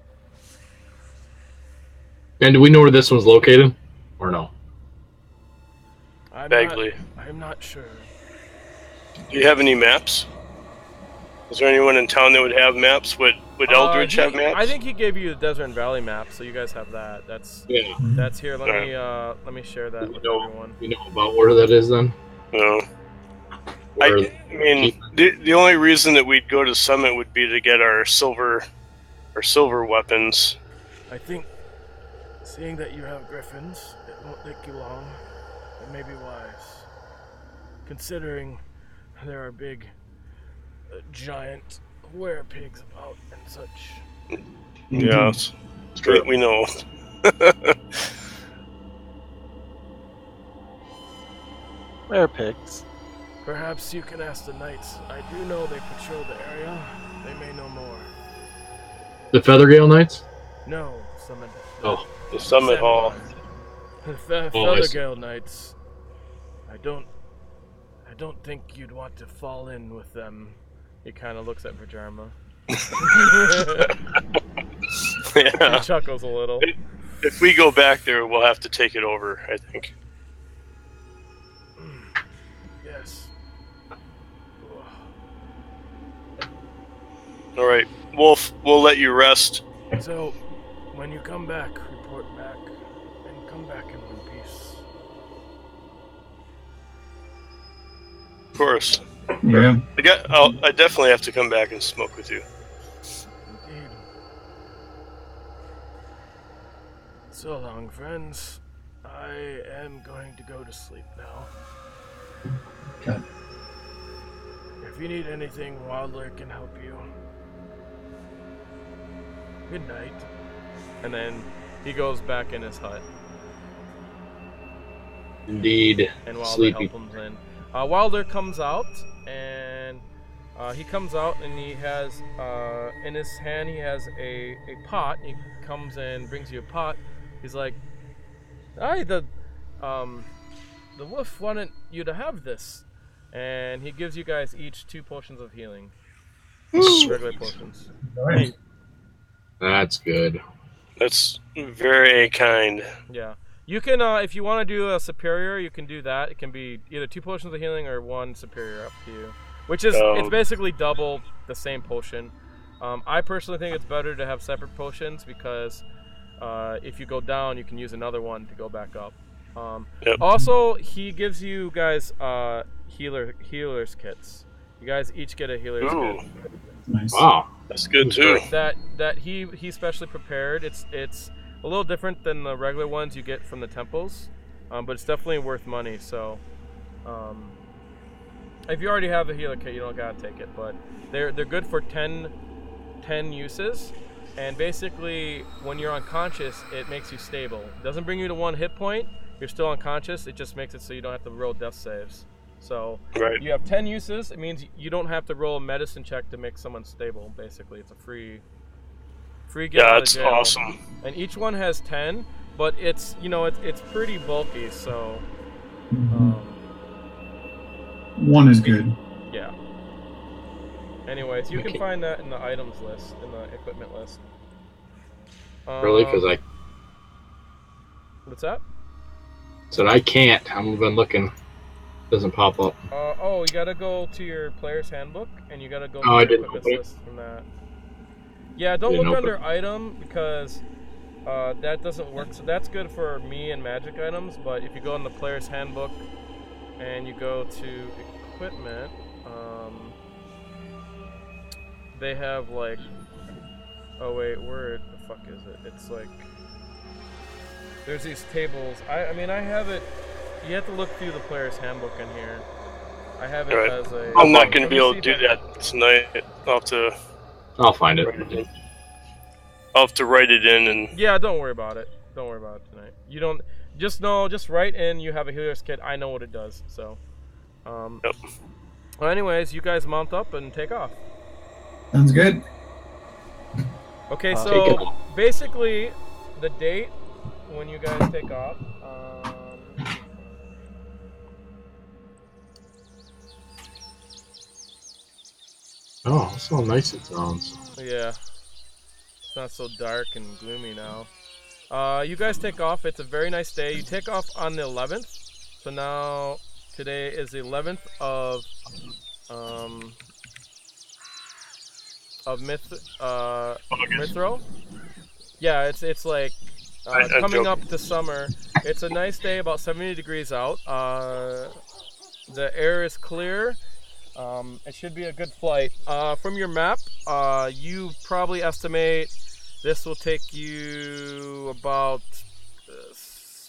And do we know where this one's located? Or no? Vaguely. I'm not sure. Do you have any maps? Is there anyone in town that would have maps? Would Would Eldridge have maps? I think he gave you the Desert and Valley map, so you guys have that. That's here. Let me share that with everyone. You know about where that is then? No. I mean, the only reason that we'd go to Summit would be to get our silver weapons. I think, seeing that you have griffins, it won't take you long. It may be wise, considering there are big, giant were-pigs about and such. Yes, we know. Were-pigs. Perhaps you can ask the knights. I do know they patrol the area. They may know more. The Feathergale Knights? No, Summit. Oh, the Summit Hall. The Feathergale Knights. I don't think you'd want to fall in with them. He kind of looks at Vhajjharma. Yeah. He chuckles a little. If we go back there, we'll have to take it over, I think. Yes. All right, Wolf, we'll let you rest. So, when you come back, report back, and come back in one piece. Of course. Yeah. I definitely have to come back and smoke with you. Indeed. So long, friends. I am going to go to sleep now. Okay. If you need anything, Wilder can help you. Good night. And then he goes back in his hut. Indeed. And Wilder Sleepy. helps him in. Wilder comes out, and he has in his hand he has a pot. He comes in, brings you a pot. He's like, "Hi, the wolf wanted you to have this," and he gives you guys each 2 potions of healing. Regular potions. Nice. That's good. That's very kind. Yeah. You can, if you want to do a superior, you can do that. It can be either 2 potions of healing or 1 superior, up to you. Which is, it's basically double the same potion. I personally think it's better to have separate potions because if you go down, you can use another one to go back up. Also, he gives you guys healer's kits. You guys each get a healer's kit. Nice. Wow. That's good too. That he specially prepared. It's a little different than the regular ones you get from the temples, but it's definitely worth money. So, if you already have the healer kit, you don't gotta take it. But they're good for 10 uses, and basically when you're unconscious, it makes you stable. It doesn't bring you to 1 hit point. You're still unconscious. It just makes it so you don't have to roll death saves. So you have 10 uses. It means you don't have to roll a medicine check to make someone stable. Basically, it's a free get out of jail. Yeah, it's awesome. And each one has 10, but it's it's pretty bulky. So 1 is good. yeah. Anyways, you can find that in the items list, in the equipment list. Really? Because What's that? said I can't. I've been looking. Doesn't pop up. You gotta go to your player's handbook, and you gotta go I to the didn't equipment open it. list from that. Yeah, don't Didn't look open under item because that doesn't work. So that's good for me and magic items, but if you go in the player's handbook and you go to equipment, they have like, oh wait, where the fuck is it? It's like, there's these tables. I mean, I have it. You have to look through the player's handbook in here. I have it as a. I'm not going to be able to do that tonight. I'll find it. I'll have to write it in and. Yeah, don't worry about it. Don't worry about it tonight. You don't. Just write in. You have a healer's kit. I know what it does. So. Yep. Well, anyways, you guys mount up and take off. Sounds good. Okay, Take so it. basically, the date when you guys take off. Oh, that's how nice it sounds. Yeah. It's not so dark and gloomy now. You guys take off. It's a very nice day. You take off on the 11th. So now, today is the 11th of Mithro. Yeah, it's like coming up to summer. It's a nice day, about 70 degrees out. The air is clear. It should be a good flight. From your map, you probably estimate this will take you about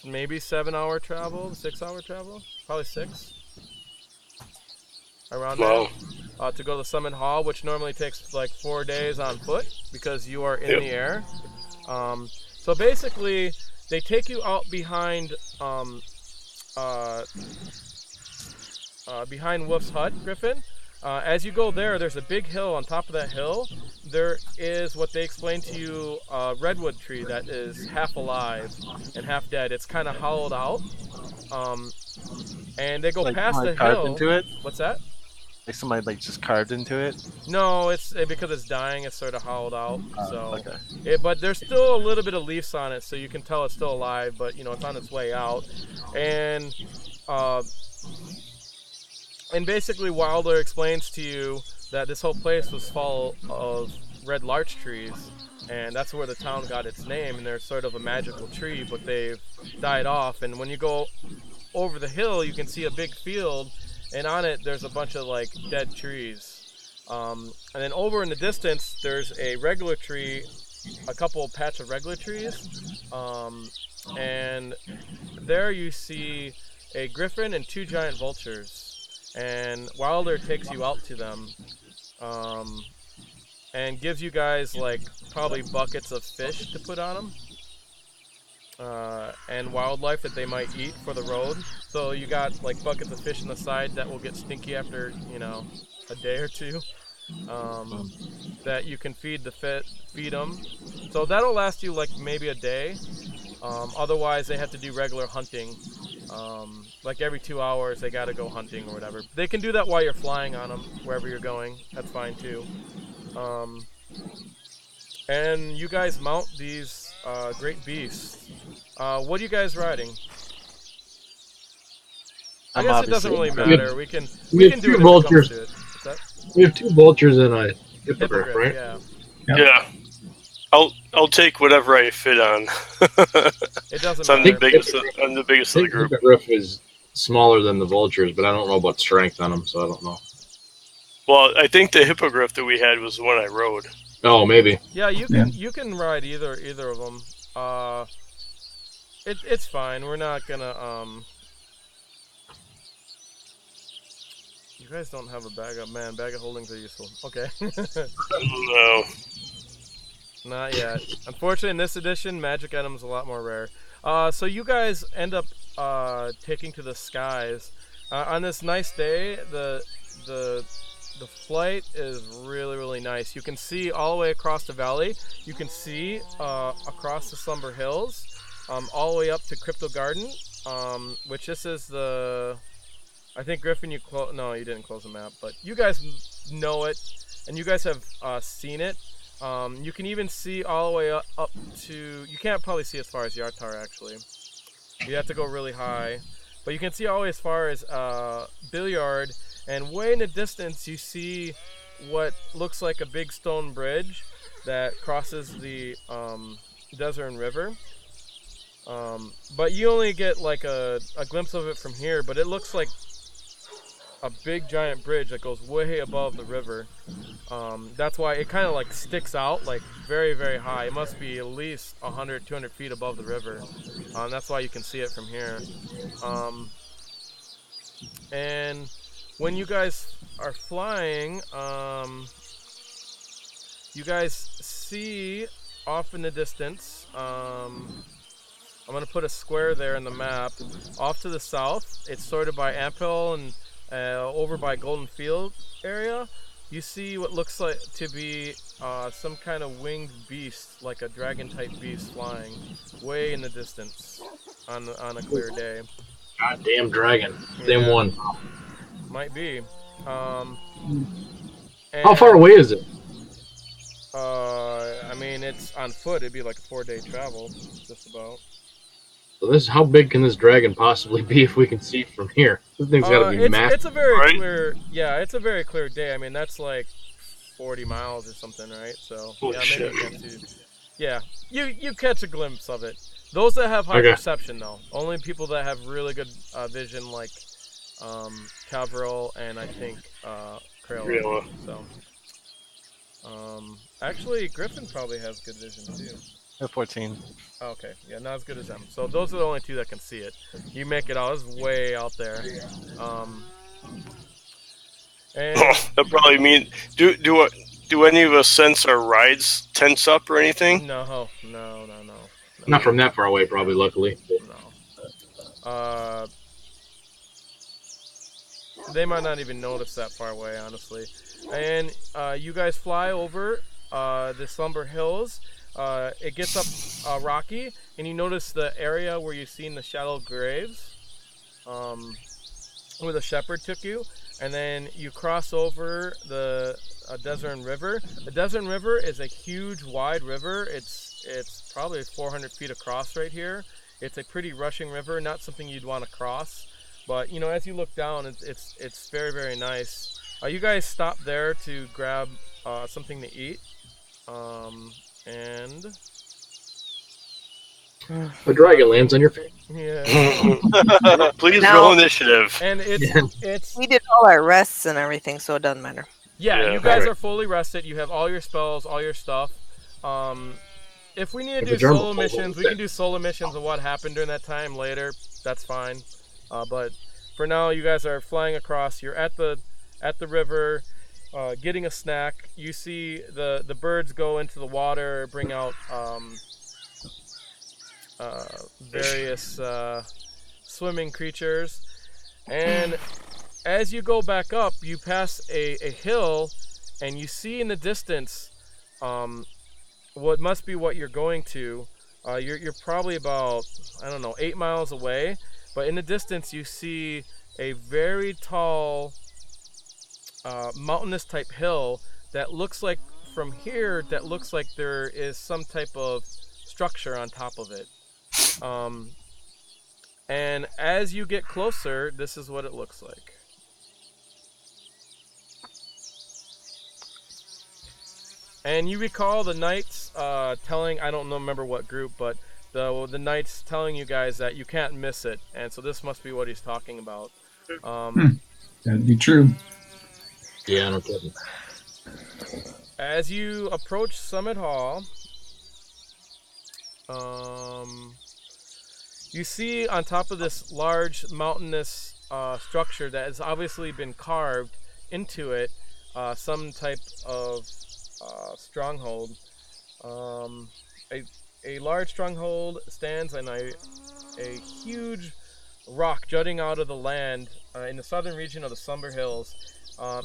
maybe 7-hour travel, 6-hour travel, probably 6. Around there. To go to the Summit Hall, which normally takes like 4 days on foot because you are in the air. So basically, they take you out behind behind Wolf's hut, Griffin. As you go there, there's a big hill. On top of that hill, there is what they explained to you, a redwood tree that is half alive and half dead. It's kind of hollowed out. And they go Like past the carved hill. into it? What's that? Like somebody like just carved into it? No, it's because it's dying. It's sort of hollowed out. Okay. But there's still a little bit of leaves on it, so you can tell it's still alive. But you know, it's on its way out. And basically, Wilder explains to you that this whole place was full of red larch trees, and that's where the town got its name. And they're sort of a magical tree, but they've died off. And when you go over the hill, you can see a big field. And on it, there's a bunch of like dead trees. And then over in the distance, there's a regular tree, a couple patch of regular trees. And there you see a griffin and 2 giant vultures. And Wilder takes you out to them. And gives you guys like probably buckets of fish to put on them. And wildlife that they might eat for the road. So you got like buckets of fish on the side that will get stinky after, you know, a day or two. That you can feed them. So that'll last you like maybe a day. Otherwise they have to do regular hunting. Like every 2 hours they gotta go hunting or whatever. They can do that while you're flying on them, wherever you're going. That's fine too. And you guys mount these great beasts. What are you guys riding? I guess it doesn't really matter. We can do it 2 if vultures. it comes to it. What's that? We have 2 vultures and a hippogriff, right? Yeah. Yeah. I'll take whatever I fit on. It doesn't So I'm matter. the biggest of the The group. hippogriff is smaller than the vultures, but I don't know about strength on them, so I don't know. Well, I think the hippogriff that we had was the one I rode. Oh, maybe. Yeah, you can ride either of them. It's fine. We're not gonna You guys don't have a bag of bag of holdings are useful. Okay. No. Not yet. Unfortunately, in this edition, magic items are a lot more rare. So you guys end up taking to the skies. On this nice day, the flight is really, really nice. You can see all the way across the valley. You can see across the Slumber Hills, all the way up to Crypto Garden, which this is the... I think, Griffin, you didn't close the map, but you guys know it, and you guys have seen it. You can even see all the way up to... You can't probably see as far as Yartar, actually. You have to go really high. But you can see all the way as far as Billiard, and way in the distance you see what looks like a big stone bridge that crosses the Desert River. But you only get like a glimpse of it from here, but it looks like a big giant bridge that goes way above the river. That's why it kind of like sticks out like very, very high. It must be at least 100, 200 feet above the river. That's why you can see it from here. And when you guys are flying, you guys see off in the distance, I'm going to put a square there in the map. Off to the south, it's sorted by Ampel and over by Golden Field area. You see what looks like to be some kind of winged beast, like a dragon-type beast flying way in the distance on a clear day. Goddamn dragon. Same one. Might be. How far away is it? I mean, it's on foot. It'd be like a 4-day travel, just about. So how big can this dragon possibly be if we can see it from here? This thing's got to be massive. It's a very right? clear. Yeah, it's a very clear day. I mean, that's like 40 miles or something, right? So Holy yeah, shit. maybe you can't see. Yeah, you catch a glimpse of it. Those that have high perception, though, only people that have really good vision, like Kevril and I think Criella. So, actually, Griffin probably has good vision too. 14. Okay, yeah, not as good as them. So those are the only two that can see it. You make it out; it's way out there. And That probably mean do any of us sense our rides tense up or anything? no. Not from that far away, probably. Luckily. No. They might not even notice that far away, honestly. And you guys fly over the Slumber Hills. It gets up rocky, and you notice the area where you've seen the shallow graves, where the shepherd took you. And then you cross over the Desert River. The Desert River is a huge, wide river. It's probably 400 feet across right here. It's a pretty rushing river, not something you'd want to cross. But you know, as you look down, it's very, very nice. You guys stop there to grab something to eat, and a dragon lands on your face. yeah. Please Now- roll initiative. And it's We did all our rests and everything, so it doesn't matter. yeah. You guys right. are fully rested. You have all your spells, all your stuff. If we need to do Vhajjharma solo falls missions, over we can do solo missions of what happened during that time later. That's fine. But for now, you guys are flying across. You're at the river, getting a snack. You see the birds go into the water, bring out various swimming creatures, and as you go back up, you pass a hill, and you see in the distance what must be what you're going to. You're probably about, I don't know, 8 miles away, but in the distance you see a very tall mountainous type hill that looks like from here there is some type of structure on top of it. And as you get closer, this is what it looks like. And you recall the knights telling, I don't remember what group, but the knights telling you guys that you can't miss it, and so this must be what he's talking about. That'd be true. Yeah, no kidding. As you approach Summit Hall, you see on top of this large mountainous structure that has obviously been carved into it some type of stronghold. A large stronghold stands on a huge rock jutting out of the land in the southern region of the Slumber Hills.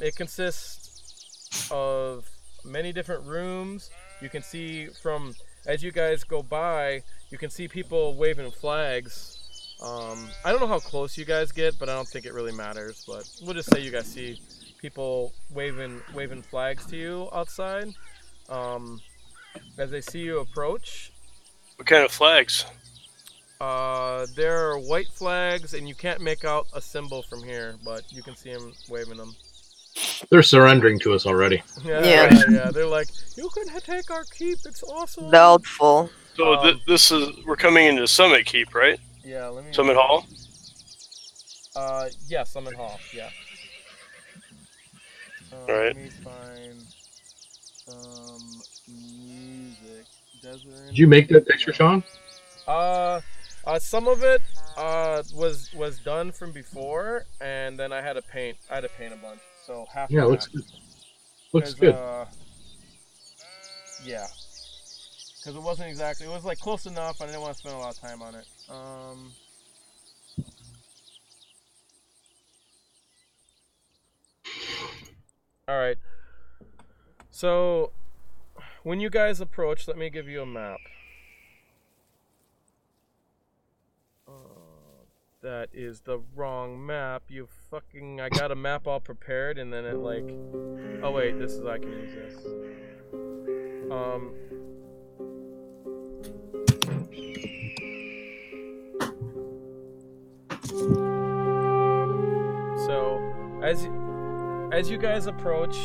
It consists of many different rooms. You can see from, as you guys go by, you can see people waving flags. I don't know how close you guys get, but I don't think it really matters. But we'll just say you guys see people waving flags to you outside as they see you approach. What kind of flags? There are white flags, and you can't make out a symbol from here, but you can see them waving them. They're surrendering to us already. Yeah. They're like, you can take our keep. It's awesome. Doubtful. So this is, we're coming into Summit Keep, right? Yeah. Let me. Summit Hall. Yeah, Summit Hall. Yeah. Alright. Let me find some music. Desert. Did you make that picture, Shawn? Some of it was done from before, and then I had to paint. I had to paint a bunch. So half. Yeah, and looks half. good. Looks good. Yeah. Because it wasn't exactly. It was like close enough. I didn't want to spend a lot of time on it. All right. So when you guys approach, let me give you a map. That is the wrong map. You fucking... I got a map all prepared, and then it like... Oh wait, this is... I can use this. So, as you guys approach,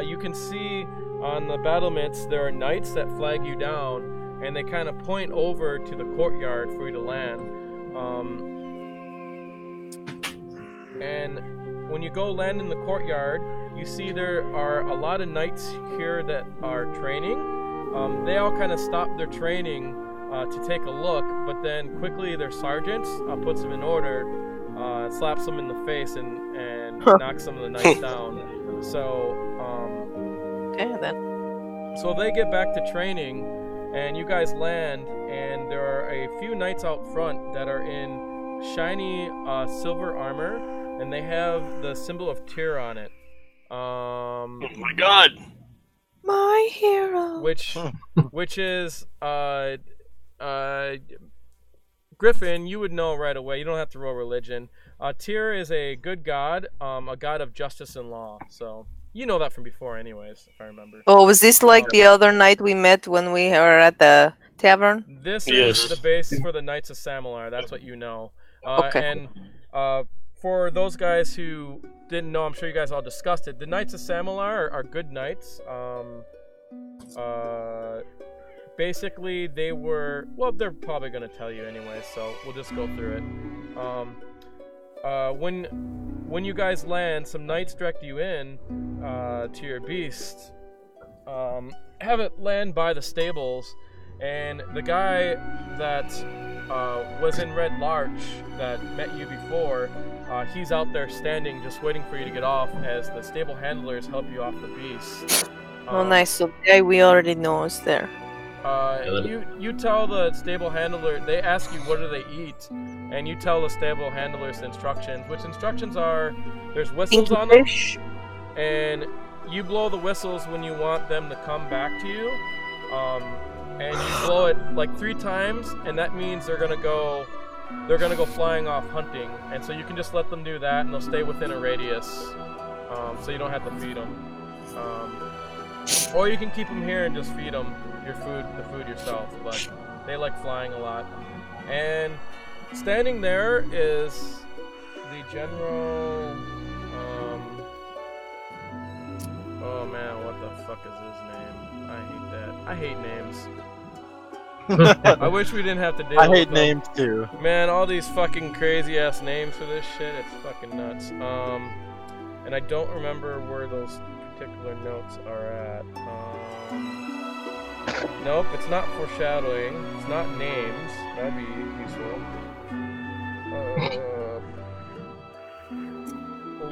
you can see on the battlements there are knights that flag you down, and they kind of point over to the courtyard for you to land. And when you go land in the courtyard, you see there are a lot of knights here that are training. They all kind of stop their training to take a look, but then quickly their sergeants puts them in order, slaps them in the face, and knocks some of the knights down. So, Okay, then. so they get back to training, and you guys land, and there are a few knights out front that are in shiny silver armor, and they have the symbol of Tyr on it. Oh my god! My hero. Which is Griffin, you would know right away. You don't have to roll religion. Tyr is a good god, a god of justice and law. So you know that from before, anyways. If I remember. Oh, was this like the other night we met when we were at the tavern? This is the base for the Knights of Samalar. That's what you know. Okay. And for those guys who didn't know, I'm sure you guys all discussed it. The Knights of Samalar are good knights. Basically, they were... Well, they're probably going to tell you anyway, so we'll just go through it. When you guys land, some knights direct you in to your beast. Have it land by the stables, and the guy that was in Red Larch that met you before, he's out there standing just waiting for you to get off as the stable handlers help you off the beast. Oh, nice. So the guy we already know is there. You tell the stable handler, they ask you what do they eat, and you tell the stable handlers the instructions, which instructions are, there's whistles on them, and you blow the whistles when you want them to come back to you, and you blow it like 3 times, and that means they're gonna go flying off hunting, and so you can just let them do that, and they'll stay within a radius, so you don't have to feed them. Or you can keep them here and just feed them the food yourself, but they like flying a lot. And standing there is the general, oh man, what the fuck is his name? I hate that. I hate names. I wish we didn't have to deal with them. I hate names too. Man, all these fucking crazy ass names for this shit, it's fucking nuts. And I don't remember where those particular notes are at. Nope, it's not foreshadowing. It's not names. That'd be useful.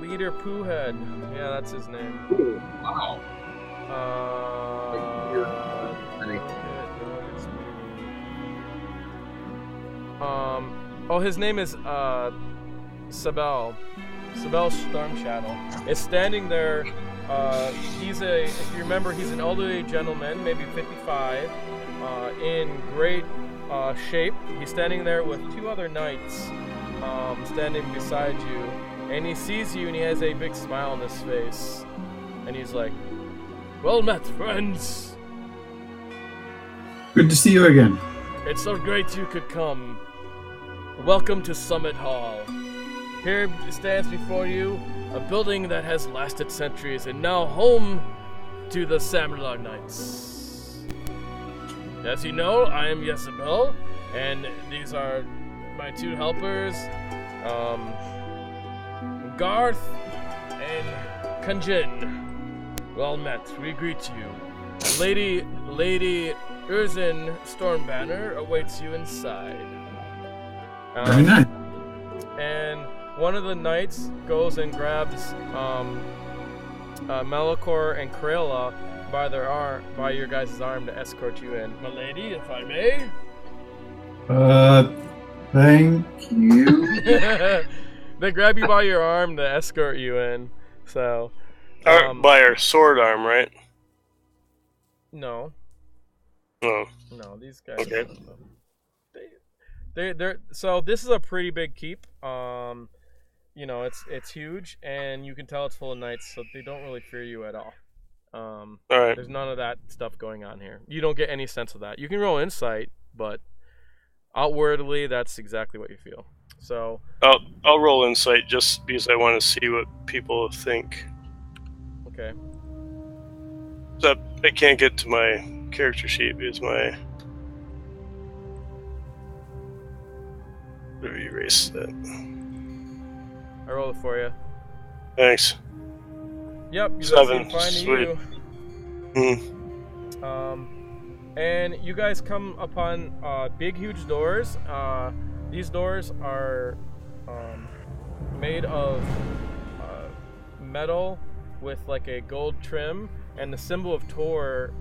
Leader Poohead. Yeah, that's his name. Ooh, wow. Oh, his name is Sabel. Sabel Stormshadow is standing there. If you remember, he's an elderly gentleman, maybe 55, in great shape. He's standing there with 2 other knights, standing beside you, and he sees you, and he has a big smile on his face, and he's like, "Well met, friends. Good to see you again. It's so great you could come. Welcome to Summit Hall. Here stands before you a building that has lasted centuries and now home to the Samalar Knights. As you know, I am Jezebel, and these are my 2 helpers, Garth and Kunjin. Well met, we greet you. Lady Urzin Stormbanner awaits you inside." Very nice. And one of the knights goes and grabs Malichor and Criella by your guys' arm to escort you in. My lady, if I may. Thank you. They grab you by your arm to escort you in. So. By our sword arm, right? No. Oh. No, these guys. Okay. They're so this is a pretty big keep. You know, it's huge, and you can tell it's full of knights, so they don't really fear you at all. All right. There's none of that stuff going on here. You don't get any sense of that. You can roll insight, but outwardly, that's exactly what you feel. So I'll roll insight just because I want to see what people think. Okay. Except I can't get to my character sheet because my... Let me erase that. I roll it for you. Thanks. Yep, you 7. find Sweet. you. And you guys come upon big, huge doors. These doors are made of metal with like a gold trim and the symbol of Tor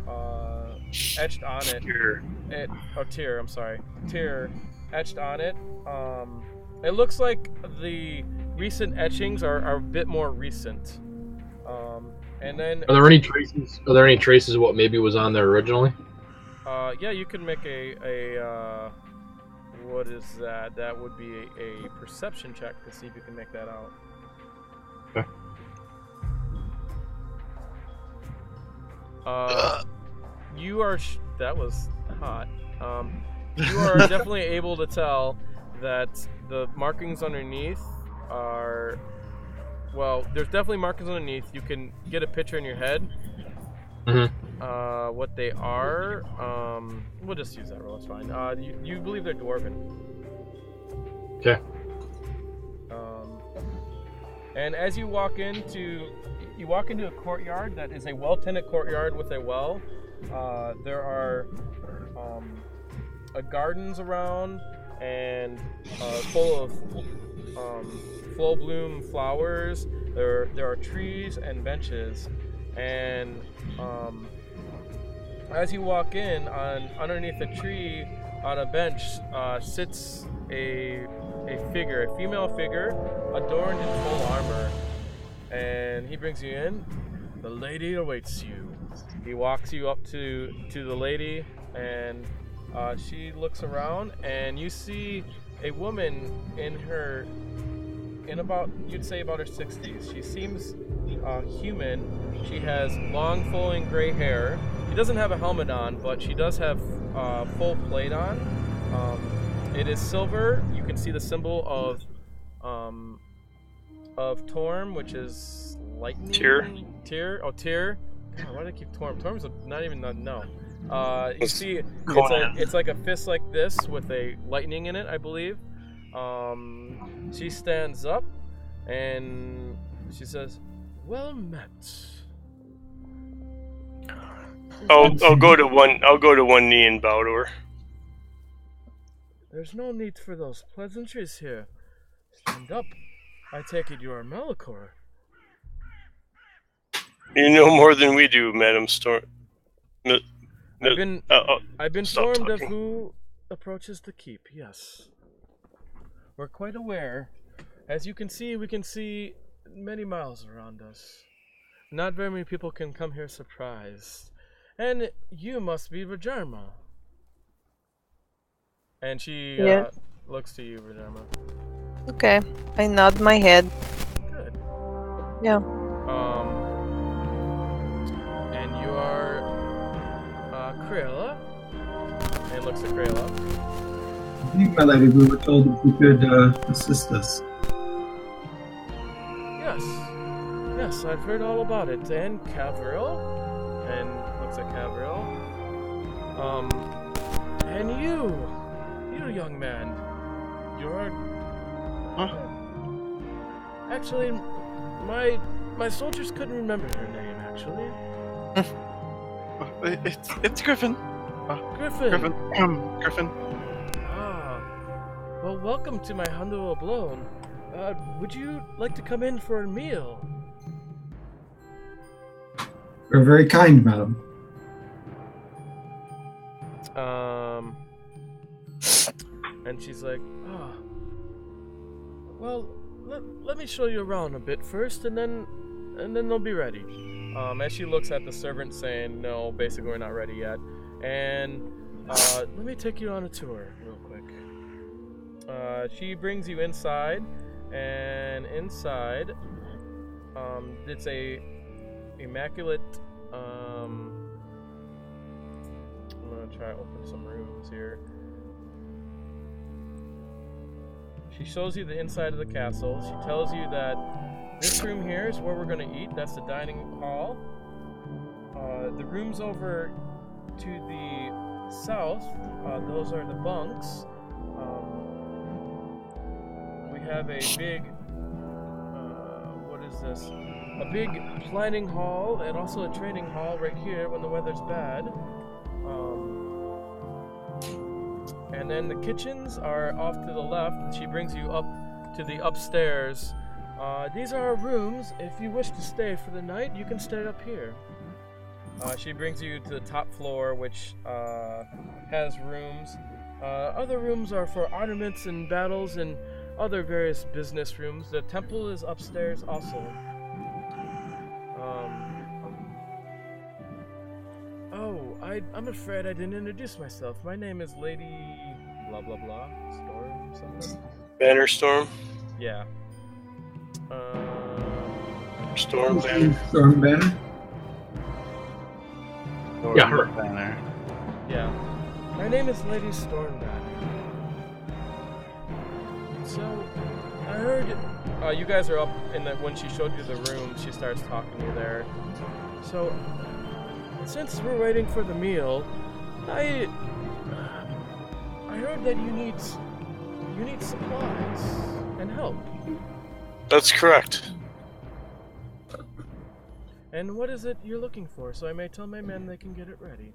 etched on it. Tyr, I'm sorry. Tyr etched on it. It looks like the recent etchings are a bit more recent. And then Are there any traces? Are there any traces of what maybe was on there originally? yeah, you can make a what is that? That would be a perception check to see if you can make that out. Okay. You are. That was hot. You are definitely able to tell that the markings underneath are. Well, there's definitely markings underneath. You can get a picture in your head. Mm-hmm. What they are. We'll just use that roll. It's fine. You believe they're dwarven. Okay. And as you walk into a courtyard that is a well-tended courtyard with a well. There are gardens around and full of full bloom flowers. There are trees and benches, and as you walk in, underneath a tree on a bench sits a figure, a female figure, adorned in full armor, and he brings you in. The lady awaits you. He walks you up to the lady, and she looks around, and you see a woman in about, you'd say about her 60s. She seems human. She has long flowing gray hair. She doesn't have a helmet on, but she does have full plate on. It is silver. You can see the symbol of Torm, which is lightning. Tyr. Oh, Tyr. God, why do I keep Torm? Torm's not even no. You see, it's like a fist like this with a lightning in it, I believe. She stands up and she says, "Well met." I'll go to one knee and bow to her. There's no need for those pleasantries here. Stand up. I take it you are Malichor. You know more than we do, Madam Storm. I've been informed of talking. who approaches the keep. Yes, we're quite aware. As you can see, we can see many miles around us. Not very many people can come here surprised. And you must be Vhajjharma. And she looks to you, Vhajjharma. Okay, I nod my head. Good. Yeah. And you are Criella. And looks at Criella. I think, my lady, we were told that you could assist us. Yes, I've heard all about it. And Kevril, and looks at Kevril. And you young man, you're. Huh? Actually, my soldiers couldn't remember your name. Actually, It's Griffin. Griffin. Griffin. Ah, well, welcome to my humble abode. Would you like to come in for a meal? You're very kind, madam. And she's like, well, let me show you around a bit first, and then they'll be ready. As she looks at the servant saying, no, basically we're not ready yet. And let me take you on a tour real quick. She brings you inside, and inside, it's a immaculate, I'm gonna try to open some rooms here. She shows you the inside of the castle. She tells you that this room here is where we're going to eat. That's the dining hall. The rooms over to the south, those are the bunks. We have a big, what is this? A big planning hall and also a training hall right here when the weather's bad. And then the kitchens are off to the left. She brings you up to the upstairs. These are our rooms. If you wish to stay for the night, you can stay up here. She brings you to the top floor, which has rooms. Other rooms are for ornaments and battles and other various business rooms. The temple is upstairs also. I'm afraid I didn't introduce myself. My name is Lady blah blah blah Storm something. Banner Storm. Yeah. Storm Banner. Storm Banner. Yeah, her. Banner. Yeah. My name is Lady Stormbanner. So, I heard you guys are up in the, when she showed you the room, she starts talking to you there. So, since we're waiting for the meal, I heard that you need supplies and help. That's correct. And what is it you're looking for, so I may tell my men they can get it ready?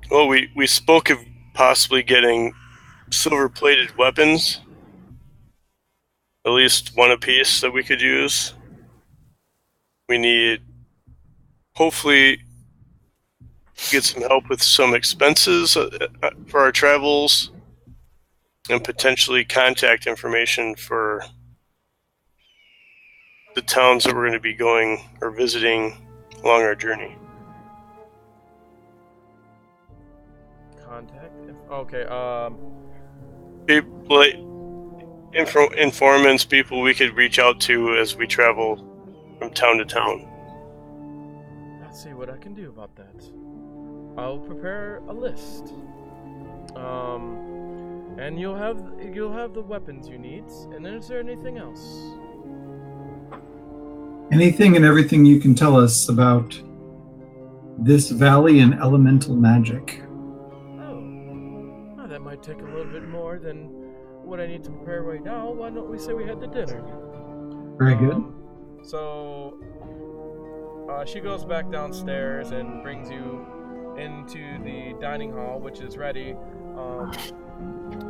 Well, we spoke of possibly getting silver-plated weapons. At least one apiece that we could use. We need, hopefully, get some help with some expenses for our travels, and potentially contact information for the towns that we're going to be going or visiting along our journey. Contact? Okay, People, informants, people we could reach out to as we travel from town to town. Let's see what I can do about that. I'll prepare a list. And you'll have the weapons you need. And is there anything else? Anything and everything you can tell us about this valley and elemental magic. Oh, that might take a little bit more than what I need to prepare right now. Why don't we say we head to dinner? Very good. So she goes back downstairs and brings you into the dining hall, which is ready.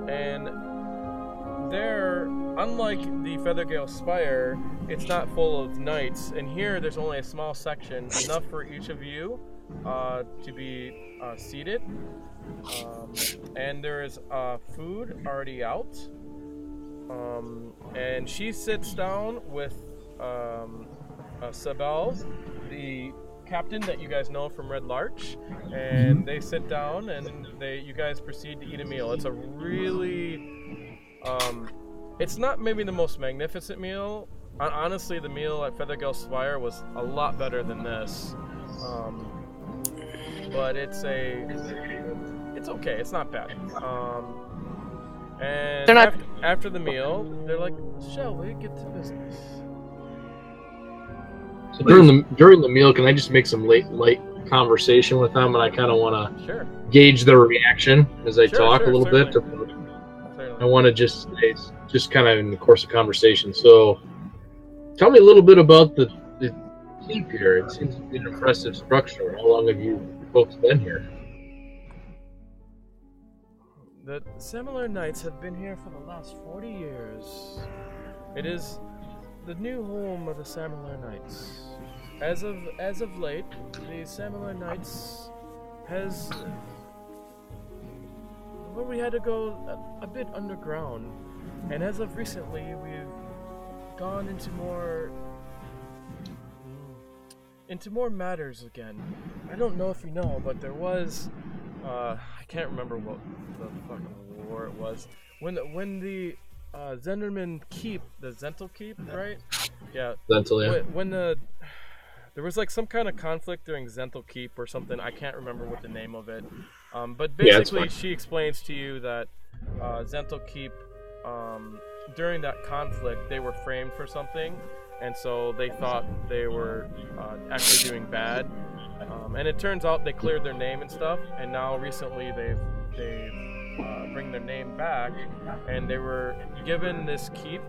And there, unlike the Feathergale Spire, it's not full of knights. And here, there's only a small section, enough for each of you to be seated. And there is food already out. And she sits down with Sabel, the captain that you guys know from Red Larch, and they sit down and you guys proceed to eat a meal. It's a really, it's not maybe the most magnificent meal. Honestly, the meal at Feathergale Spire was a lot better than this. But it's okay. It's not bad. And after the meal, they're like, "Shall we get to business?" So during the meal, can I just make some light conversation with them, and I kind of want to gauge their reaction as I talk a little bit. I want to just kind of in the course of conversation. So, tell me a little bit about the keep here. It seems to be an impressive structure. How long have you folks been here? The Similar Knights have been here for the last 40 years. It is the new home of the Similar Knights. As of late, the Similar Knights has... Well, we had to go a bit underground. And as of recently, we've gone into more matters again. I don't know if you know, but there was... I can't remember what the fucking war it was. When the Zenderman Keep, the Zentel Keep, right? Yeah. Zentel, yeah. When there was like some kind of conflict during Zentel Keep or something. I can't remember what the name of it. But basically, she explains to you that Zentel Keep, during that conflict, they were framed for something, and so they thought they were actually doing bad. And it turns out they cleared their name and stuff, and now recently they've bring their name back, and they were given this keep.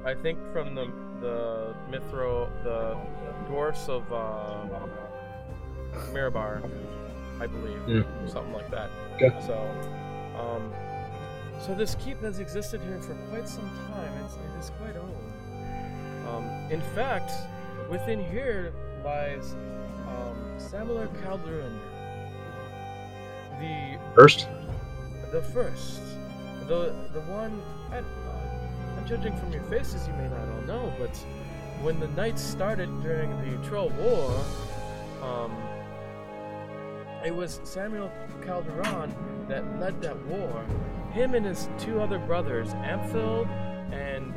I think from the dwarfs of Mirabar, I believe, something like that. Okay. So this keep has existed here for quite some time. It is quite old. In fact, within here lies Samler Calderon. The first, the one. I'm judging from your faces, you may not all know, but when the knights started during the Troll War, it was Samuel Calderon that led that war. Him and his two other brothers, Amphil and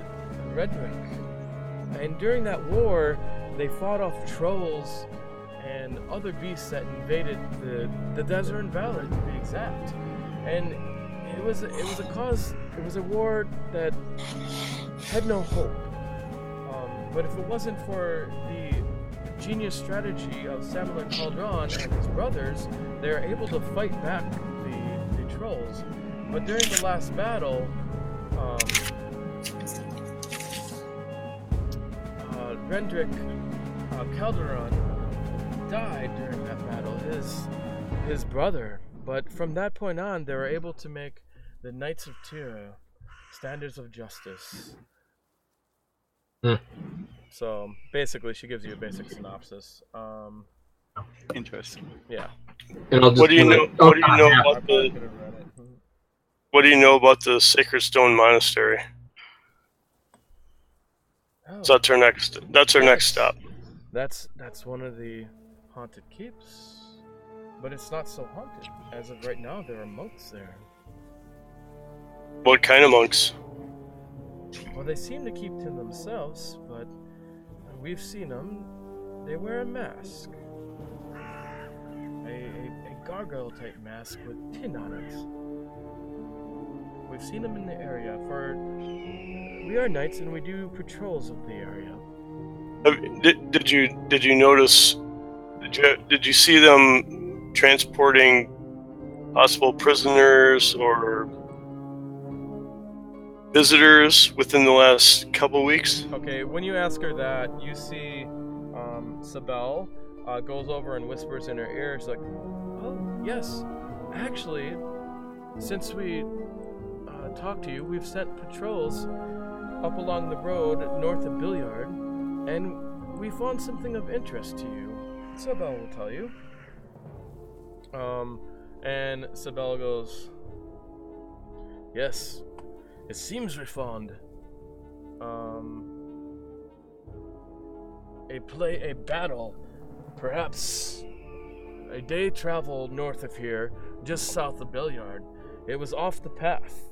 Redrick. And during that war, they fought off trolls and other beasts that invaded the Desert Valley, to be exact. And it was a war that had no hope. But if it wasn't for the genius strategy of Samuel Calderon and his brothers, they were able to fight back the trolls. But during the last battle, Rendrick Calderon died during that battle, his brother. But from that point on, they were able to make the Knights of Tyr standards of justice. So basically, she gives you a basic synopsis. Interesting. Yeah. And What do you know? What do you know about the? What do you know about the Sacred Stone Monastery? Oh, So that's our next. That's our next stop. That's one of the haunted keeps, but it's not so haunted. As of right now, there are monks there. What kind of monks? Well, they seem to keep to themselves, but we've seen them. They wear a mask, a gargoyle-type mask with tin on it. We've seen them in the area. We are knights and we do patrols of the area. Did you notice? Did you see them transporting possible prisoners or visitors within the last couple weeks? Okay, when you ask her that, you see Sabelle goes over and whispers in her ear. She's like, "Oh yes, actually, since we talked to you, we've sent patrols up along the road north of Billiard, and we found something of interest to you. Sabelle will tell you." And Sabelle goes, "Yes, it seems we found a battle, perhaps a day travel north of here, just south of Billiard. It was off the path.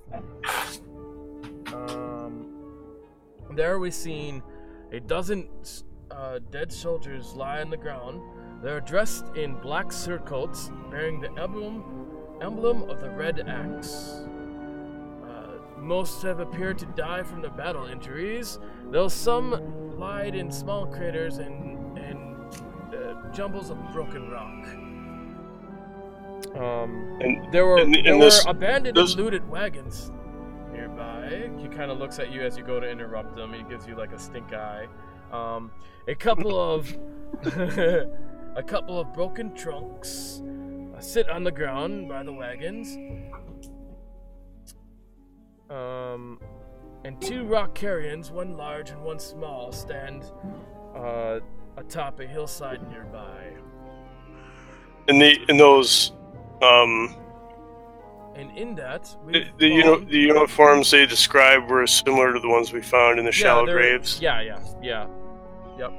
There we seen a dozen dead soldiers lie on the ground. They're dressed in black surcoats, bearing the emblem of the Red Axe. Most have appeared to die from the battle injuries, though some lied in small craters and jumbles of broken rock. There were abandoned and looted wagons nearby." He kind of looks at you as you go to interrupt him. He gives you like a stink eye. A couple of broken trunks sit on the ground by the wagons. And two rock carrions, one large and one small, stand atop a hillside nearby. And those And in that, the uniforms they described were similar to the ones we found in the shallow graves. Yeah. Yep.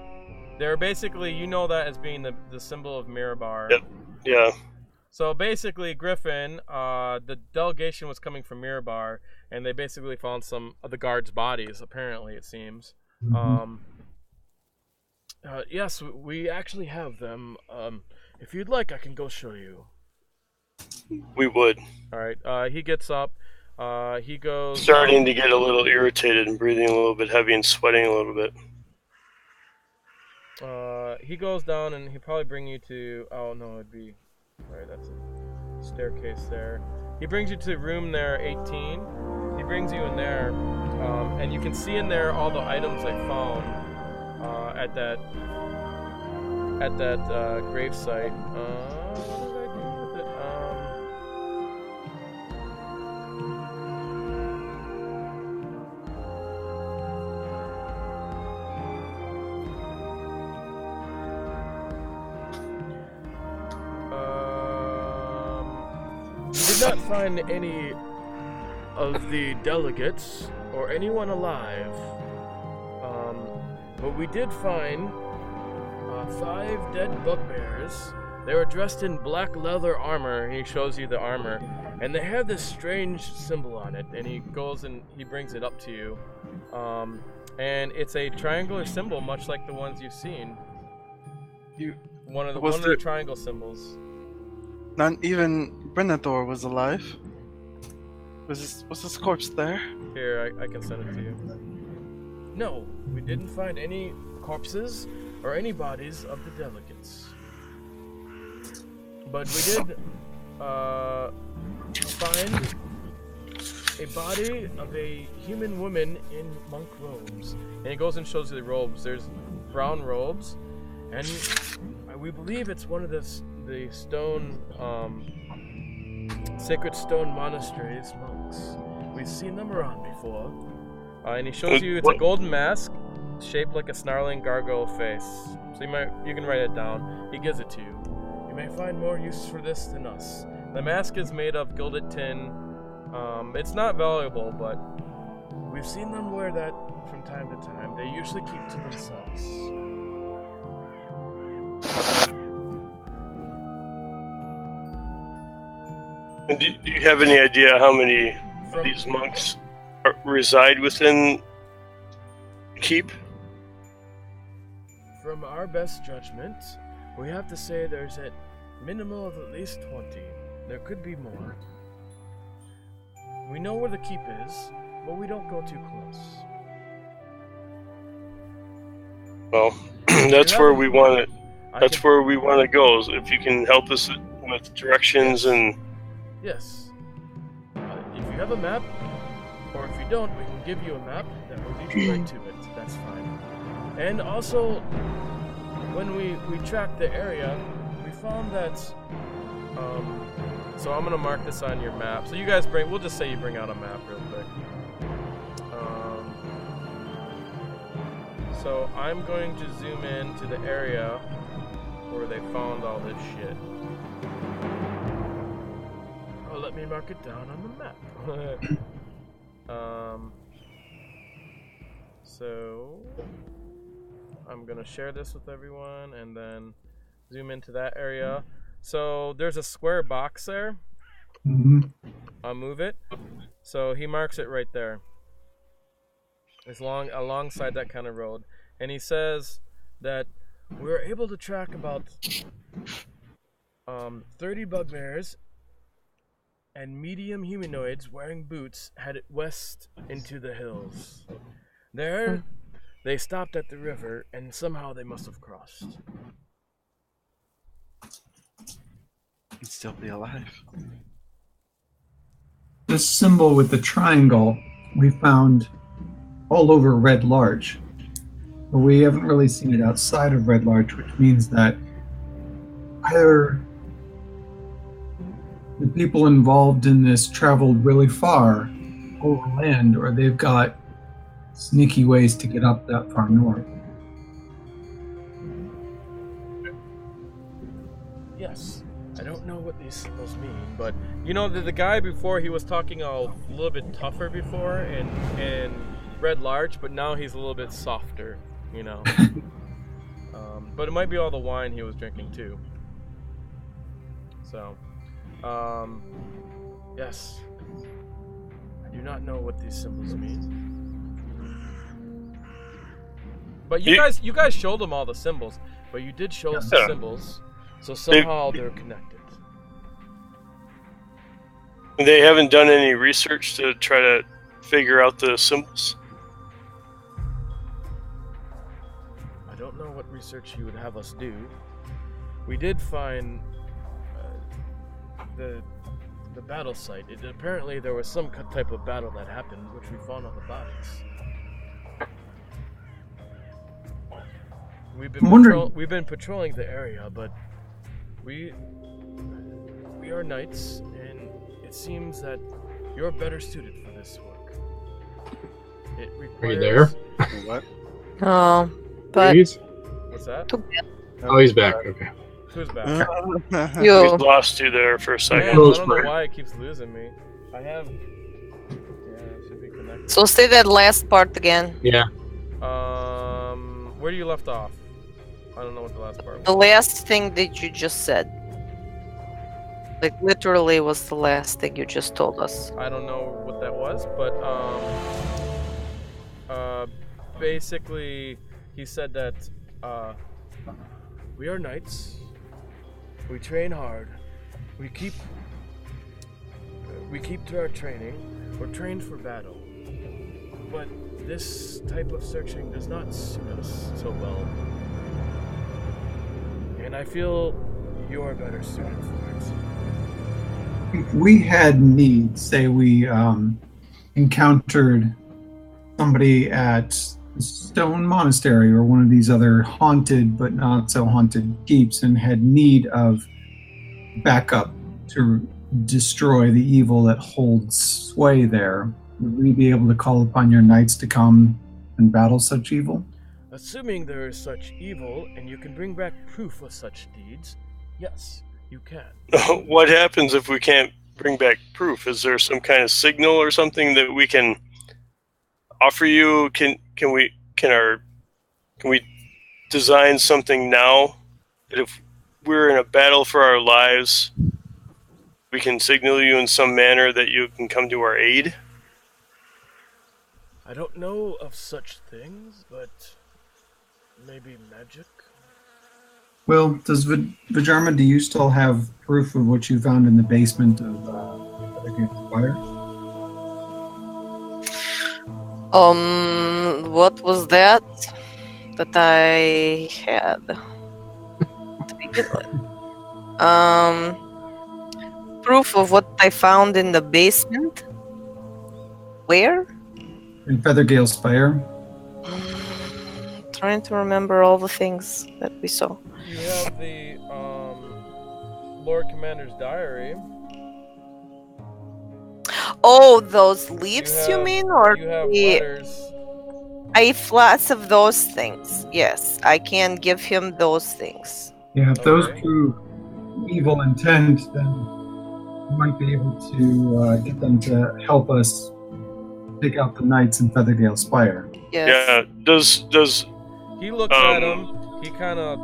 They're basically, you know that as being the symbol of Mirabar. Yep. Yeah. So basically, Griffin, the delegation was coming from Mirabar, and they basically found some of the guards' bodies, apparently, it seems. Yes, we actually have them. If you'd like, I can go show you. We would. Alright, he gets up. He goes... Starting to get a little irritated and breathing a little bit heavy and sweating a little bit. He goes down and he'll probably bring you to. Oh no, it'd be. Right, that's a staircase there. He brings you to room there, 18. He brings you in there, and you can see in there all the items they found at that grave site. What did I do with it? We did not find any of the delegates or anyone alive, but we did find 5 dead bugbears. They were dressed in black leather armor. He shows you the armor, and they have this strange symbol on it. And he goes and he brings it up to you, and it's a triangular symbol, much like the ones you've seen. One of the triangle symbols. Not even Brennathor was alive. Was this corpse there? Here, I can send it to you. No, we didn't find any corpses or any bodies of the delegates. But we did find a body of a human woman in monk robes. And he goes and shows you the robes. There's brown robes, and we believe it's one of the stone, sacred stone monasteries monks. We've seen them around before. And he shows you it's a golden mask shaped like a snarling gargoyle face. So you can write it down. He gives it to you. You may find more use for this than us. The mask is made of gilded tin. It's not valuable, but we've seen them wear that from time to time. They usually keep to themselves. Do you have any idea how many of these monks reside within the keep? From our best judgment, we have to say there's a minimum of at least 20. There could be more. We know where the keep is, but we don't go too close. Well, that's where we want it. That's where we want to go. If you can help us with directions and. Yes. If you have a map, or if you don't, we can give you a map that will lead you right to it. That's fine. And also, when we tracked the area, we found that. So I'm gonna mark this on your map. So you guys we'll just say you bring out a map real quick. So I'm going to zoom in to the area where they found all this shit. Oh, let me mark it down on the map. So I'm gonna share this with everyone and then zoom into that area. So there's a square box there. Mm-hmm. I'll move it. So he marks it right there. It's alongside that kind of road. And he says that we were able to track about 30 bugbears and medium humanoids wearing boots headed west into the hills. There, they stopped at the river, and somehow they must have crossed. He'd still be alive. This symbol with the triangle we found all over Red Larch. But we haven't really seen it outside of Red Larch, which means that either the people involved in this traveled really far overland, or they've got sneaky ways to get up that far north. Yes. I don't know what these symbols mean, but you know the guy before, he was talking a little bit tougher before in Red Larch, but now he's a little bit softer, you know. But it might be all the wine he was drinking too. So, yes. I do not know what these symbols mean. But you guys showed them all the symbols, but you did show us the symbols. So somehow they're connected. They haven't done any research to try to figure out the symbols? I don't know what research you would have us do. We did find the battle site. Apparently there was some type of battle that happened, which we found on the bodies. We've been patrolling the area, but we are knights, and it seems that you're better suited for this work. It requires... Are you there? What? Oh, but Please? What's that? Oh, he's back. Okay. Who's back? We you. lost you there for a Man, second. I don't know why it keeps losing me. I have... Yeah, it should be connected. So say that last part again. Yeah. Where do you left off? I don't know what the last part was. The last thing that you just said. Like, literally was the last thing you just told us. I don't know what that was, but basically he said that we are knights. We train hard. We keep to our training. We're trained for battle. But this type of searching does not suit us so well. And I feel you're better suited for it. If we had need, say we encountered somebody at Stone Monastery or one of these other haunted but not so haunted keeps and had need of backup to destroy the evil that holds sway there, would we be able to call upon your knights to come and battle such evil? Assuming there is such evil and you can bring back proof of such deeds, yes, you can. What happens if we can't bring back proof? Is there some kind of signal or something that we can offer you? Can we design something now that if we're in a battle for our lives, we can signal you in some manner that you can come to our aid? I don't know of such things, but maybe magic? Well, does Vhajjharma, do you still have proof of what you found in the basement of the fire? What was that I had to begin with? Proof of what I found in the basement? Where? In Feathergale's fire? Trying to remember all the things that we saw. You have the Lord Commander's diary. Oh, those leaves you mean? Or you have the... letters. I have lots of those things. Yes, I can give him those things. Yeah, if those Okay. prove evil intent, then we might be able to get them to help us take out the knights in Feathergale's fire. Yes. Yeah. Does He looks at him, he kind of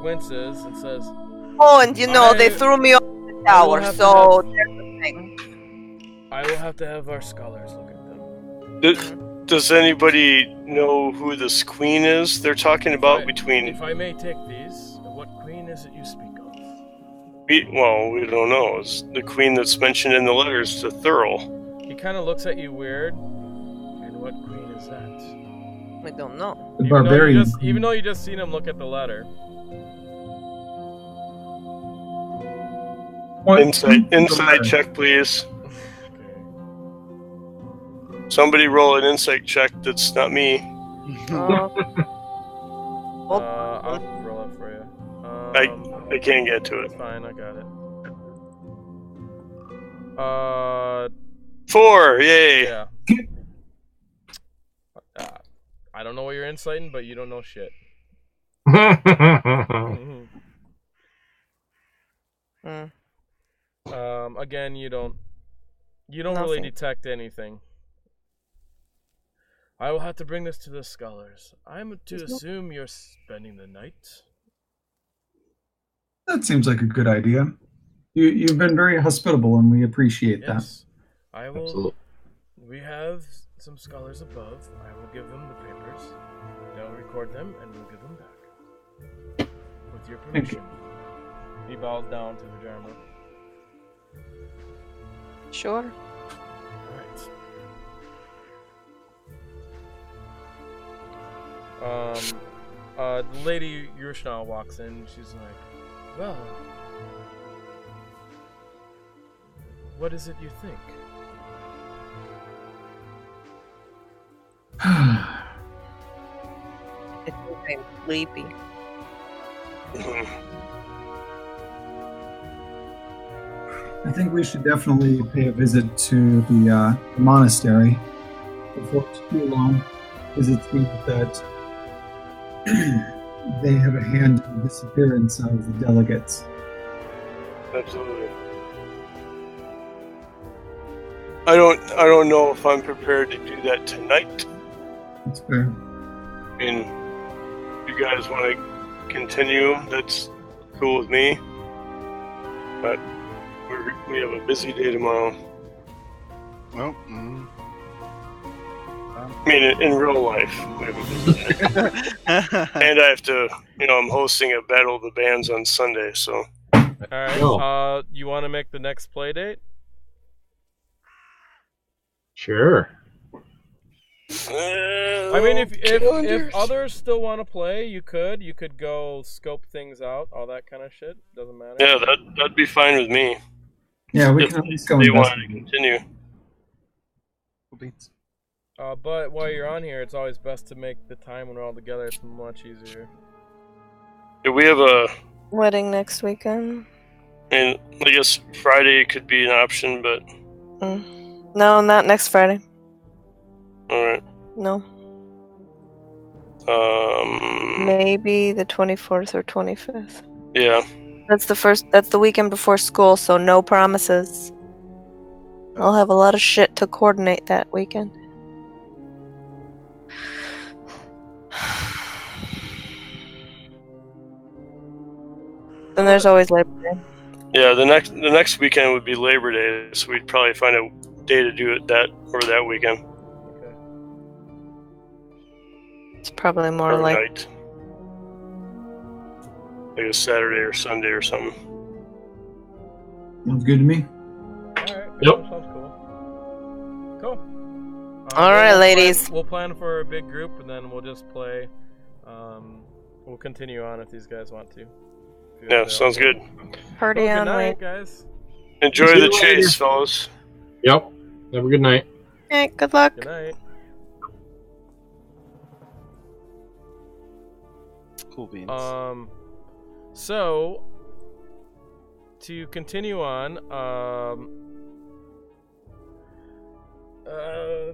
winces and says, Oh, and you know, they I- threw me off the I will tower, have to so have- there's the thing. I will have to have our scholars look at them. does anybody know who this queen is they're talking about between? If I may take these, what queen is it you speak of? We don't know. It's the queen that's mentioned in the letters to Thurl. He kind of looks at you weird. And what queen is that? I don't know. The Barbarian. Even though you just seen him look at the letter. What? Insight check, please. Somebody roll an insight check that's not me. I'll roll it for you. I can't get to it. It's fine, I got it. 4, yay! Yeah. I don't know what you're inciting, but you don't know shit. Again, you don't really detect anything. I will have to bring this to the scholars. I'm to assume you're spending the night. That seems like a good idea. You've been very hospitable, and we appreciate Yes. I will. Absolutely. We have some scholars above. I will give them the papers. They'll record them, and we'll give them back. With your permission. He bows down to Vhajjharma. Sure. Alright. The lady Yurshnal walks in. She's like, well, what is it you think? I think I'm sleepy. I think we should definitely pay a visit to the monastery before it's too long, because it seems that they have a hand in the disappearance of the delegates. Absolutely. I don't know if I'm prepared to do that tonight. That's fair. I mean, if you guys want to continue, that's cool with me. But we have a busy day tomorrow. Well, I mean, in real life, we have a busy day. And I have to, I'm hosting a Battle of the Bands on Sunday, so. Alright, you want to make the next play date? Sure. I mean, if others still want to play, you could go scope things out, all that kind of shit. Doesn't matter. Yeah, that'd be fine with me. Yeah, we If can at least go they investigate. wanted to continue. But while you're on here, it's always best to make the time when we're all together. It's much easier. Do we have a... Wedding next weekend. And I guess Friday could be an option, but... No, not next Friday. Alright. No. Maybe the 24th or 25th. Yeah. That's the weekend before school, so no promises. I'll have a lot of shit to coordinate that weekend. And there's always Labor Day. Yeah, the next weekend would be Labor Day, so we'd probably find a day to do it that weekend. Okay. It's probably more Or like night. Like a Saturday or Sunday or something. Sounds good to me. Alright, Yep. sounds cool. Cool. Alright, ladies. We'll plan for a big group, and then we'll just play. We'll continue on if these guys want to. Yeah, sounds good. party Good on night, wait. guys. Enjoy See the you later. chase, fellas. Yep. Have a good night. Hey, good luck. Good night. cool beans. So to continue on,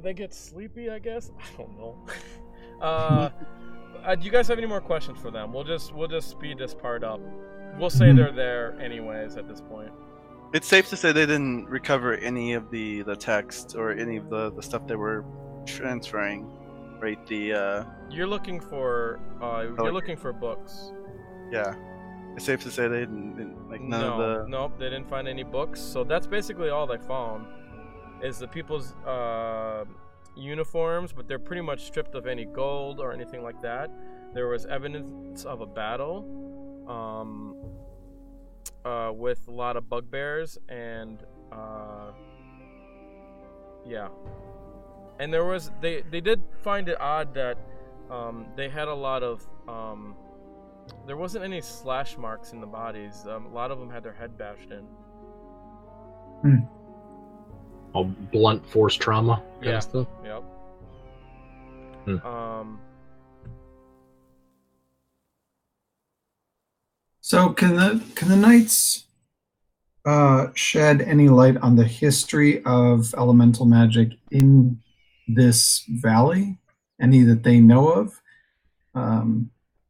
they get sleepy, I guess. I don't know. Do you guys have any more questions for them? We'll just speed this part up. We'll say they're there anyways at this point. It's safe to say they didn't recover any of the text or any of the stuff they were transferring, right? You're looking for books. Yeah. It's safe to say they didn't like none of the. Nope, they didn't find any books. So that's basically all they found, is the people's uniforms, but they're pretty much stripped of any gold or anything like that. There was evidence of a battle, with a lot of bugbears and yeah. And there was they did find it odd that they had a lot of there wasn't any slash marks in the bodies. A lot of them had their head bashed in. All blunt force trauma kind Yeah. of stuff. Yep. So can the knights shed any light on the history of elemental magic in this valley? Any that they know of?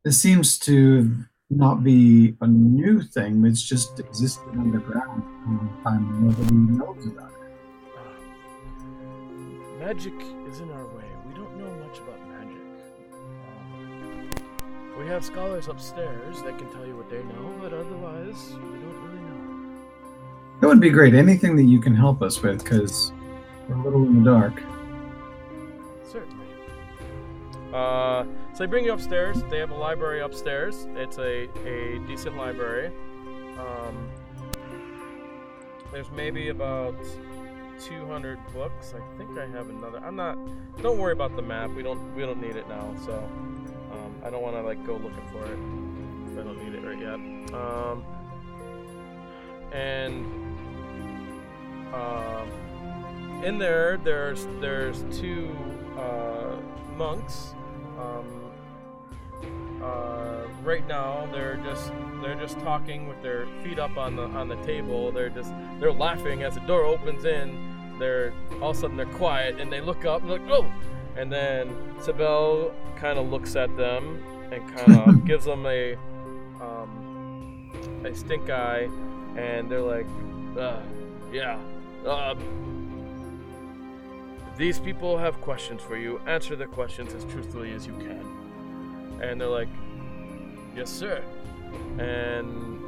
This seems to not be a new thing. It's just existed underground for a long time and nobody knows about it. Magic is in our way. We don't know much about magic. We have scholars upstairs that can tell you what they know, but otherwise, we don't really know. That would be great. Anything that you can help us with, because we're a little in the dark. Certainly. So they bring you upstairs. They have a library upstairs. It's a decent library. There's maybe about 200 books. I think I have another. Don't worry about the map. We don't need it now. So I don't want to like go looking for it if I don't need it right yet. In there's two monks. Right now they're just talking with their feet up on the table. They're laughing as the door opens in. All of a sudden they're quiet and they look up and they're like, oh, and then Sibel kind of looks at them and kind of gives them a stink eye, and they're like, yeah. These people have questions for you. Answer the questions as truthfully as you can. And they're like, yes, sir. And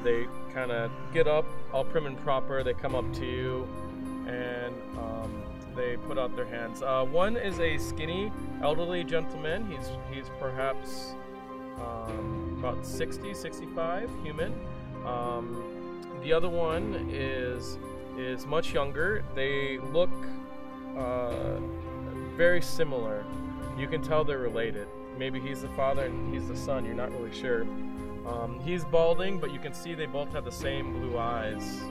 they kind of get up, all prim and proper. They come up to you, and they put out their hands. One is a skinny, elderly gentleman. He's perhaps about 60, 65, human. The other one is much younger. They look very similar. You can tell they're related. Maybe he's the father and he's the son. You're not really sure. He's balding, but you can see they both have the same blue eyes.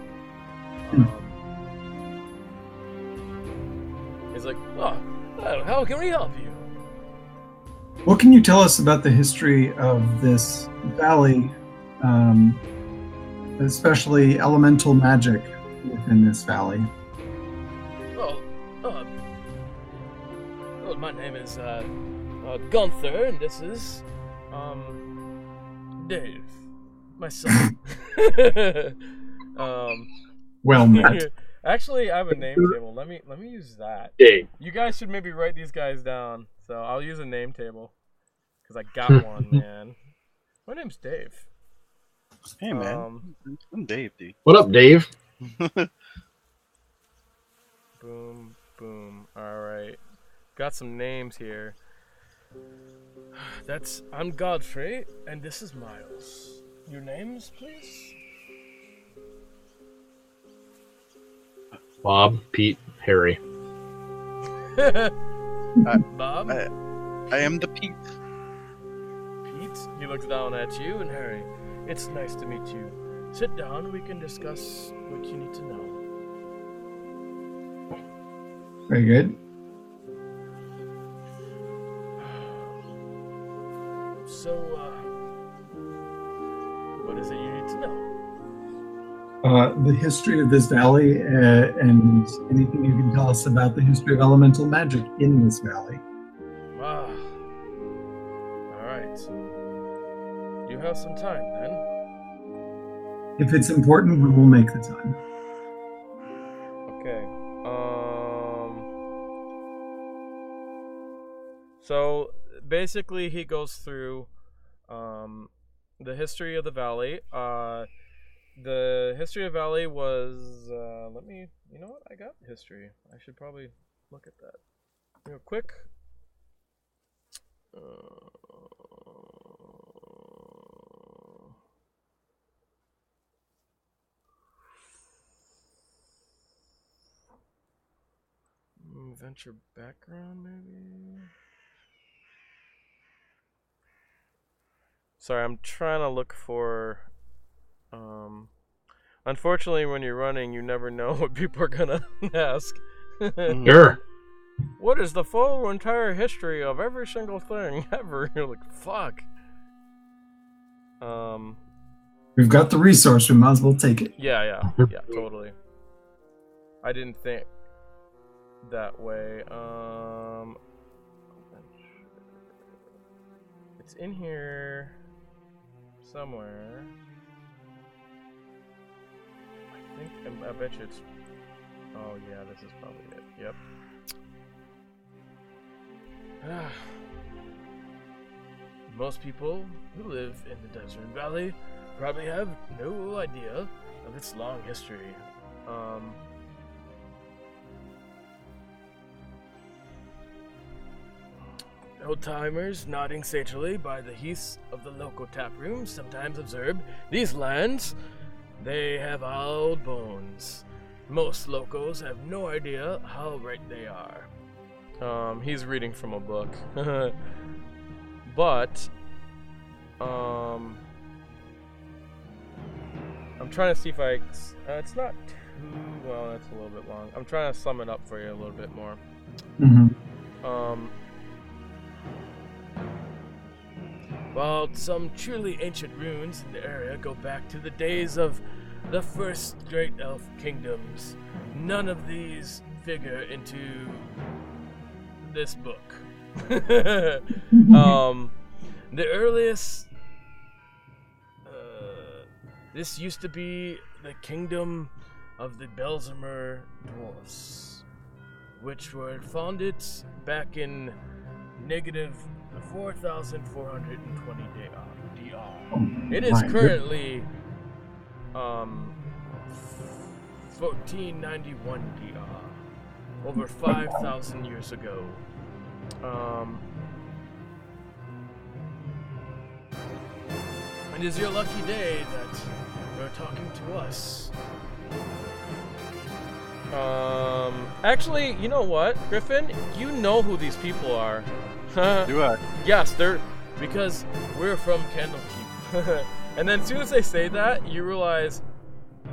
He's like, oh, how can we help you? What can you tell us about the history of this valley, especially elemental magic within this valley? Well, my name is Gunther, and this is Dave, my son. Well met. Actually, I have a name table. Let me use that. Dave. You guys should maybe write these guys down. So I'll use a name table because I got one, man. My name's Dave. Hey, man. I'm Dave, dude. What up, Dave? Boom, boom. All right. Got some names here. I'm Godfrey, and this is Miles. Your names, please? Bob, Pete, Harry. Bob? I am the Pete. Pete? He looks down at you, and Harry. It's nice to meet you. Sit down, we can discuss what you need to know. Very good. So, what is it you need to know? The history of this valley, and anything you can tell us about the history of elemental magic in this valley. Ah. Alright. You have some time, then? If it's important, we will make the time. Okay. So, basically, he goes through the history of the valley. The history of Valley was, you know what? I got history. I should probably look at that real quick. Venture background, maybe? Sorry, I'm trying to look for... Unfortunately, when you're running, you never know what people are gonna ask. Sure. What is the full entire history of every single thing ever? You're like, fuck. We've got the resource. We might as well take it. Yeah, totally. I didn't think that way. It's in here somewhere. I bet you it's... Oh yeah, this is probably it. Yep. Most people who live in the Desert Valley probably have no idea of its long history. Old-timers nodding sagely by the heaths of the local tap room sometimes observe these lands. They have old bones. Most locals have no idea how right they are. He's reading from a book. But I'm trying to see if it's not too well. That's a little bit long. I'm trying to sum it up for you a little bit more. While some truly ancient ruins in the area go back to the days of the first great elf kingdoms, none of these figure into this book. The earliest, this used to be the kingdom of the Belzemer dwarfs, which were founded back in negative 4,420 DR. It is currently 1491 DR, over 5,000 years ago. It is your lucky day that you're talking to us. Actually, you know what, Griffin? You know who these people are. Do I? Yes, because we're from Candlekeep. And then as soon as they say that, you realize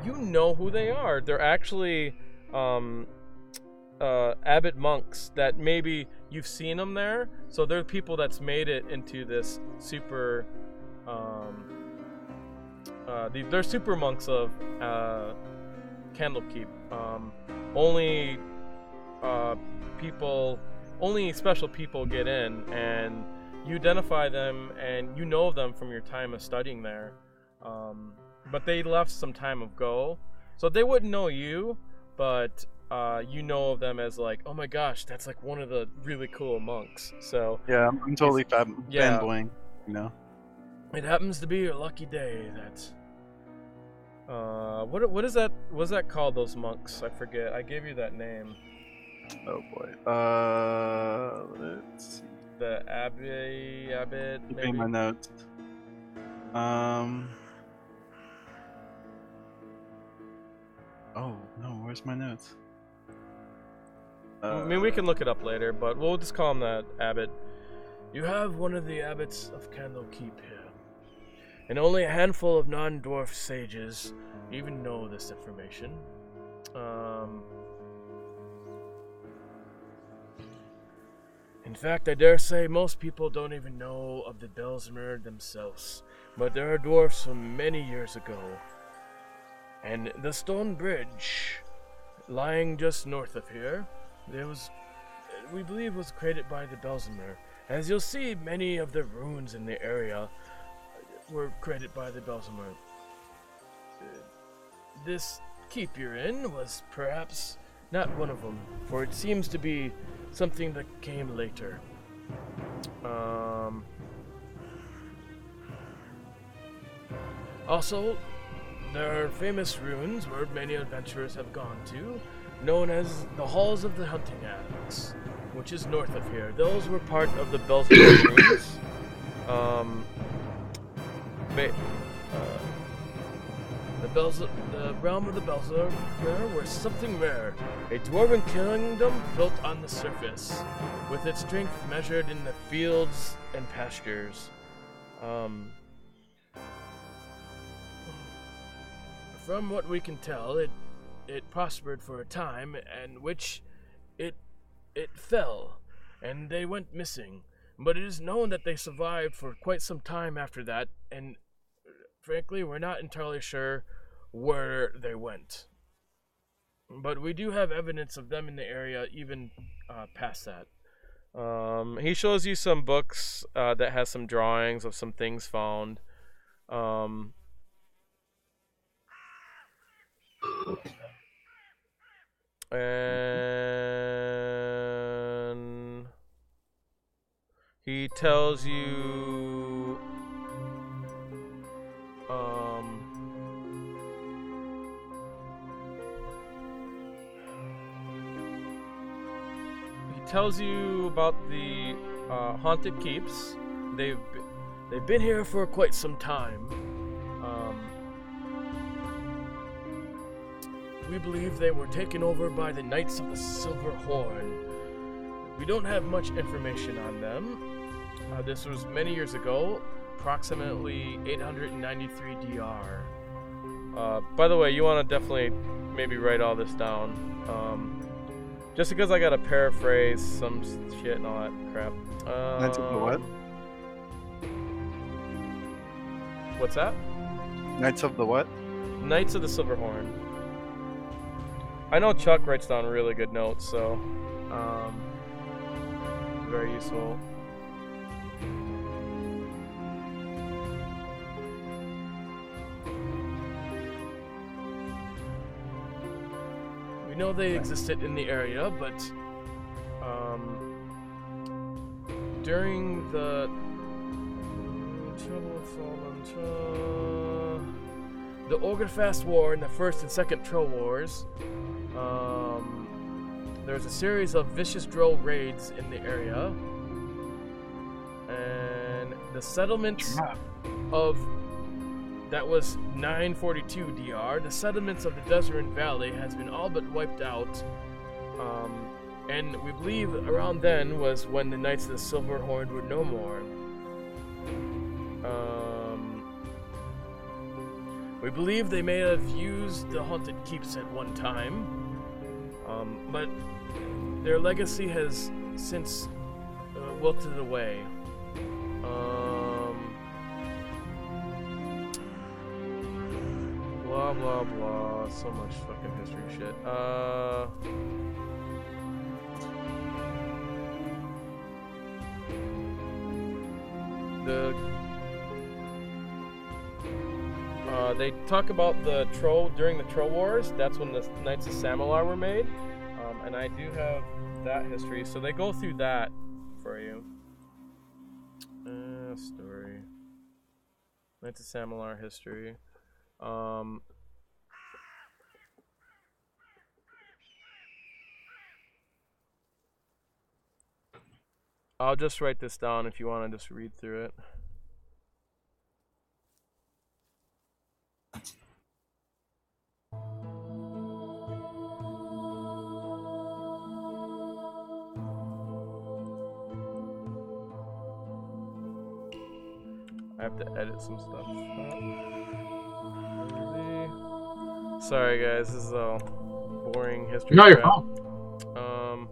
you know who they are. They're actually abbot monks that maybe you've seen them there. So they're people that's made it into this super. They're super monks of Candlekeep. Only special people get in, and you identify them, and you know them from your time of studying there. But they left some time ago, so they wouldn't know you, but you know of them as like, oh my gosh, that's like one of the really cool monks. So yeah, I'm totally fanboying, you know. It happens to be your lucky day that. What is that? What's that called? Those monks? I forget. I gave you that name. Oh boy. Let's see. The abbot. Maybe my notes. Oh no, where's my notes? I mean, we can look it up later, but we'll just call him that abbot. You have one of the abbots of Candlekeep here. And only a handful of non-dwarf sages even know this information. In fact, I dare say most people don't even know of the Belzemer themselves, but there are dwarfs from many years ago. And the stone bridge, lying just north of here, we believe was created by the Belzemer. As you'll see, many of the ruins in the area were created by the Belzemer. This keep you're in was perhaps not one of them, for it seems to be something that came later. Also, there are famous ruins where many adventurers have gone to, known as the Halls of the Hunting Axe, which is north of here. Those were part of the Belzemer ruins. The realm of the Belzemer was something rare, a dwarven kingdom built on the surface, with its strength measured in the fields and pastures. From what we can tell, it prospered for a time, and which it fell, and they went missing. But it is known that they survived for quite some time after that, and frankly, we're not entirely sure where they went. But we do have evidence of them in the area, even past that. He shows you some books that has some drawings of some things found. And he tells you about the haunted keeps. They've been here for quite some time. We believe they were taken over by the Knights of the Silver Horn. We don't have much information on them, This was many years ago, approximately 893 DR. By the way, you want to definitely maybe write all this down. Just because I gotta paraphrase some shit and all that crap. Knights of the what? What's that? Knights of the what? Knights of the Silverhorn. I know Chuck writes down really good notes, so it's very useful. We know they existed in the area, but during the Orgulfast War and the First and Second Troll Wars, there was a series of vicious drow raids in the area, and the settlements of that was 942 DR. The settlements of the Desert Valley has been all but wiped out, and we believe around then was when the Knights of the Silverhorn were no more. We believe they may have used the haunted keeps at one time, but their legacy has since wilted away. Blah blah blah. So much fucking history shit. They talk about the troll during the Troll Wars. That's when the Knights of Samalar were made, and I do have that history. So they go through that for you. Story. Knights of Samalar history. I'll just write this down if you want to just read through it. I have to edit some stuff. Sorry guys, this is a boring history. No, you're crap. fine.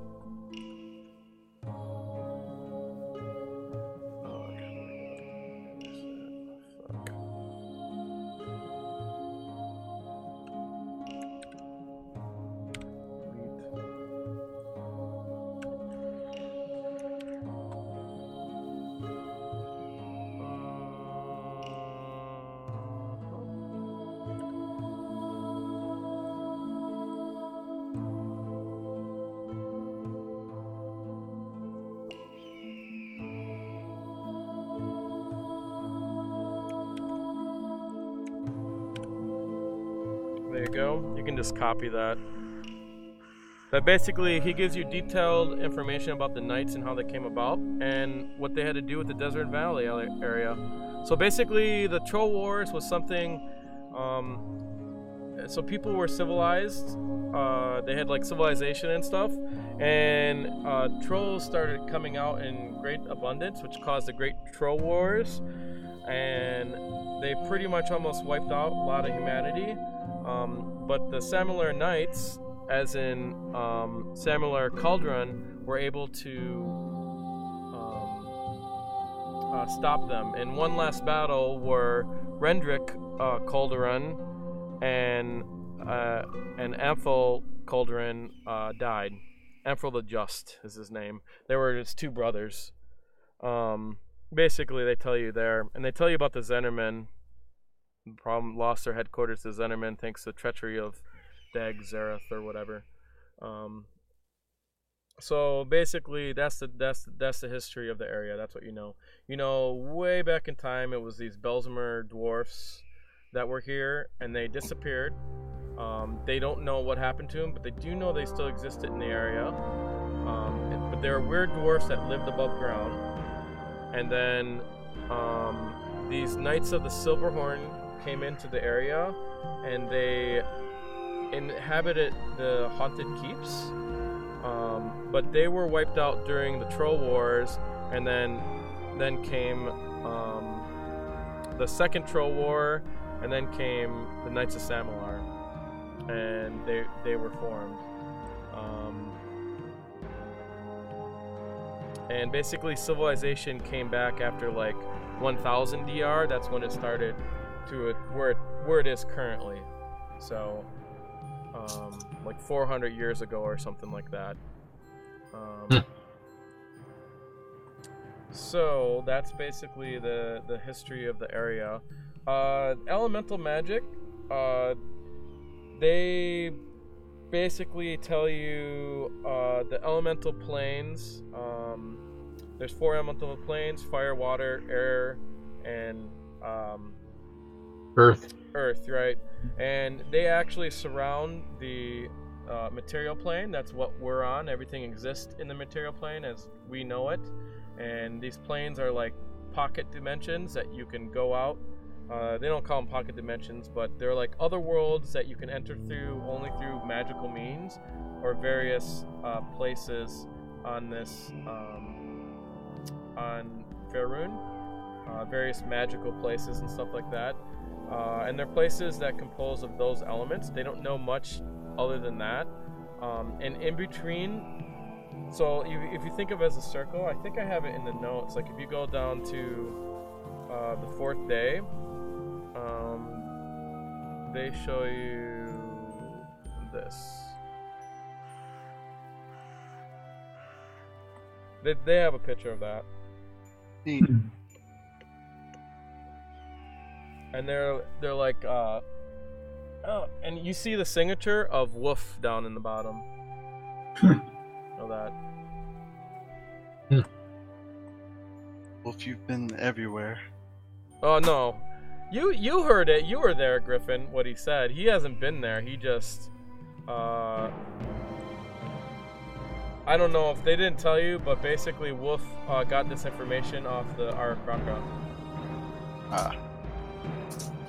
There you go. You can just copy that. But basically, he gives you detailed information about the Knights and how they came about, and what they had to do with the Desert Valley area. So basically, the Troll Wars was something. So people were civilized. They had like civilization and stuff, and trolls started coming out in great abundance, which caused the Great Troll Wars, and they pretty much almost wiped out a lot of humanity. But the Samalar Knights, as in Samalar Cauldron, were able to stop them. In one last battle, where Rendrick Cauldron and Amphil Cauldron died. Amphil the Just is his name. They were his two brothers. Basically, they tell you there, and they tell you about the Zenermen. The problem lost their headquarters to Zenermen thanks to the treachery of Dag Zareth or whatever. So basically, that's the history of the area. That's what you know. You know, way back in time, it was these Belzemer dwarfs that were here, and they disappeared. They don't know what happened to them, but they do know they still existed in the area. But they were weird dwarfs that lived above ground. And then these Knights of the Silverhorn came into the area, and they inhabited the haunted keeps. But they were wiped out during the Troll Wars, and then then came the Second Troll War, and then came the Knights of Samalar, and they were formed. And basically, civilization came back after like 1000 DR. That's when it started to where it is currently. So, like 400 years ago or something like that. So that's basically the history of the area. Elemental magic. They basically tell you the elemental planes. There's 4 elemental planes: fire, water, air, and Earth. Earth, right? And they actually surround the material plane. That's what we're on. Everything exists in the material plane as we know it. And these planes are like pocket dimensions that you can go out. They don't call them pocket dimensions, but they're like other worlds that you can enter through only through magical means, or various places on this on Faerun, various magical places and stuff like that. And they're places that compose of those elements. They don't know much other than that. And in between, so if you think of it as a circle, I think I have it in the notes. Like if you go down to the 4th day, they show you this. They have a picture of that. And they're like oh, and you see the signature of Wolf down in the bottom. Know that. Wolf, you've been everywhere. Oh no, you heard it. You were there, Griffin. What he said. He hasn't been there. He just I don't know if they didn't tell you, but basically Wolf got this information off the Arakaka.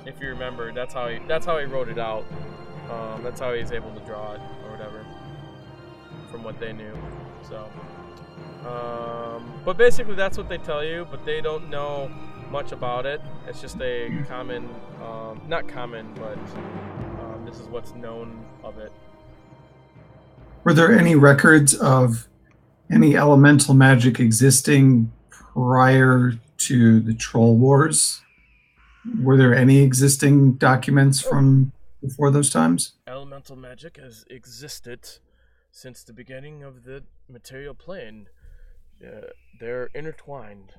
If you remember, that's how he wrote it out. That's how he's able to draw it or whatever, from what they knew. So, but basically that's what they tell you, but they don't know much about it. It's just a common, not common, but this is what's known of it. Were there any records of any elemental magic existing prior to the Troll Wars? Were there any existing documents from before those times? Elemental magic has existed since the beginning of the material plane. They're intertwined.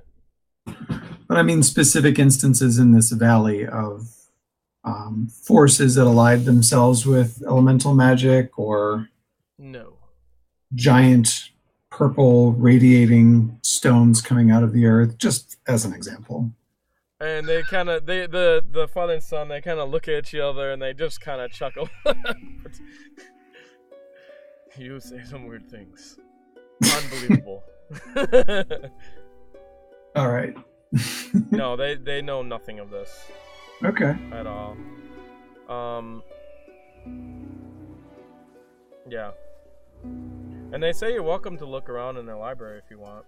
But I mean specific instances in this valley of forces that allied themselves with elemental magic, or no giant purple radiating stones coming out of the earth, just as an example. And they kind of, the father and son, they kind of look at each other and they just kind of chuckle. You say some weird things. Unbelievable. All right. No, they know nothing of this. Okay. At all. Yeah. And they say you're welcome to look around in their library if you want.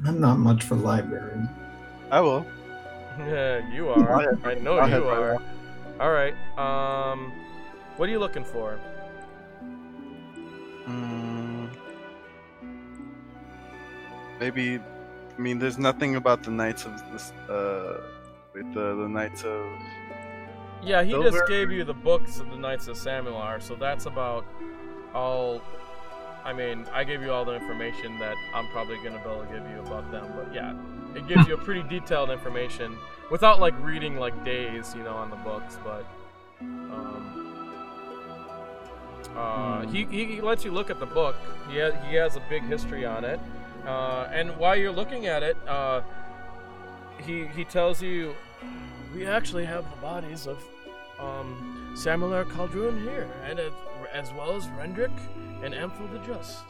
I'm not much for library. I will. Yeah, you are. I know you are. Alright, what are you looking for? Maybe, I mean, there's nothing about the Knights of this, with the Knights of... Yeah, he Silver? just gave you the books of the Knights of Samalar, so that's about all. I mean, I gave you all the information that I'm probably gonna be able to give you about them, but yeah, it gives you a pretty detailed information without like reading like days, you know, on the books. But he lets you look at the book. He has a big history on it, and while you're looking at it, he tells you, we actually have the bodies of Samalar Khaldrun here, and as well as Rendrick and Amphil the Just.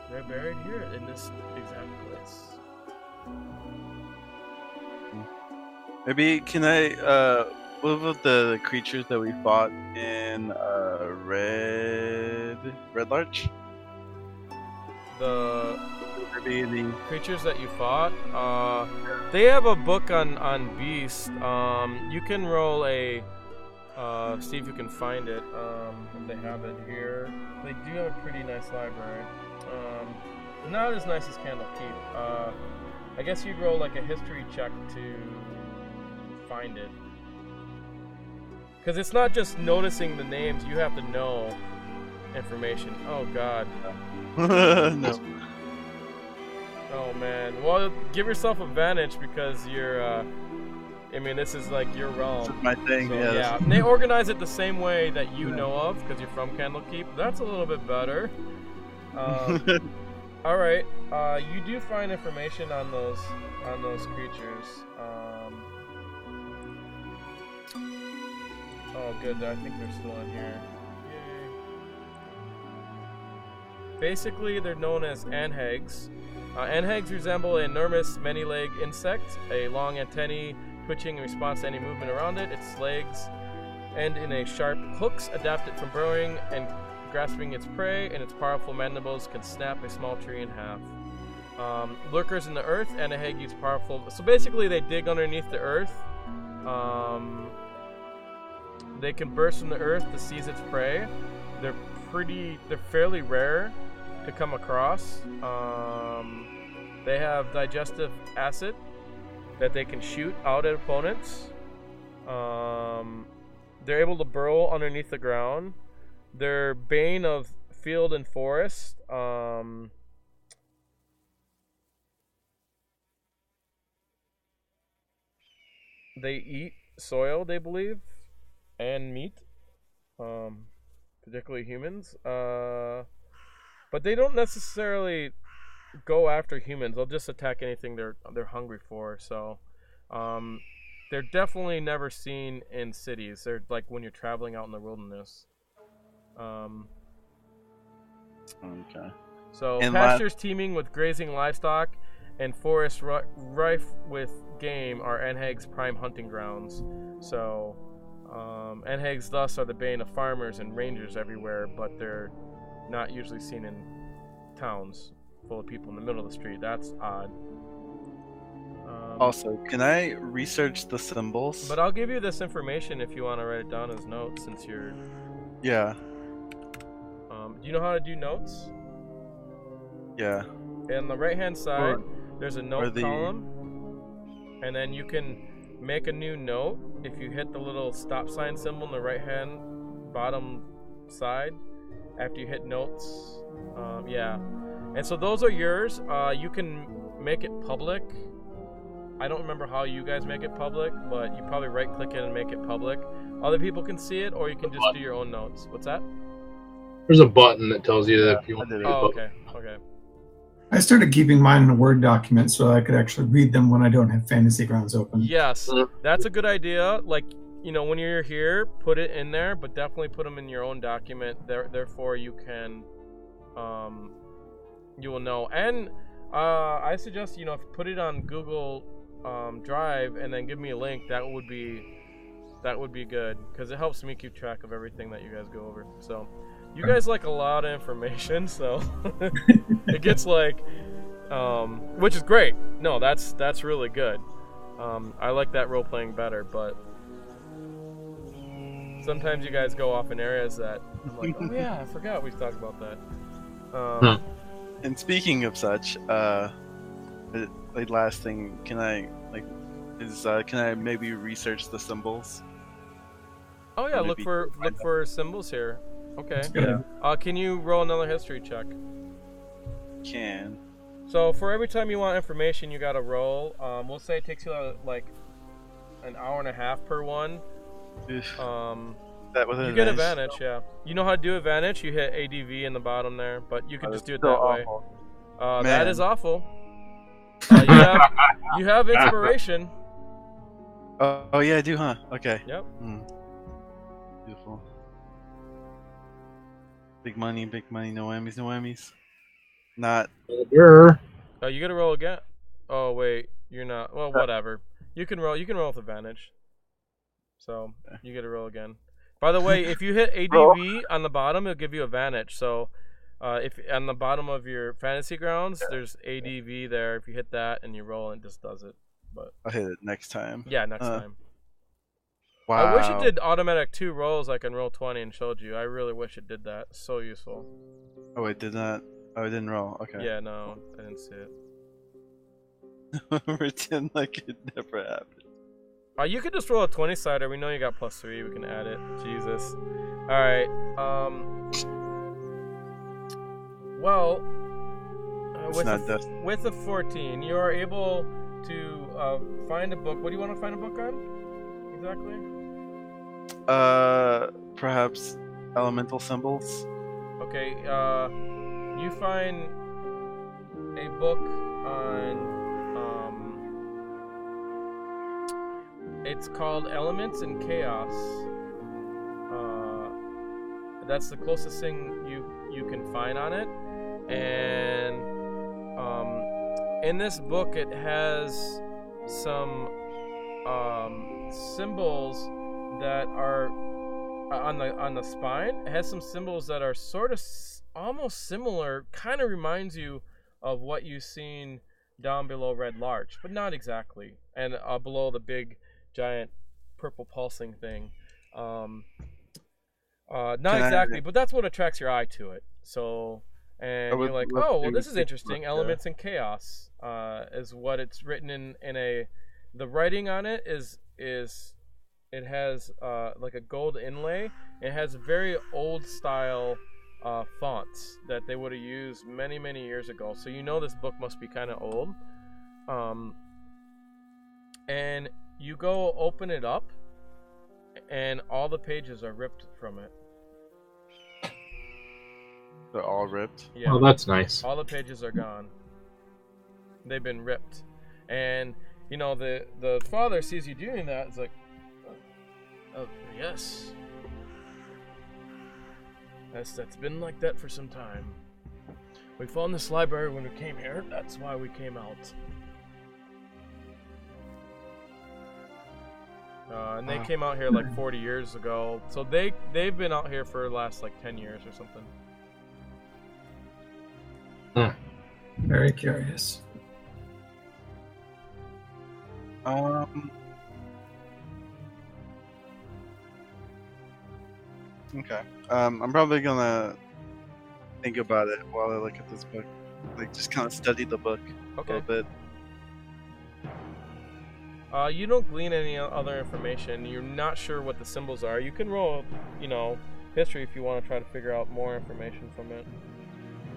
They're buried here in this exact place. Maybe, can I, what about the creatures that we fought in, Red Larch? The Maybe the creatures that you fought. They have a book on beast. You can roll a. See if you can find it. If they have it here, they do have a pretty nice library. Not as nice as Candlekeep. I guess you'd roll like a history check to find it. Because it's not just noticing the names, you have to know information. Oh god. no. Oh man. Well, give yourself advantage because you're, I mean, this is like your realm. This is my thing, So, yeah. yeah. They organize it the same way that you know of because you're from Candlekeep. That's a little bit better. Alright. You do find information on those creatures. Oh, good. I think they're still in here. Yay. Basically, they're known as anhags. Anhags resemble an enormous many-legged insect, a long antennae twitching in response to any movement around it. Its legs end in a sharp hooks adapted from burrowing and grasping its prey, and its powerful mandibles can snap a small tree in half. Lurkers in the earth, anahag use powerful... So basically, they dig underneath the earth. They can burst from the earth to seize its prey. They're fairly rare to come across. They have digestive acid that they can shoot out at opponents. They're able to burrow underneath the ground. They're bane of field and forest. They eat soil, they believe, and meat, particularly humans. But they don't necessarily go after humans. They'll just attack anything they're hungry for. So, they're definitely never seen in cities. They're like when you're traveling out in the wilderness. Okay. So And pastures teeming with grazing livestock and forests rife with game are Anhag's prime hunting grounds. So Anhags thus are the bane of farmers and rangers everywhere, but they're not usually seen in towns full of people in the middle of the street. That's odd. Also, can I research the symbols? But I'll give you this information if you want to write it down as notes, since you're... Yeah. Do you know how to do notes? Yeah. On the right-hand side, there's a note the- column, and then you can make a new note if you hit the little stop sign symbol in the right-hand bottom side after you hit notes. Yeah. And so those are yours. You can make it public. I don't remember how you guys make it public, but you probably right-click it and make it public. Other people can see it, or you can just do your own notes. What's that? There's a button that tells you that if you want to. Oh, okay. Okay. I started keeping mine in a Word document so I could actually read them when I don't have Fantasy Grounds open. Yes, that's a good idea. Like, you know, when you're here, put it in there, but definitely put them in your own document. Therefore, you can, you will know. And I suggest, you know, if you put it on Google Drive and then give me a link, that would be good, because it helps me keep track of everything that you guys go over. So, you guys like a lot of information, so it gets like, which is great. No, that's really good. I like that role playing better, but sometimes you guys go off in areas that I'm like, oh yeah, I forgot we talked about that. And speaking of such, the last thing, can I maybe research the symbols? Oh yeah, Or look maybe for symbols here. Okay. Yeah. Can you roll another history check? Can. So for every time you want information, you gotta roll. We'll say it takes you like an hour and a half per one. Oof. You That was get advantage, yeah. You know how to do advantage? You hit ADV in the bottom there, but you can just do it that way. That Man. is awful. You have inspiration. Oh yeah, I do, huh? Okay. Yep. Beautiful. Big money, no whammies, no whammies. Not. Sure. Oh, you gotta roll again. Oh wait, you're not. Well, whatever. You can roll. You can roll with advantage. So you get to roll again. By the way, if you hit ADV on the bottom, it'll give you advantage. So If on the bottom of your fantasy grounds, there's ADV there. If you hit that and you roll, it just does it. But I'll hit it next time. yeah, next time. Wow. I wish it did automatic 2 rolls like in Roll20 and showed you. I really wish it did that. So useful. Oh, it did not. Oh, it didn't roll. Okay. Yeah, no, I didn't see it. Pretend like it never happened. You could just roll a 20-sider. We know you got +3. We can add it. Jesus. Alright. Well, with a 14, you are able to find a book. What do you want to find a book on? Exactly? Perhaps elemental symbols? Okay, you find a book on, it's called Elements and Chaos. That's the closest thing you can find on it. And in this book, it has some symbols that are on the spine. It has some symbols that are sort of almost similar. Kind of reminds you of what you've seen down below Red Larch, but not exactly. And below the big, giant, purple pulsing thing. Not exactly, but that's what attracts your eye to it. So, and you're like, oh, well, this is interesting. Elements and Chaos is what it's written in a. The writing on it is it has like a gold inlay. It has very old style fonts that they would have used many years ago. So you know this book must be kind of old. And you go open it up, and all the pages are ripped from it. They're all ripped? Yeah. Oh, that's nice. All the pages are gone. They've been ripped. And, you know, the father sees you doing that. It's like, oh, yes. That's been like that for some time. We found this library when we came here. That's why we came out. And they came out here like 40 years ago. So they've been out here for the last like 10 years or something. Very curious. Okay. I'm probably gonna think about it while I look at this book. Like, just kind of study the book a little bit. You don't glean any other information. You're not sure what the symbols are. You can roll, history if you want to try to figure out more information from it.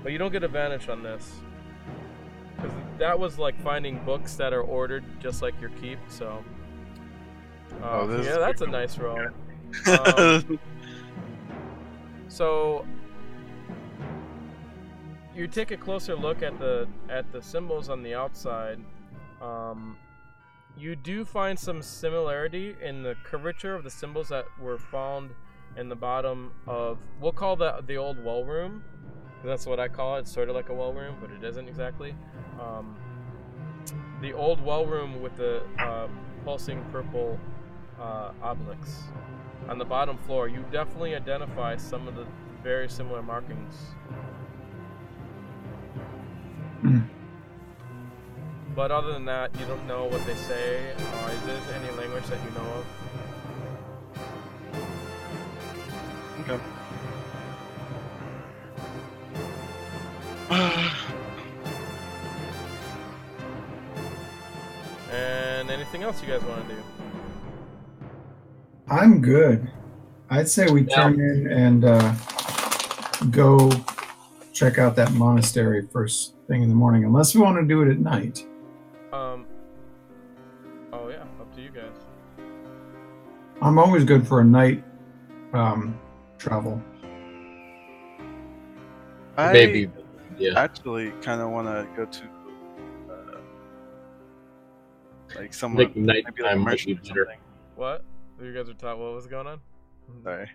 But you don't get advantage on this. Because that was like finding books that are ordered just like your keep, so... yeah, that's a nice roll. So... You take a closer look at the symbols on the outside. You do find some similarity in the curvature of the symbols that were found in the bottom of... We'll call that the old well room. That's what I call it. It's sort of like a well room, but it isn't exactly. The old well room with the pulsing purple obelisk on the bottom floor. You definitely identify some of the very similar markings. But other than that, you don't know what they say. Is there any language that you know of? Okay. And anything else you guys want to do? I'm good. I'd say we turn in and go check out that monastery first thing in the morning, unless we want to do it at night. Oh yeah, up to you guys. I'm always good for a night travel. Maybe, yeah. Actually kind of want to go to like somewhere, maybe like a merchant or something. What? You guys are talking. What was going on? Sorry.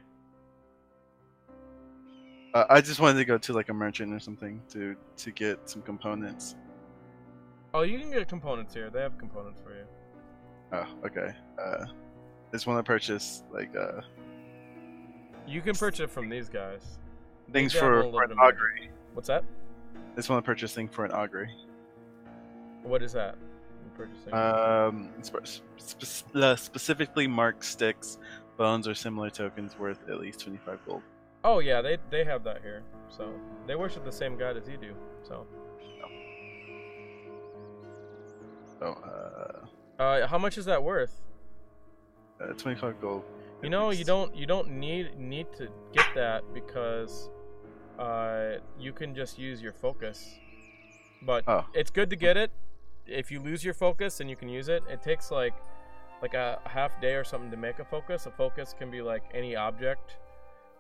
I just wanted to go to like a merchant or something to get some components. Oh, you can get components here. They have components for you. Oh, okay. I just want to purchase like You can purchase from these guys. things for an augury. What's that? I just want to purchase thing for an augury. What is that? I'm purchasing. Specifically marked sticks, bones, or similar tokens worth at least 25 gold. Oh yeah, they have that here. So they worship the same god as you do. So. How much is that worth? 25 gold. You know, you don't need to get that because you can just use your focus. But it's good to get it. If you lose your focus, then you can use it. It takes like a half day or something to make a focus. A focus can be like any object,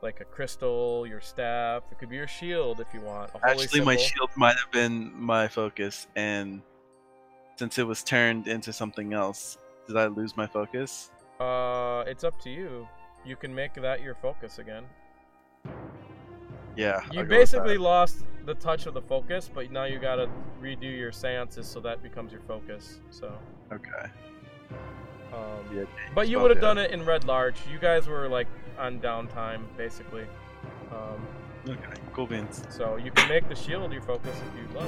like a crystal, your staff. It could be your shield if you want. Actually, my shield might have been my focus, and since it was turned into something else, did I lose my focus? It's up to you. You can make that your focus again. Yeah. You basically lost the touch of the focus, but now you gotta redo your seances so that becomes your focus. So. Okay. Yeah, but you would have done it in Red Larch. You guys were like on downtime, basically. Okay. Cool beans. So you can make the shield your focus if you'd like.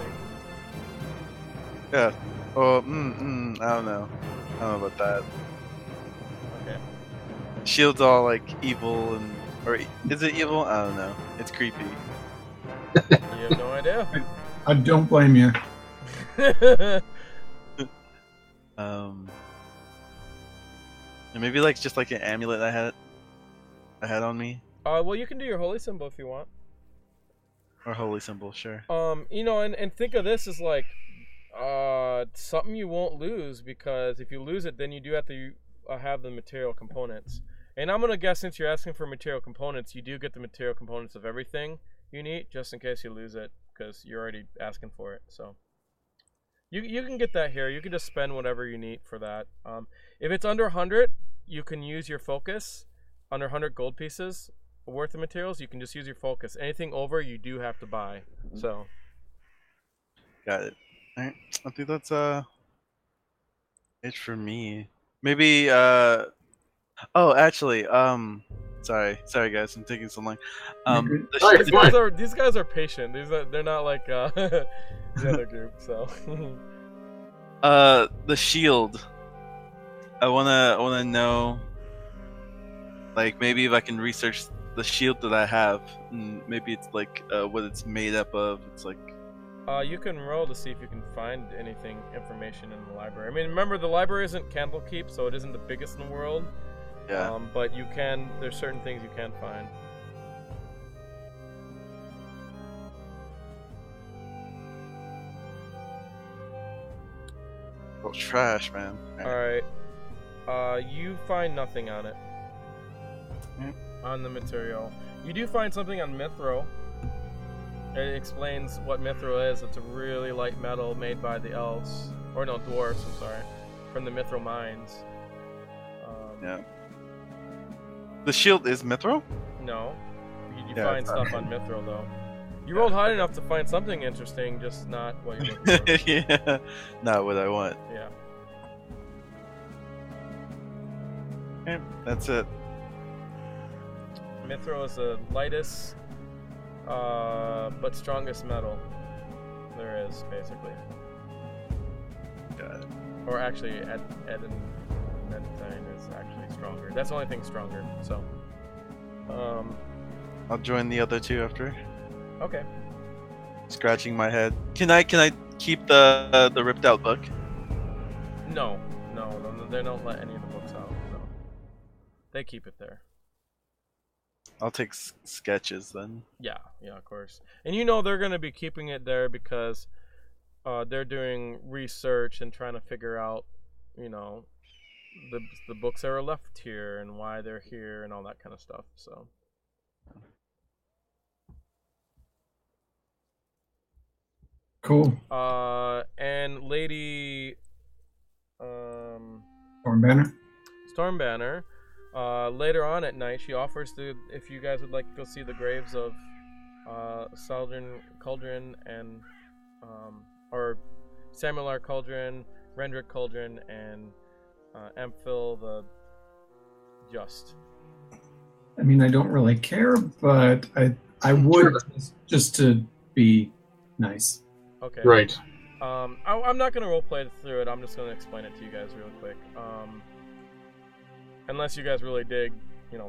Yeah. Oh, I don't know. I don't know about that. Okay. Shield's all like evil or is it evil? I don't know. It's creepy. You have no idea. I don't blame you. And maybe like just like an amulet I had on me. Well, you can do your holy symbol if you want. Or holy symbol, sure. You know, and think of this as like something you won't lose, because if you lose it, then you do have to have the material components. And I'm gonna guess, since you're asking for material components, you do get the material components of everything you need, just in case you lose it, because you're already asking for it. So you can get that here. You can just spend whatever you need for that. If it's under 100, you can use your focus. Under 100 gold pieces worth of materials, you can just use your focus. Anything over, you do have to buy. So. Got it. All right. I think that's it for me. Maybe oh, actually, sorry guys, I'm taking so long. These guys are patient. They're not like the other group. So. The shield. I wanna know, like, maybe if I can research the shield that I have, and maybe it's like what it's made up of. It's like. You can roll to see if you can find information in the library. I mean, remember, the library isn't Candlekeep, so it isn't the biggest in the world. Yeah. But you can. There's certain things you can find. Oh, trash, man. All right. You find nothing on it. On the material. You do find something on Mithril. It explains what Mithril is. It's a really light metal made by the elves. Or no, dwarves, I'm sorry. From the Mithril mines. Yeah. The shield is Mithril? No. You find stuff on Mithril, though. You rolled high enough to find something interesting, just not what you're looking for. Yeah. Not what I want. Yeah. Okay, that's it. Mithril is the lightest, but strongest metal there is, basically. Got it. Or actually, adamantine is actually stronger. That's the only thing stronger. So, I'll join the other two after. Okay. Scratching my head. Can I keep the ripped out book? No, they don't let any of the books out. No, they keep it there. I'll take sketches then. Yeah, of course. And you know they're going to be keeping it there because they're doing research and trying to figure out, you know, the books that are left here and why they're here and all that kind of stuff. So. Cool. And Lady Stormbanner. Later on at night, she offers to, if you guys would like to go see the graves of Cauldron and or Samular Cauldron, Rendrick Cauldron, and Amphil the Just. I mean, I don't really care, but I would just to be nice. Okay. Right. I'm not gonna roleplay through it. I'm just gonna explain it to you guys real quick. Unless you guys really dig,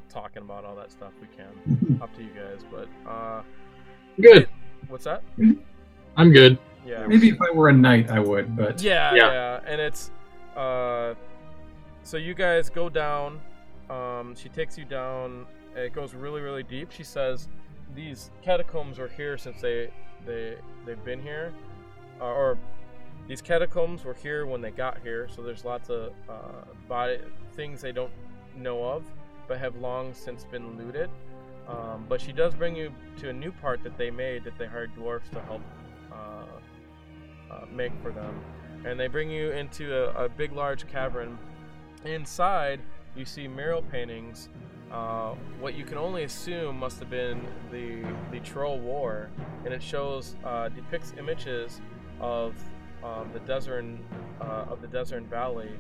talking about all that stuff, we can. Up to you guys. But good. What's that? I'm good. Yeah. Maybe if I were a knight, I would. But yeah. And it's so you guys go down. She takes you down. It goes really, really deep. She says these catacombs were here since they've been here, or these catacombs were here when they got here. So there's lots of things they don't know of, but have long since been looted. But she does bring you to a new part that they made that they hired dwarves to help make for them, and they bring you into a big, large cavern. Inside, you see mural paintings. What you can only assume must have been the Troll War, and it depicts images of the Desert Valley,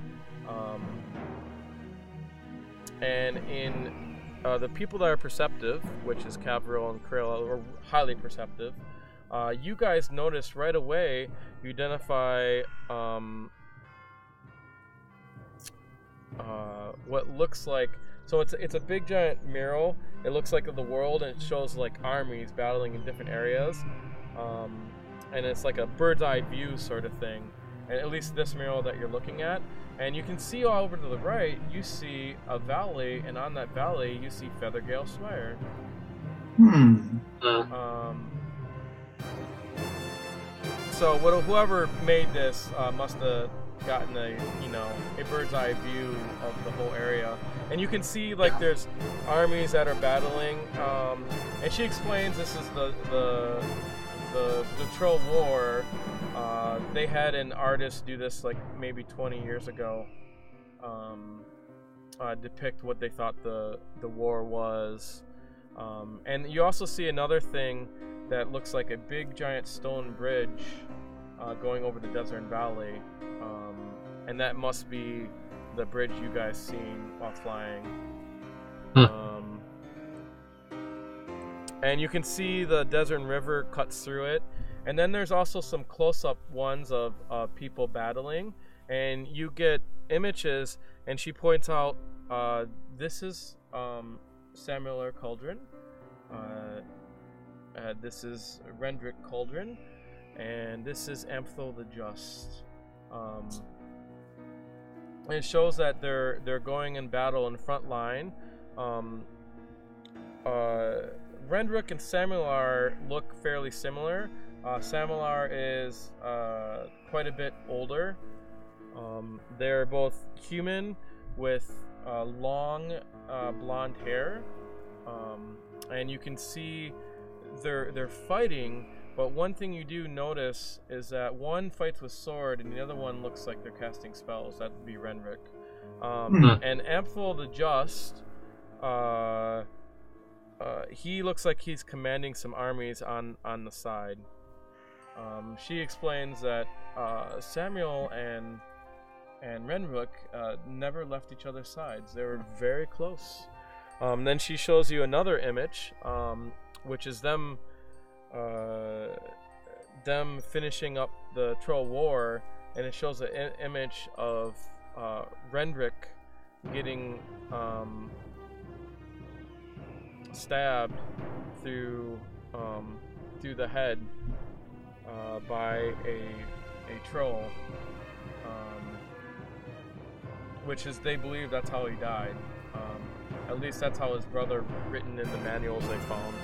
and in the people that are perceptive, which is Kevril and Criella, are highly perceptive. You guys notice right away. You identify what looks like. So it's a big giant mural. It looks like the world, and it shows like armies battling in different areas, and it's like a bird's eye view sort of thing. And at least this mural that you're looking at, and you can see all over to the right. You see a valley, and on that valley you see Feathergale Swear. So whoever made this must have gotten a bird's eye view of the whole area, and you can see like there's armies that are battling. And she explains this is the Troll War. They had an artist do this like maybe 20 years ago. Depict what they thought the war was. And you also see another thing that looks like a big giant stone bridge going over the Desert Valley, and that must be the bridge you guys seen while flying. And you can see the Desert River cuts through it, and then there's also some close-up ones of people battling, and you get images, and she points out this is Samuel Cauldron. This is Rendrick Cauldron, and this is Amphil the Just. And it shows that they're going in battle in front line. Rendrick and Samular look fairly similar. Samular is quite a bit older. They're both human with long blonde hair, and you can see they're fighting. But one thing you do notice is that one fights with sword, and the other one looks like they're casting spells. That would be Rendrick. And Amphil the Just, he looks like he's commanding some armies on the side. She explains that Samuel and Rendrick never left each other's sides. They were very close. Then she shows you another image, which is them finishing up the Troll War, and it shows an image of Rendrick getting stabbed through the head by a troll, which is, they believe that's how he died. At least that's how his brother written in the manuals they found.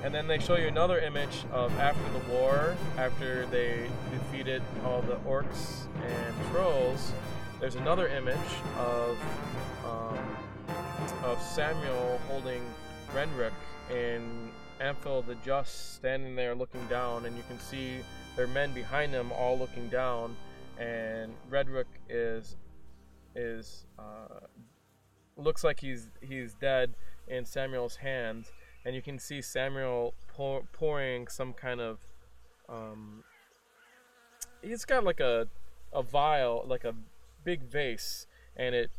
And then they show you another image of after the war, after they defeated all the orcs and trolls. There's another image of Samuel holding Rendrick and Amphil the Just standing there looking down, and you can see their men behind them all looking down, and Rendrick is looks like he's dead in Samuel's hands. And you can see Samuel pouring some kind of he's got like a vial, like a big vase, and it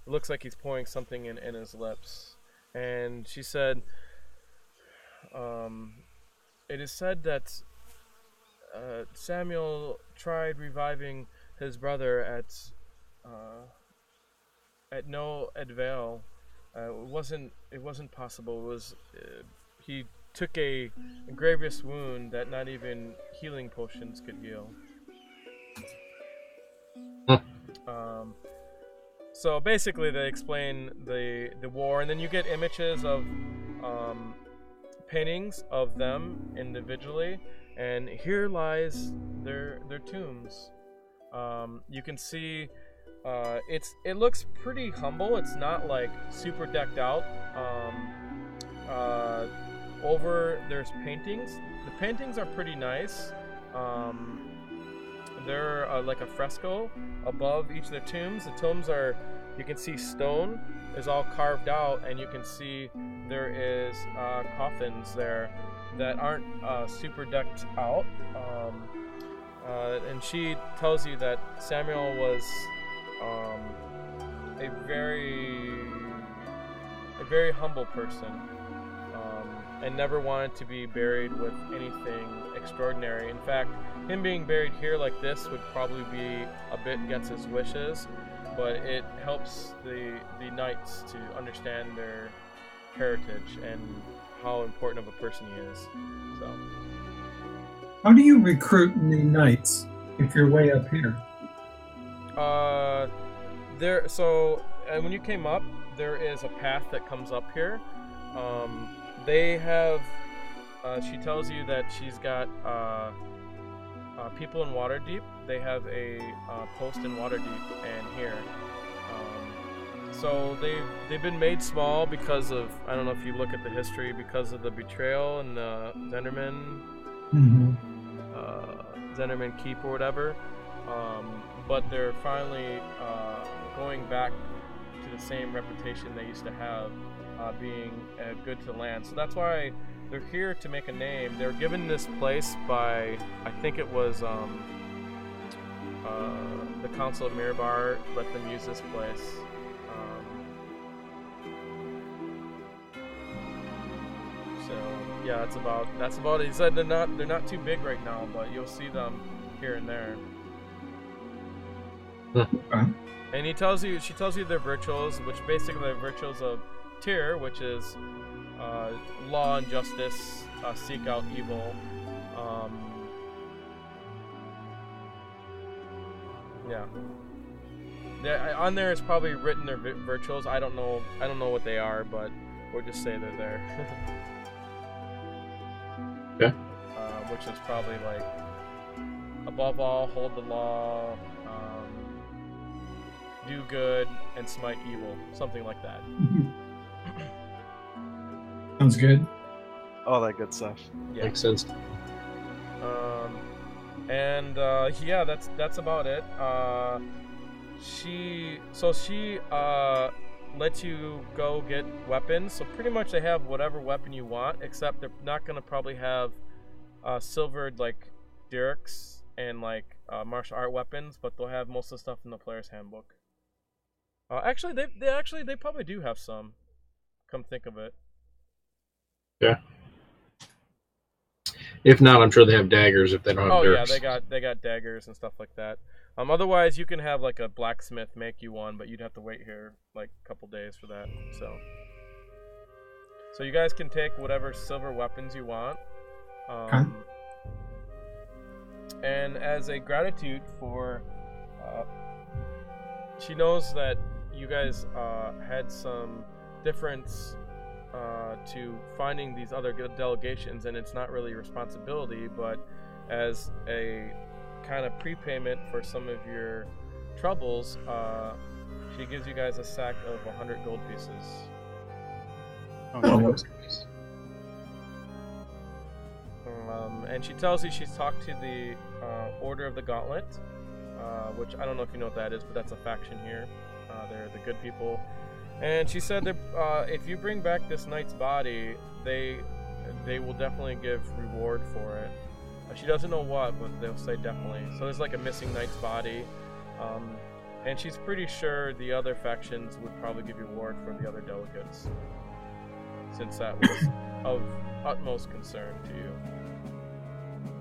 looks like he's pouring something in his lips. And she said, It is said that Samuel tried reviving his brother at no avail. It wasn't possible. It was he took a grievous wound that not even healing potions could heal. So basically, they explain the war, and then you get images of paintings of them individually, and here lies their tombs. You can see it looks pretty humble. It's not like super decked out. Over there's paintings. The paintings are pretty nice. They're like a fresco above each of the tombs. The tombs are, you can see stone is all carved out, and you can see there is coffins there that aren't super decked out. And she tells you that Samuel was a very humble person, and never wanted to be buried with anything extraordinary. In fact, him being buried here like this would probably be a bit against his wishes, but it helps the knights to understand their heritage and how important of a person he is. So, how do you recruit new knights if you're way up here? When you came up, there is a path that comes up here. They have, she tells you that she's got people in Waterdeep. They have a post in Waterdeep and here. So they've been made small because of, I don't know if you look at the history, because of the betrayal and the Zenderman Keep or whatever. But they're finally going back to the same reputation they used to have, being good to the land. So that's why they're here to make a name. They were given this place by, I think it was the Council of Mirabar let them use this place. So yeah, that's about it. He said they're not too big right now, but you'll see them here and there. And she tells you their virtues, which basically are virtues of Tyr, which is law and justice, seek out evil. On there is probably written their virtues. I don't know what they are, but we'll just say they're there. Okay. Which is probably like, above all, hold the law, do good, and smite evil, something like that. Sounds good. All that good stuff. Yeah. Makes sense. Yeah, that's about it. She lets you go get weapons. So pretty much they have whatever weapon you want, except they're not gonna probably have silvered like derricks and like martial art weapons, but they'll have most of the stuff in the player's handbook. Actually, they probably do have some. Come think of it. Yeah. If not, I'm sure they have daggers if they don't have derricks. Yeah, they got daggers and stuff like that. Otherwise, you can have like a blacksmith make you one, but you'd have to wait here like a couple days for that. So you guys can take whatever silver weapons you want. And as a gratitude for, she knows that you guys had some difference to finding these other good delegations, and it's not really your responsibility, but as a kind of prepayment for some of your troubles, she gives you guys a sack of 100 gold pieces. And she tells you she's talked to the Order of the Gauntlet, which I don't know if you know what that is, but that's a faction here. They're the good people. And she said that if you bring back this knight's body, they will definitely give reward for it. She doesn't know what, but they'll say definitely. So there's like a missing knight's body. And she's pretty sure the other factions would probably give reward for the other delegates. Since that was of utmost concern to you.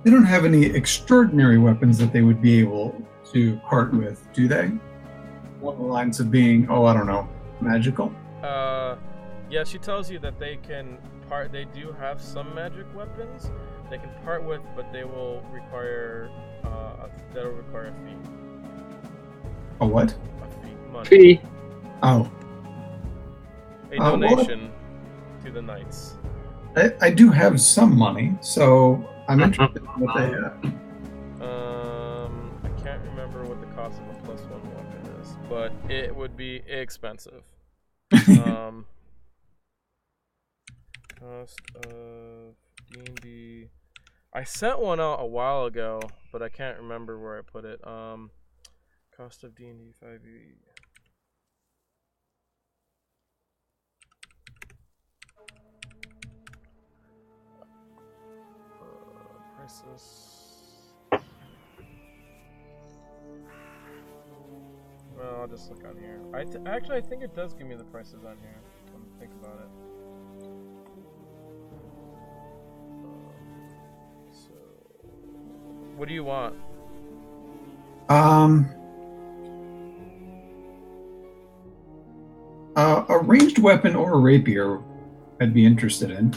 They don't have any extraordinary weapons that they would be able to part with, do they? Along the lines of being, I don't know, magical? Yeah, she tells you that they can part. They do have some magic weapons they can part with, but they will require that'll require a fee. A what? A fee. Money. Fee. Oh. A donation to the knights. I do have some money, so I'm interested in what they have. I can't remember what the cost of a +1 weapon is, but it would be expensive. Cost of D&D. I sent one out a while ago, but I can't remember where I put it. Cost of D&D 5e. Prices. Well, I'll just look on here. Actually, I think it does give me the prices on here. Come think about it. So, what do you want? A ranged weapon or a rapier I'd be interested in.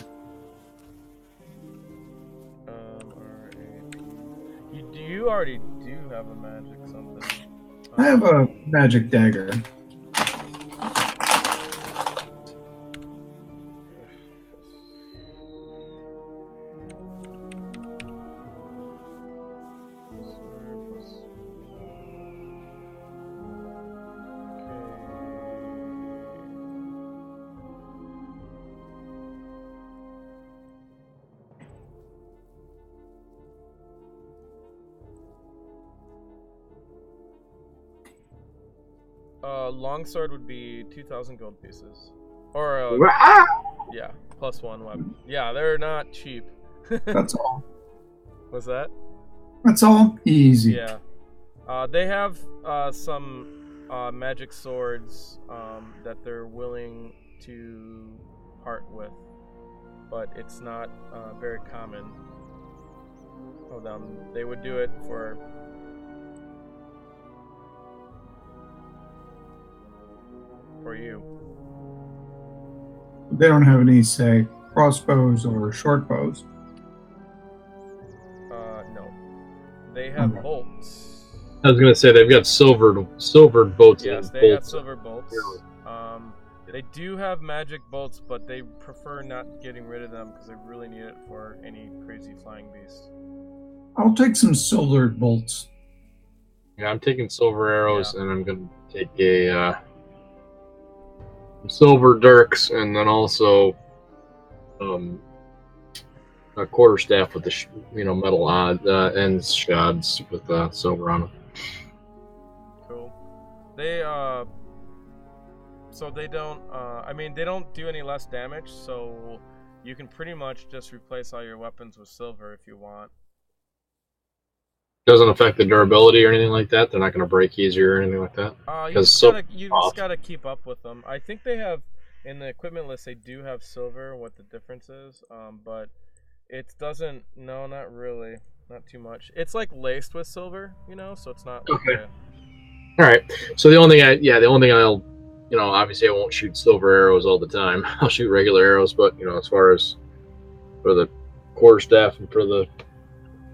You already do have a magic something. I have a magic dagger. Longsword would be 2,000 gold pieces, or yeah, +1 weapon. Yeah, they're not cheap. That's all. What's that? That's all easy. Yeah, they have some magic swords that they're willing to part with, but it's not very common. Hold on, they would do it for. For you. They don't have any, say, crossbows or short bows. No. They have bolts. I was gonna say they've got silvered bolts. Yes, they got silver bolts. They do have magic bolts, but they prefer not getting rid of them because they really need it for any crazy flying beast. I'll take some silvered bolts. Yeah, I'm taking silver arrows, and I'm gonna take a silver dirks, and then also a quarterstaff with the metal ends shods with silver on them. Cool. They so they don't they don't do any less damage, so you can pretty much just replace all your weapons with silver if you want. Doesn't affect the durability or anything like that. They're not going to break easier or anything like that. You just gotta keep up with them. I think they have in the equipment list. They do have silver. What the difference is, but it doesn't. No, not really. Not too much. It's like laced with silver, so it's not. Okay. All right. So the only thing I'll, obviously I won't shoot silver arrows all the time. I'll shoot regular arrows, but as far as for the quarterstaff and for the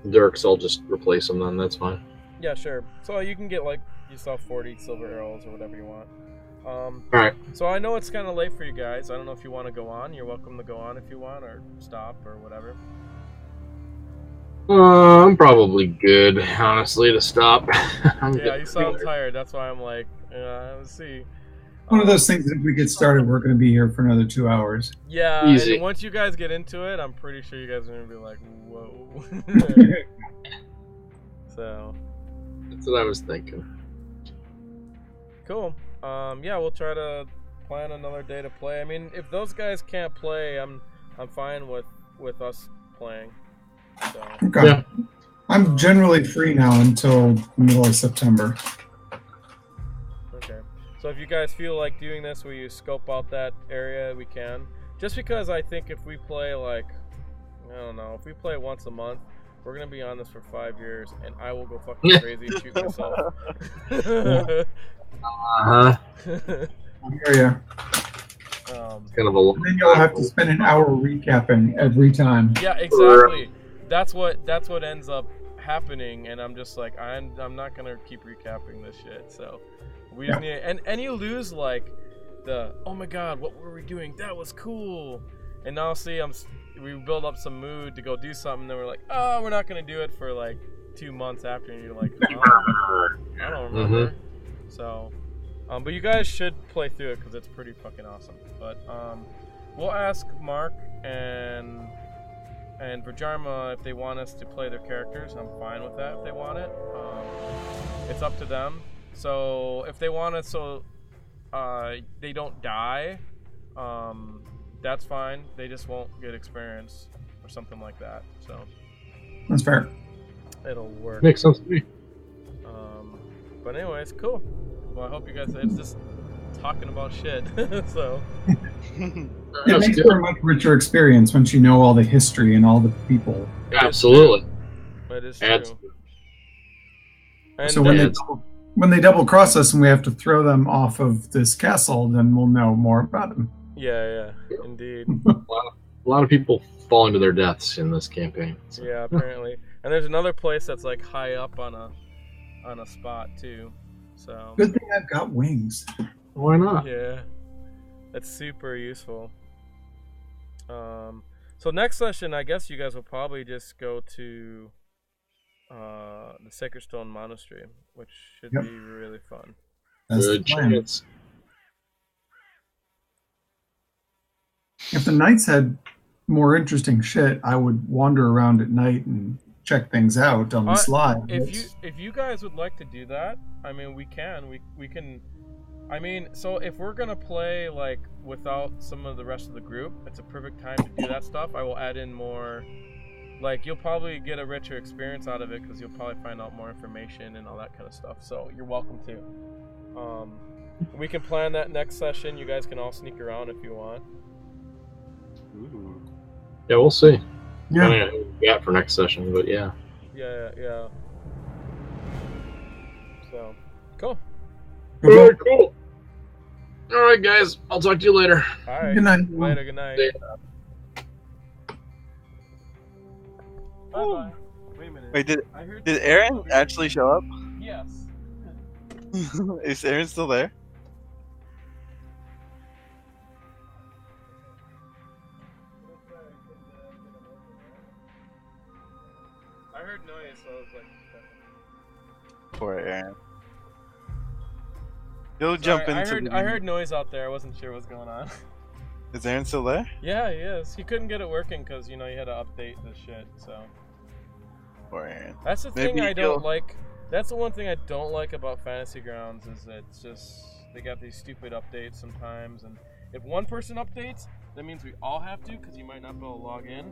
dirks, I'll just replace them then. That's fine. Yeah, sure. So you can get yourself 40 silver arrows or whatever you want. All right. So I know it's kind of late for you guys. I don't know if you want to go on. You're welcome to go on if you want, or stop, or whatever. I'm probably good, honestly, to stop. Yeah, you sound tired. That's why I'm like, let's see. One of those things that if we get started, we're going to be here for another 2 hours. Yeah, easy. And once you guys get into it, I'm pretty sure you guys are going to be like, whoa. So. That's what I was thinking. Cool. Yeah, we'll try to plan another day to play. I mean, if those guys can't play, I'm fine with us playing. So. Okay. Yeah. I'm generally free now until the middle of September. Okay. So if you guys feel like doing this where you scope out that area, we can. just because I think if we play like, I don't know, if we play once a month, we're gonna be on this for 5 years, and I will go fucking crazy and shoot myself. Uh-huh. I hear you. Kind of a long Then you'll have to spend an hour recapping every time. Yeah, exactly. That's what ends up happening, and I'm just like, I'm not gonna keep recapping this shit. So we just need, and you lose like the, oh my god, what were we doing? That was cool. And now see, we build up some mood to go do something, then we're like, oh, we're not gonna do it for like 2 months after, and you're like, oh, I don't remember. Mm-hmm. So, but you guys should play through it because it's pretty fucking awesome. But we'll ask Marc and Vhajjharma if they want us to play their characters. I'm fine with that if they want it. It's up to them. So if they want it so they don't die, that's fine. They just won't get experience or something like that. So That's fair. it'll work. Makes sense to me. But anyways, cool. Well, I hope you guys. It's just talking about shit. So It makes for a much richer experience once you know all the history and all the people. Absolutely. It is true. Absolutely. And So when they double cross us and we have to throw them off of this castle, then we'll know more about them. yeah, indeed. A lot of people falling to their deaths in this campaign. So. Yeah, apparently. And there's another place that's like high up on a spot too. So Good thing I've got wings. Why not? yeah, that's super useful. So next session, I guess you guys will probably just go to the Sacred Stone Monastery, which should be really fun. That's the Good plan. chance. If the knights had more interesting shit, I would wander around at night and check things out on the slide. If you guys would like to do that, I mean, we can. We can. I mean, so if we're gonna play like without some of the rest of the group, it's a perfect time to do that stuff. I will add in more. Like, you'll probably get a richer experience out of it because you'll probably find out more information and all that kind of stuff. So you're welcome to. We can plan that next session. You guys can all sneak around if you want. Ooh. Yeah, we'll see. Yeah. I don't know who we got for next session, but yeah. Yeah. So, cool. All right, cool. All right, guys. I'll talk to you later. All right. Good night. Later. Good night. Bye. Wait a minute. Wait, did did Aaron actually show up? Yes. Is Aaron still there? I heard noise, so I was like. Poor Aaron. He'll jump into. I heard noise out there. I wasn't sure what's going on. Is Aaron still there? Yeah, he is. He couldn't get it working because he had to update the shit. So. Poor Aaron. That's the Maybe thing I don't he'll- like. That's the one thing I don't like about Fantasy Grounds is that it's just they got these stupid updates sometimes, and if one person updates, that means we all have to because you might not be able to log in.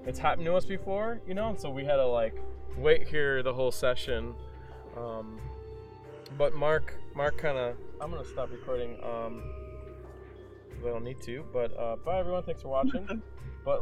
It's happened to us before, and so we had to like wait here the whole session. But Marc kind of. I'm gonna stop recording. I don't need to, but bye everyone. Thanks for watching. But like.